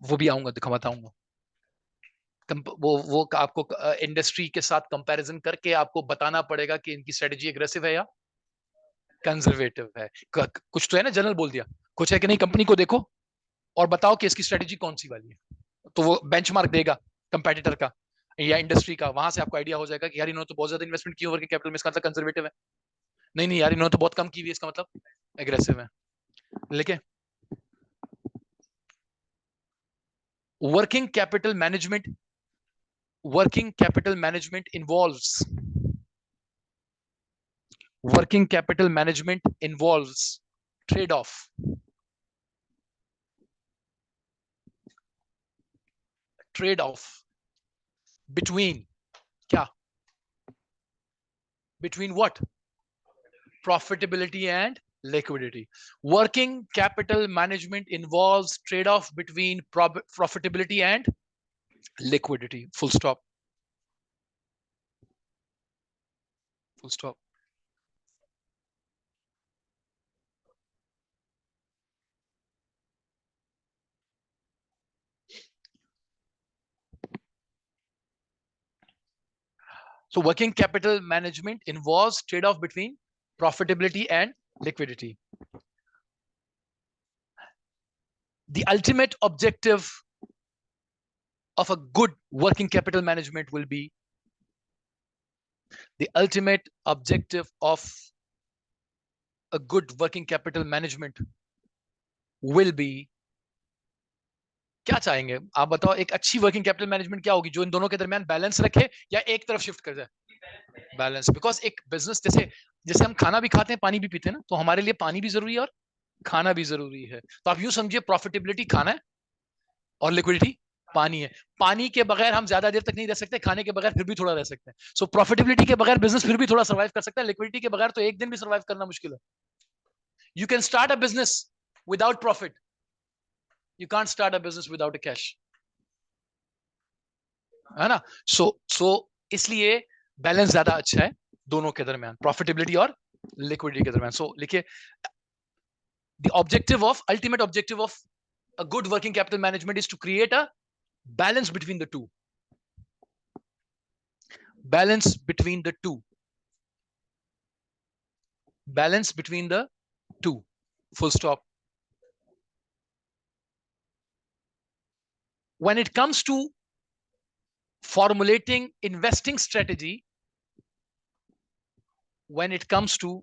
वो भी आऊंगा, दिखा बताऊंगा। वो आपको इंडस्ट्री के साथ कंपैरिजन करके आपको बताना पड़ेगा कि इनकी स्ट्रेटेजी एग्रेसिव है या कंजर्वेटिव है। कुछ तो है ना, जनरल बोल दिया, कुछ है कि नहीं, कंपनी को देखो और बताओ कि इसकी स्ट्रेटेजी कौन सी वाली है। तो वो बेंचमार्क देगा कंपेटिटर का या इंडस्ट्री का, वहां से आपको आइडिया हो जाएगा कि यार इन्होंने तो बहुत ज्यादा इन्वेस्टमेंट की ओवर के कैपिटल में, इसका मतलब कंजर्वेटिव है। नहीं नहीं यार, इन्होंने तो बहुत कम की हुई है, इसका मतलब एग्रेसिव है। लेकिन working capital management, working capital management involves working capital management involves trade-off trade-off between क्या, between what, profitability and liquidity. Working capital management involves trade-off between profitability and liquidity. Full stop. Full stop. So working capital management involves trade-off between profitability and liquidity. The ultimate objective of a good working capital management will be, the ultimate objective of a good working capital management will be, क्या चाहेंगे आप बताओ, एक अच्छी working capital management क्या होगी, जो इन दोनों के दरमियान बैलेंस रखे या एक तरफ शिफ्ट कर जाए, बैलेंस। बिकॉज एक बिजनेस, जैसे जैसे हम खाना भी खाते हैं पानी भी पीते हैं ना, तो हमारे लिए पानी भी जरूरी है और खाना भी जरूरी है। तो आप यूं समझिए, प्रॉफिटेबिलिटी खाना है और लिक्विडिटी पानी है। पानी के बगैर हम ज्यादा देर तक नहीं रह सकते, खाने के बगैर फिर भी थोड़ा रह सकते हैं। सो प्रॉफिटेबिलिटी के बगैर बिजनेस फिर भी थोड़ा सर्वाइव कर सकता है, लिक्विडिटी के बगैर तो एक दिन भी सर्वाइव करना मुश्किल है। You can start a business without profit, you can't start a business without a cash, है ना। सो इसलिए बैलेंस ज्यादा अच्छा है दोनों के दरमियान, प्रॉफिटेबिलिटी और लिक्विडिटी के दरमियान। सो लिखिए, the objective of, ultimate objective of a good working capital management is to create a balance between the two, balance between the two, balance between the two, full stop. When it comes to formulating investing strategy, when it comes to,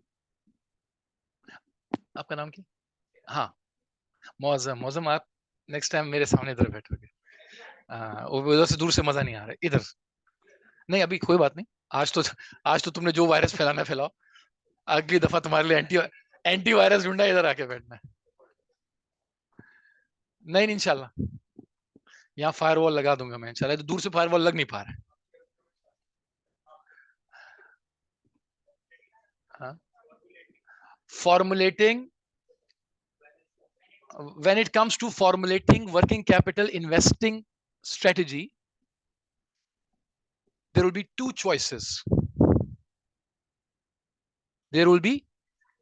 आपका नाम क्या, हाँ, मौजम, मौजम आप next time मेरे सामने इधर बैठोगे, उधर से दूर से मजा नहीं आ रहा, इधर नहीं, अभी कोई बात नहीं। आज तो तुमने जो वायरस फैलाना फैलाओ, अगली दफा तुम्हारे लिए एंटी वायरस ढूंढा, इधर आके बैठना है। नहीं इंशाल्लाह, यहाँ फायरवॉल लगा दूंगा मैं इंशाल्लाह, तो दूर से फायरवॉल लग नहीं पा रहा है। हाँ, formulating, when it comes to formulating working capital investing strategy, there will be two choices. There will be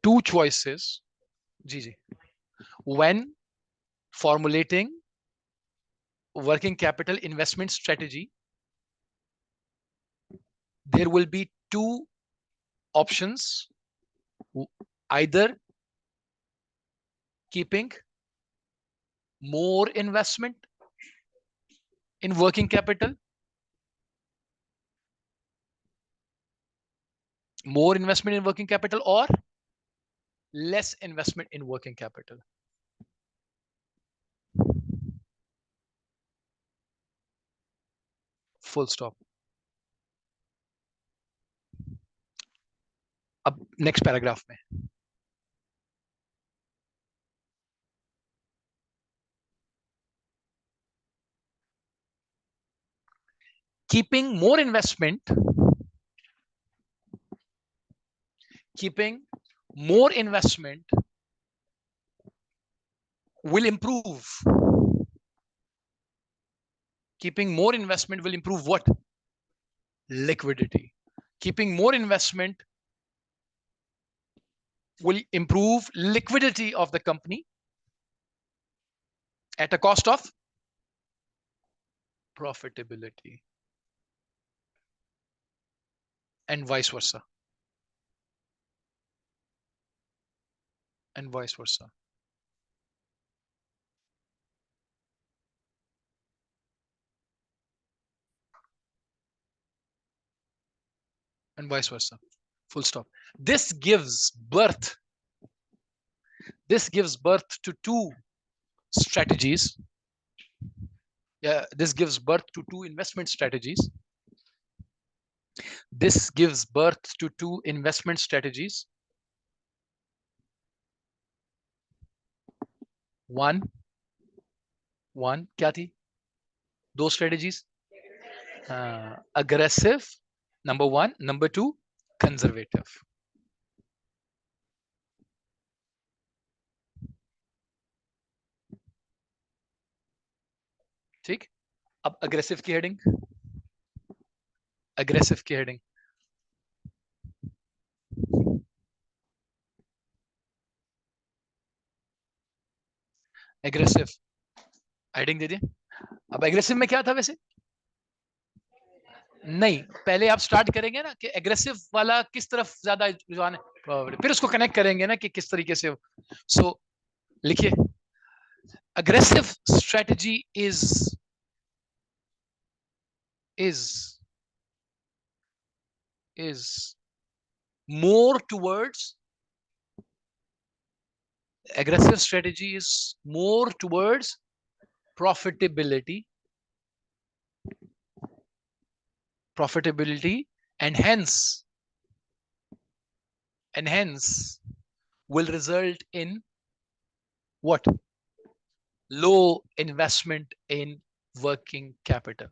two choices. जी जी. When formulating working capital investment strategy, there will be two options. Either keeping more investment in working capital, more investment in working capital, or less investment in working capital. Full stop. अब next paragraph में, keeping more investment will improve, keeping more investment will improve what? Liquidity. Keeping more investment will improve liquidity of the company at a cost of profitability, and vice versa. And vice versa. And vice versa. Full stop. This gives birth to two strategies. Yeah, this gives birth to two investment strategies. This gives birth to two investment strategies. One क्या थी? दो strategies. Aggressive, number one. Number two, conservative. ठीक. अब aggressive की heading. Aggressive की heading. Aggressive heading दे दिए. अब aggressive में क्या था वैसे? नहीं, पहले आप स्टार्ट करेंगे ना कि एग्रेसिव वाला किस तरफ ज्यादा रुझान है, फिर उसको कनेक्ट करेंगे ना कि किस तरीके से. सो लिखिए, aggressive strategy is more towards aggressive strategy is more towards profitability, and hence will result in what? Low investment in working capital,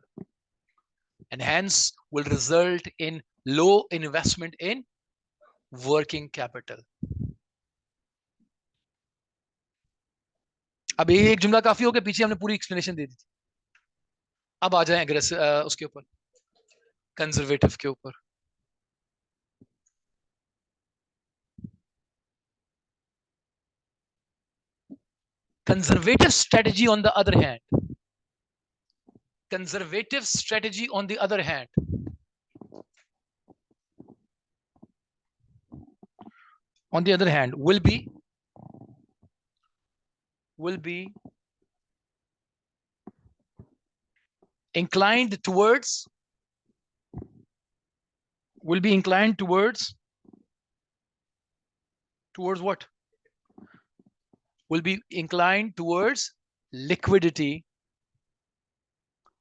and hence will result in low investment in working capital. अब एक जुमला काफी हो गया, पीछे हमने पूरी explanation दे दी थी. अब आ जाए एग्रेसिव उसके ऊपर, कंजर्वेटिव के ऊपर. Conservative strategy on the other hand, will be inclined towards what? Will be inclined towards liquidity,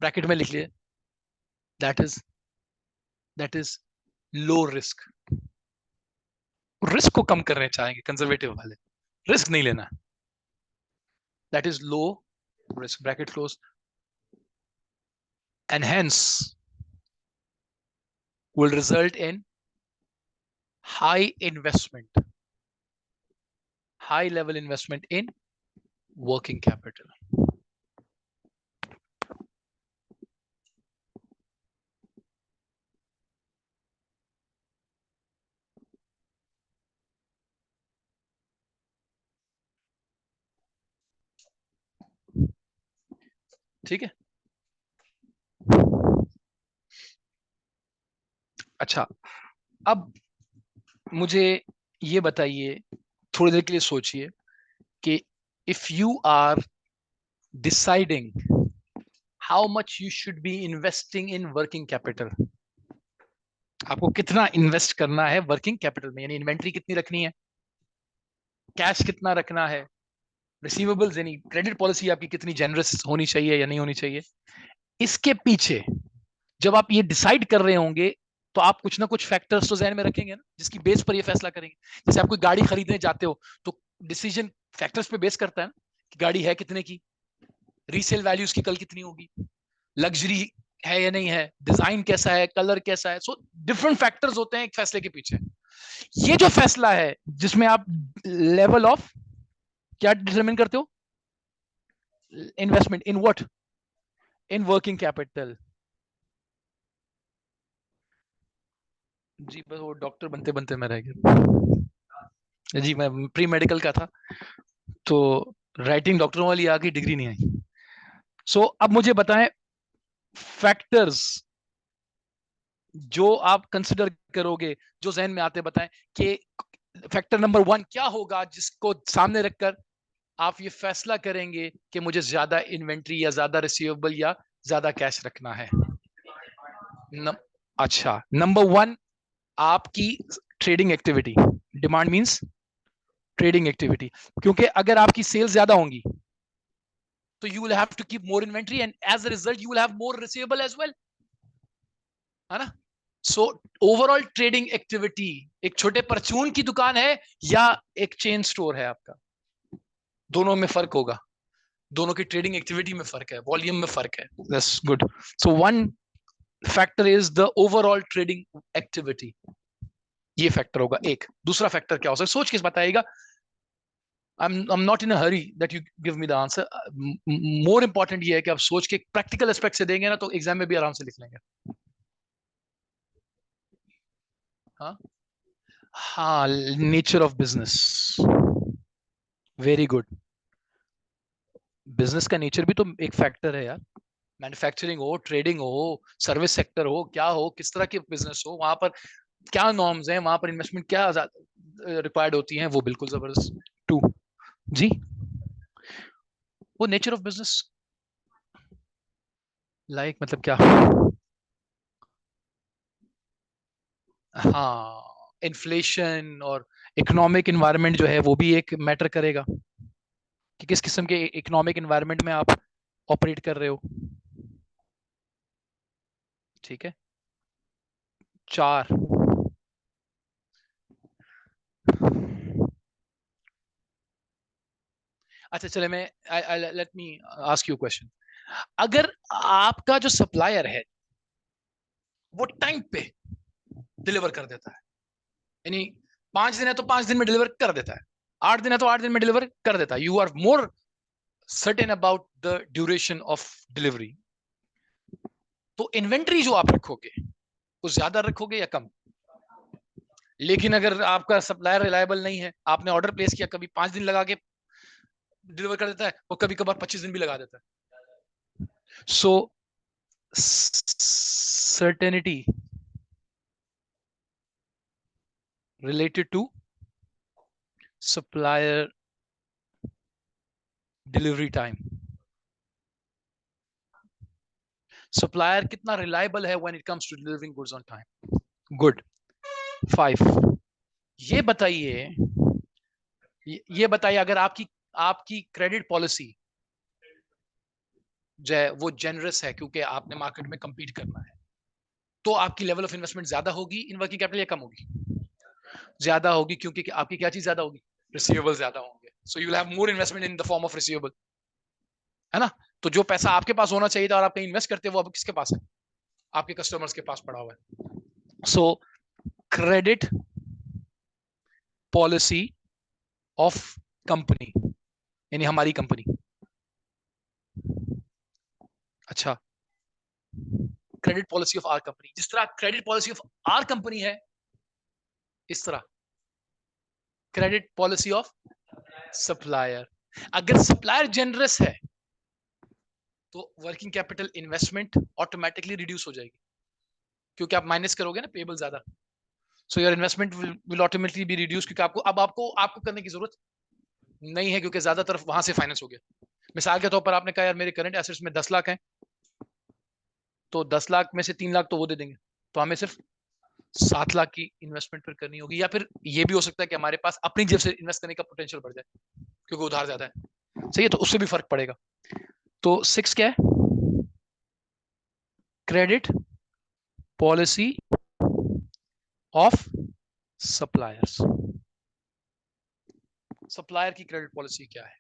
bracket में लिख लिए, that is low risk. Risk को कम करने चाहेंगे कंजर्वेटिव वाले, रिस्क नहीं लेना. That is low risk, bracket close, and hence will result in high level investment in working capital. ठीक है. अच्छा, अब मुझे ये बताइए, थोड़ी देर के लिए सोचिए कि if you are deciding how much you should be investing in working capital, आपको कितना इन्वेस्ट करना है वर्किंग कैपिटल में, यानी इन्वेंट्री कितनी रखनी है, कैश कितना रखना है, रिसीवेबल्स यानी क्रेडिट पॉलिसी आपकी कितनी जेनरस होनी चाहिए या नहीं होनी चाहिए. इसके पीछे जब आप ये डिसाइड कर रहे होंगे तो आप कुछ ना कुछ फैक्टर्स तो ज़हन में रखेंगे ना, जिसकी बेस पर ये फैसला करेंगे. जैसे आप कोई गाड़ी खरीदने जाते हो तो डिसीजन फैक्टर्स पे बेस करता है ना, कि गाड़ी है कितने की, रीसेल वैल्यू उसकी कल कितनी होगी, लग्जरी है या नहीं है, डिजाइन कैसा है, कलर कैसा है. सो डिफरेंट फैक्टर्स होते हैं एक फैसले के पीछे. ये जो फैसला है जिसमें आप लेवल ऑफ क्या डिटरमिन करते हो, investment in what, in working capital. जी बस वो डॉक्टर बनते बनते मैं रह गया जी. मैं प्री मेडिकल का था तो राइटिंग डॉक्टरों वाली आ गई, डिग्री नहीं आई. सो अब मुझे बताएं, फैक्टर्स जो आप कंसिडर करोगे, जो जहन में आते बताएं कि फैक्टर नंबर 1 क्या होगा जिसको सामने रखकर आप ये फैसला करेंगे कि मुझे ज्यादा इन्वेंट्री या ज्यादा रिसीवेबल या ज्यादा कैश रखना है। न, अच्छा, नंबर 1 आपकी trading activity. Demand means trading activity, क्योंकि अगर आपकी सेल्स ज्यादा होंगी तो you will have to keep more inventory and as a result you will have more receivable as well, है ना। सो ओवरऑल ट्रेडिंग एक्टिविटी, एक छोटे परचून की दुकान है या एक चेन स्टोर है आपका, दोनों में फर्क होगा, दोनों की ट्रेडिंग एक्टिविटी में फर्क है, वॉल्यूम में फर्क है। That's good. So one factor is the overall trading activity, ये फैक्टर होगा एक। दूसरा फैक्टर क्या हो सकता है, सोच के बताइएगा। I'm not in a hurry that you give me the answer. More important ये है कि आप सोच के प्रैक्टिकल एस्पेक्ट से देंगे ना तो एग्जाम में भी आराम से लिख लेंगे। हाँ हाँ, nature of business, very good. Business का नेचर भी तो एक फैक्टर है यार। मैन्युफैक्चरिंग हो, ट्रेडिंग हो, सर्विस सेक्टर हो, क्या हो, किस तरह के बिजनेस हो, वहां पर क्या नॉर्म्स हैं, वहां पर इन्वेस्टमेंट क्या रिक्वायर्ड होती हैं, वो बिल्कुल जबरदस्त। टू जी, वो नेचर ऑफ बिजनेस लाइक मतलब क्या। हाँ, इन्फ्लेशन और इकोनॉमिक इन्वायरमेंट जो है वो भी एक मैटर करेगा कि किस किस्म के इकोनॉमिक इन्वायरमेंट में आप ऑपरेट कर रहे हो। ठीक है। 4, अच्छा चले मैं let me ask you question. अगर आपका जो सप्लायर है वो टाइम पे डिलीवर कर देता है, यानी 5 दिन है तो 5 दिन में डिलीवर कर देता है, 8 दिन है तो 8 दिन में डिलीवर कर देता है, you are more certain about the duration of delivery, तो इन्वेंट्री जो आप रखोगे वो ज्यादा रखोगे या कम। लेकिन अगर आपका सप्लायर रिलायबल नहीं है, आपने ऑर्डर प्लेस किया, कभी 5 दिन लगा के डिलीवर कर देता है और कभी कभार 25 दिन भी लगा देता है। सो certainty related to supplier delivery time, supplier कितना reliable है when it comes to delivering goods on time। good। 5, ये बताइए, ये बताइए अगर आपकी आपकी क्रेडिट पॉलिसी जो है वो जेनरस है क्योंकि आपने मार्केट में compete करना है, तो आपकी लेवल ऑफ इन्वेस्टमेंट ज्यादा होगी इन वर्किंग कैपिटल या कम होगी। ज्यादा होगी क्योंकि आपकी क्या चीज ज्यादा होगी, रिसीवेबल ज्यादा होंगे, so you will have more investment in the form of receivable, है ना। तो जो पैसा आपके पास होना चाहिए था और आप कहीं इन्वेस्ट करते हो वो अब किसके पास है, आपके कस्टमर्स के पास पड़ा हुआ है। So credit policy of company, यानी हमारी कंपनी। अच्छा, credit policy of our company, जिस तरह credit policy of our company है इस तरह क्रेडिट पॉलिसी ऑफ सप्लायर। अगर सप्लायर जेनरस है तो working capital investment automatically reduce हो जाएगी क्योंकि आप माइनस करोगे ना पेबल ज्यादा, so your investment will automatically be reduce क्योंकि आपको अब आपको करने की जरूरत नहीं है क्योंकि ज्यादातर वहां से फाइनेंस हो गया। मिसाल के तौर पर आपने कहा यार मेरे करंट एसेट्स में 10 लाख हैं, तो 10 लाख में से 3 लाख तो वो दे देंगे, तो हमें सिर्फ 7 लाख की इन्वेस्टमेंट फिर करनी होगी, या फिर ये भी हो सकता है कि हमारे पास अपनी जेब से इन्वेस्ट करने का पोटेंशियल बढ़ जाए क्योंकि उधार ज्यादा है। सही है, तो उससे भी फर्क पड़ेगा। तो 6 क्या है, credit policy of suppliers. Supplier की क्रेडिट पॉलिसी क्या है।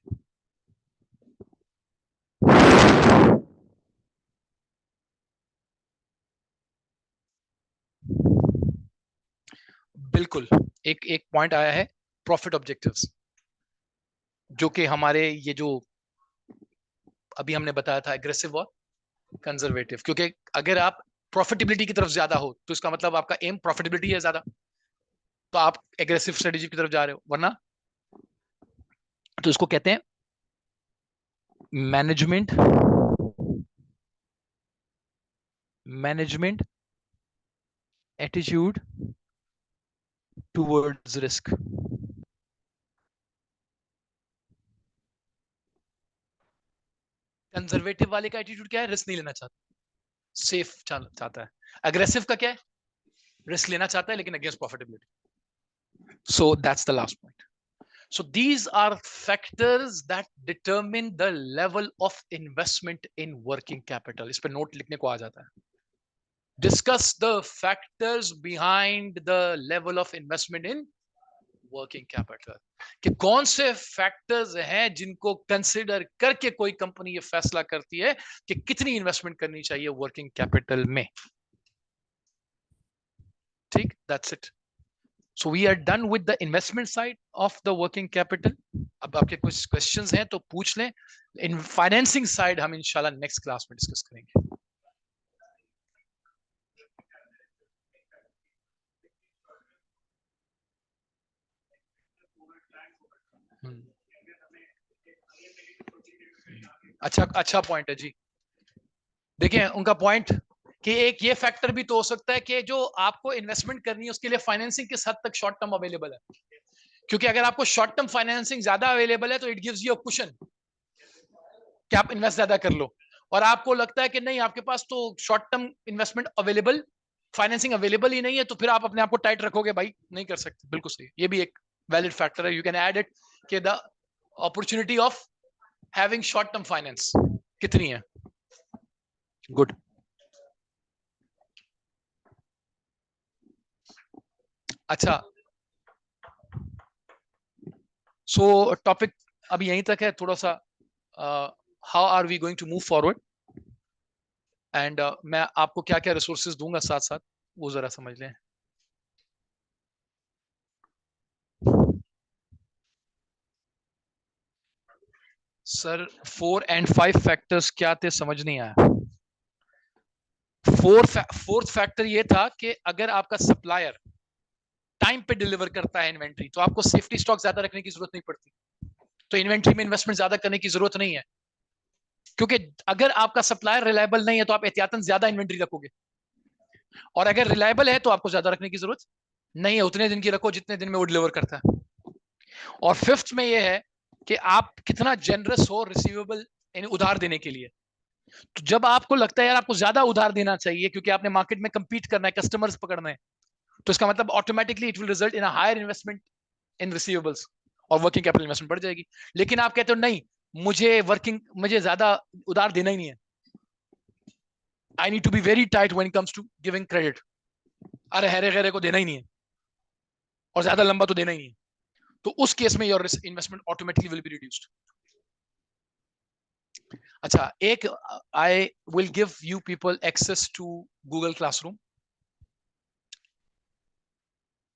बिल्कुल, एक एक पॉइंट आया है, प्रॉफिट ऑब्जेक्टिव्स, जो कि हमारे ये जो अभी हमने बताया था एग्रेसिव और कंजर्वेटिव, क्योंकि अगर आप प्रॉफिटेबिलिटी की तरफ ज्यादा हो तो इसका मतलब आपका एम प्रॉफिटेबिलिटी है ज्यादा, तो आप एग्रेसिव स्ट्रेटेजी की तरफ जा रहे हो, वरना तो इसको कहते हैं management management attitude towards risk. Conservative वाले का एटीट्यूड क्या है? रिस्क नहीं लेना चाहता, सेफ चाहता है। अग्रेसिव का क्या है? रिस्क लेना चाहता है लेकिन against profitability. So that's the last point. So these are factors that determine the level of investment in working capital. इस पे नोट लिखने को आ जाता है। Discuss the factors behind the level of investment in working capital. कि कौन से factors हैं जिनको कंसिडर करके कोई कंपनी ये फैसला करती है कि कितनी इन्वेस्टमेंट करनी चाहिए वर्किंग कैपिटल में। ठीक, that's it. So we are done with the investment side of the working capital. अब आपके कुछ क्वेश्चंस हैं तो पूछ लें। इन फाइनेंसिंग साइड हम इंशाल्लाह नेक्स्ट क्लास में डिस्कस करेंगे। अच्छा पॉइंट है जी। देखिए उनका पॉइंट कि एक ये फैक्टर भी तो हो सकता है कि जो आपको इन्वेस्टमेंट करनी है उसके लिए फाइनेंसिंग किस हद तक शॉर्ट टर्म अवेलेबल है। क्योंकि अगर आपको शॉर्ट टर्म फाइनेंसिंग ज्यादा अवेलेबल है तो it gives you a cushion कि आप इन्वेस्ट ज्यादा कर लो। और आपको लगता है कि नहीं, आपके पास तो short term investment available, financing available ही नहीं है, तो फिर आप अपने आप को टाइट रखोगे, भाई नहीं कर सकते। बिल्कुल सही, ये भी एक वैलिड फैक्टर है। यू कैन ऐड इट कि the opportunity of having short term finance कितनी है। गुड। अच्छा, सो टॉपिक अभी यहीं तक है। थोड़ा सा how are we going to move forward, and मैं आपको क्या क्या रिसोर्सेज दूंगा साथ साथ, वो जरा समझ लें। सर 4 and 5 फैक्टर्स क्या थे समझ नहीं आया। फोर्थ फैक्टर ये था कि अगर आपका सप्लायर टाइम पे डिलीवर करता है इन्वेंट्री तो आपको सेफ्टी स्टॉक ज्यादा रखने की जरूरत नहीं पड़ती, तो इन्वेंट्री में इन्वेस्टमेंट ज्यादा करने की जरूरत नहीं है। क्योंकि अगर आपका सप्लायर रिलायबल नहीं है तो आप एहतियातन ज्यादा इन्वेंट्री रखोगे, और अगर रिलायबल है तो आपको ज्यादा रखने की जरूरत नहीं है, उतने दिन की रखो जितने दिन में वो डिलीवर करता है। और फिफ्थ में ये है कि आप कितना जेनरस हो रिसीवेबल उधार देने के लिए। तो जब आपको लगता है यार आपको ज्यादा उधार देना चाहिए क्योंकि आपने मार्केट में कंपीट करना है, कस्टमर्स पकड़ना है, तो इसका मतलब automatically it will result in a higher investment in receivables, और वर्किंग कैपिटल इन्वेस्टमेंट बढ़ जाएगी। लेकिन आप कहते हो नहीं, मुझे ज्यादा उधार देना ही नहीं है, I need to be very tight when it comes to giving credit, अरे हेरे गेरे को देना ही नहीं है और ज्यादा लंबा तो देना ही नहीं है, तो उस केस में your investment automatically will be reduced. अच्छा, एक I will give you people access to Google classroom.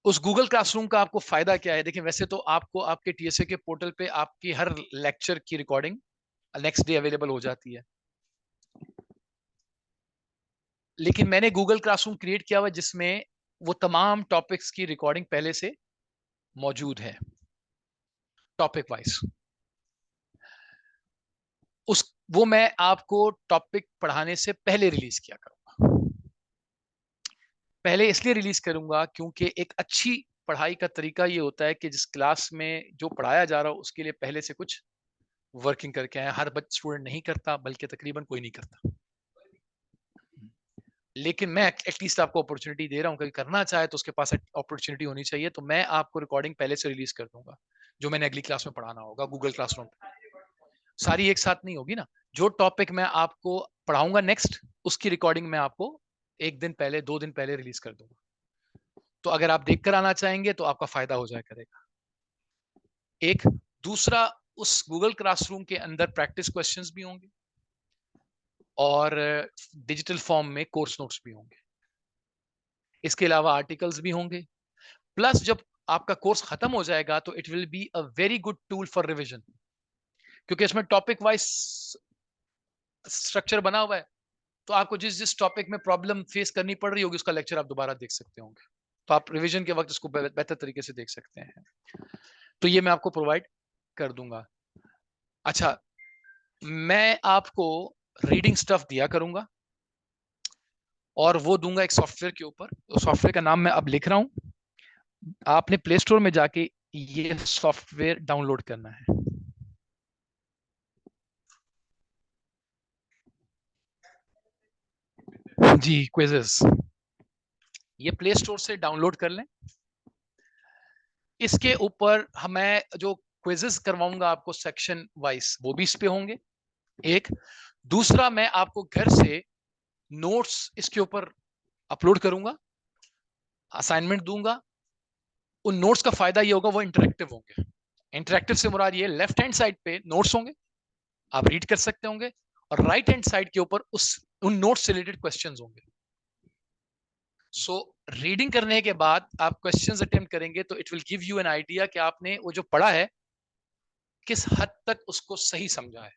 उस गूगल क्लासरूम का आपको फायदा क्या है? देखिए वैसे तो आपको आपके टीएसए के पोर्टल पे आपकी हर लेक्चर की रिकॉर्डिंग नेक्स्ट डे अवेलेबल हो जाती है, लेकिन मैंने गूगल क्लासरूम क्रिएट किया हुआ जिसमें वो तमाम टॉपिक्स की रिकॉर्डिंग पहले से मौजूद है, टॉपिक वाइज। उस वो मैं आपको टॉपिक पढ़ाने से पहले रिलीज किया करूंगा। पहले इसलिए रिलीज करूंगा क्योंकि एक अच्छी पढ़ाई का तरीका ये होता है कि जिस क्लास में जो पढ़ाया जा रहा हो उसके लिए पहले से कुछ वर्किंग करके आए। हर स्टूडेंट नहीं करता, बल्कि तकरीबन कोई नहीं करता, लेकिन मैं एटलीस्ट आपको अपॉर्चुनिटी दे रहा हूँ, कभी करना चाहे तो उसके पास अपॉर्चुनिटी होनी चाहिए। तो मैं आपको रिकॉर्डिंग पहले से रिलीज कर दूंगा जो मैंने अगली क्लास में पढ़ाना होगा गूगल क्लासरूम पे। सारी एक साथ नहीं होगी ना, जो टॉपिक मैं आपको पढ़ाऊंगा नेक्स्ट उसकी रिकॉर्डिंग मैं आपको एक दिन पहले, 2 दिन पहले रिलीज कर दूंगा। तो अगर आप देख कर आना चाहेंगे तो आपका फायदा हो जाए करेगा। एक दूसरा, उस गूगल क्लासरूम के अंदर प्रैक्टिस क्वेश्चंस भी होंगे और डिजिटल फॉर्म में कोर्स नोट्स भी होंगे। इसके अलावा आर्टिकल्स भी होंगे। प्लस जब आपका कोर्स खत्म हो जाएगा तो it will be a very good tool for revision, क्योंकि इसमें टॉपिक वाइज स्ट्रक्चर बना हुआ है। तो आपको जिस जिस टॉपिक में प्रॉब्लम फेस करनी पड़ रही होगी उसका लेक्चर आप दोबारा देख सकते होंगे, तो आप रिवीजन के वक्त इसको बेहतर तरीके से देख सकते हैं। तो ये मैं आपको प्रोवाइड कर दूंगा। अच्छा, मैं आपको रीडिंग स्टफ दिया करूंगा और वो दूंगा एक सॉफ्टवेयर के ऊपर। तो सॉफ्टवेयर का नाम मैं अब लिख रहा हूं, आपने प्ले स्टोर में जाके ये सॉफ्टवेयर डाउनलोड करना है। जी, क्विजेस, ये प्ले स्टोर से डाउनलोड कर लें। इसके ऊपर हमें जो क्विजेस करवाऊंगा आपको सेक्शन वाइज, वो भी इस पे होंगे। एक दूसरा, मैं आपको घर से नोट्स इसके ऊपर अपलोड करूंगा, असाइनमेंट दूंगा। उन नोट्स का फायदा ये होगा, वो इंटरेक्टिव होंगे। इंटरेक्टिव से मुराद ये, लेफ्ट हैंड साइड पे नोट्स होंगे, आप रीड कर सकते होंगे, और राइट हैंड साइड के ऊपर उन नोट्स से रिलेटेड क्वेश्चंस होंगे। सो रीडिंग करने के बाद आप क्वेश्चंस अटेम्प्ट करेंगे तो it will give you an idea कि आपने वो जो पढ़ा है किस हद तक उसको सही समझा है।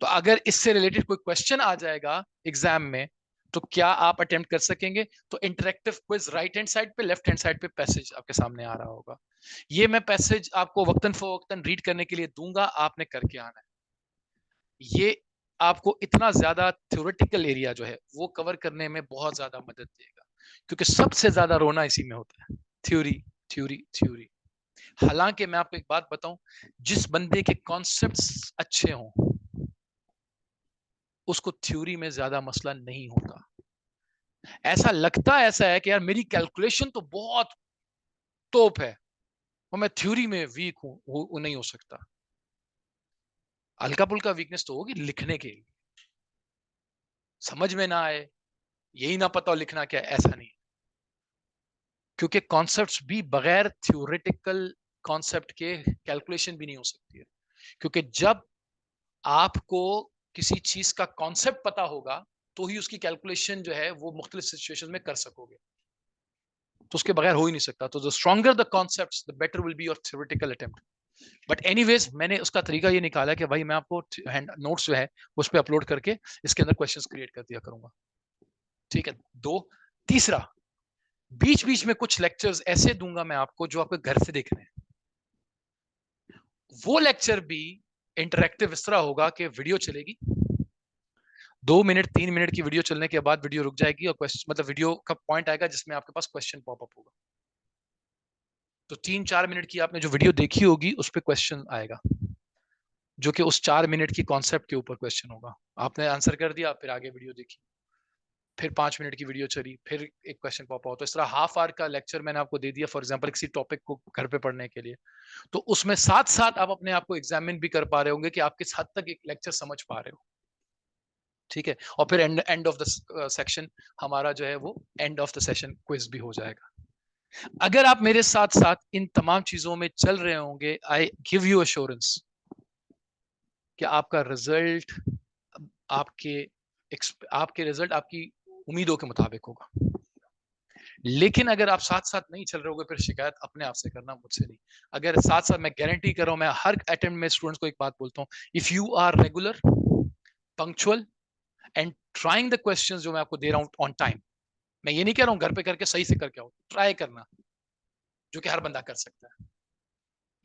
तो अगर इससे रिलेटेड कोई क्वेश्चन आ जाएगा एग्जाम में, तो क्या आप अटेम्प्ट कर सकेंगे? तो interactive quiz right hand side पे, लेफ्ट हैंड साइड पे पैसेज आपके सामने आ रहा होगा। ये मैं पैसेज आपको वक्तन फवक्तन रीड करने के लिए दूंगा, आपने करके आना है। ये आपको इतना ज्यादा थ्योरेटिकल एरिया जो है वो कवर करने में बहुत ज्यादा मदद देगा, क्योंकि सबसे ज्यादा रोना इसी में होता है, थ्योरी थ्योरी थ्योरी। हालांकि मैं आपको एक बात बताऊं, जिस बंदे के कॉन्सेप्ट्स अच्छे हों उसको थ्योरी में ज्यादा मसला नहीं होता। ऐसा लगता ऐसा है कि यार मेरी कैलकुलेशन तो बहुत तोप है और मैं थ्योरी में वीक हूं, वो नहीं हो सकता। हल्का पुल्का वीकनेस तो होगी लिखने के लिए, समझ में ना आए, यही ना पता हो लिखना क्या है, ऐसा नहीं। क्योंकि कॉन्सेप्ट्स भी बगैर थ्योरेटिकल कॉन्सेप्ट के कैलकुलेशन भी नहीं हो सकती है। क्योंकि जब आपको किसी चीज का कॉन्सेप्ट पता होगा तो ही उसकी कैलकुलेशन जो है वो मुख्तलिफ सिचुएशन में कर सकोगे, तो उसके बगैर हो ही नहीं सकता। तो the stronger the concepts the better will be your theoretical attempt. But anyways, मैंने उसका तरीका ये निकाला कि भाई मैं आपको नोट्स जो है उस पर अपलोड करके इसके अंदर क्वेश्चंस क्रिएट कर दिया करूंगा। ठीक है, दो। तीसरा, बीच बीच में कुछ लेक्चर्स ऐसे दूंगा मैं आपको जो आपके घर से देखने हैं। वो लेक्चर भी इंटरेक्टिव इस तरह होगा कि वीडियो चलेगी, 2 मिनट 3 मिनट की वीडियो चलने के बाद वीडियो रुक जाएगी और क्वेश्चन, मतलब वीडियो का पॉइंट आएगा जिसमें आपके पास क्वेश्चन पॉपअप होगा। तो 3-4 मिनट की आपने जो वीडियो देखी होगी उस पर क्वेश्चन आएगा, जो कि उस 4 मिनट की कॉन्सेप्ट के ऊपर क्वेश्चन होगा। आपने आंसर कर दिया, फिर आगे वीडियो देखी, फिर 5 मिनट की वीडियो चली, फिर एक क्वेश्चन पॉप आउट। तो इस तरह हाफ आवर का लेक्चर मैंने आपको दे दिया फॉर एग्जांपल किसी टॉपिक को घर पे पढ़ने के लिए। तो उसमें साथ साथ आप अपने आप को एग्जामिन भी कर पा रहे होंगे कि आप किस हद तक एक लेक्चर समझ पा रहे हो। ठीक है, और फिर एंड ऑफ द सेक्शन हमारा जो है वो end of the session quiz भी हो जाएगा। अगर आप मेरे साथ साथ इन तमाम चीजों में चल रहे होंगे, आई गिव यू अश्योरेंस कि आपका रिजल्ट आपके आपके रिजल्ट आपकी उम्मीदों के मुताबिक होगा। लेकिन अगर आप साथ साथ नहीं चल रहे होगे, फिर शिकायत अपने आप से करना, मुझसे नहीं। अगर साथ साथ, मैं गारंटी कर रहा हूं, मैं हर अटेम्प्ट में स्टूडेंट्स को एक बात बोलता हूं, if you are regular, punctual and trying the questions जो मैं आपको दे रहा हूं ऑन टाइम, मैं ये नहीं कह रहा हूं घर पे करके सही से करके आओ, ट्राई करना, जो कि हर बंदा कर सकता है।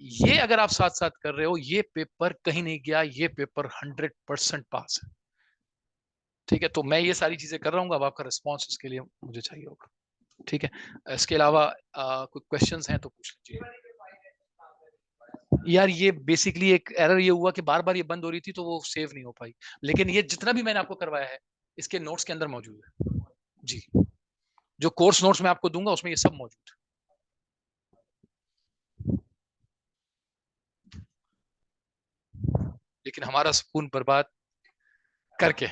ये अगर आप साथ साथ कर रहे हो, ये पेपर कहीं नहीं गया, ये पेपर 100% पास है। ठीक है, तो मैं ये सारी चीजें कर रहा हूँ, अब आपका रिस्पॉन्स इसके लिए मुझे चाहिए होगा। ठीक है, इसके अलावा कोई क्वेश्चंस हैं तो पूछ लीजिए। यार ये बेसिकली एक एरर ये हुआ कि बार बार ये बंद हो रही थी तो वो सेव नहीं हो पाई, लेकिन ये जितना भी मैंने आपको करवाया है इसके नोट्स के अंदर मौजूद है। जी, जो कोर्स नोट्स मैं आपको दूंगा उसमें ये सब मौजूद है। लेकिन हमारा सुकून बर्बाद करके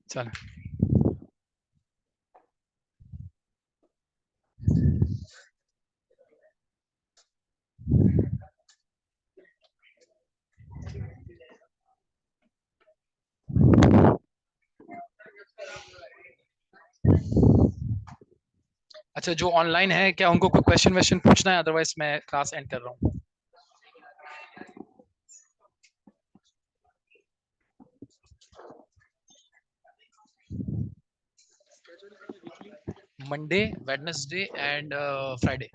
चल। अच्छा, जो ऑनलाइन है क्या उनको कोई क्वेश्चन वेश्चन पूछना है? अदरवाइज मैं क्लास एंड कर रहा हूँ। मंडे, वेडनेसडे एंड फ्राइडे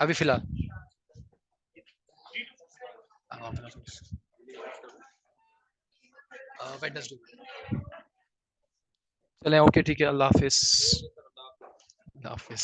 अभी फिलहाल। वेडनेसडे। चलें, ओके ठीक है, अल्लाह हाफिज। अल्लाह हाफिज।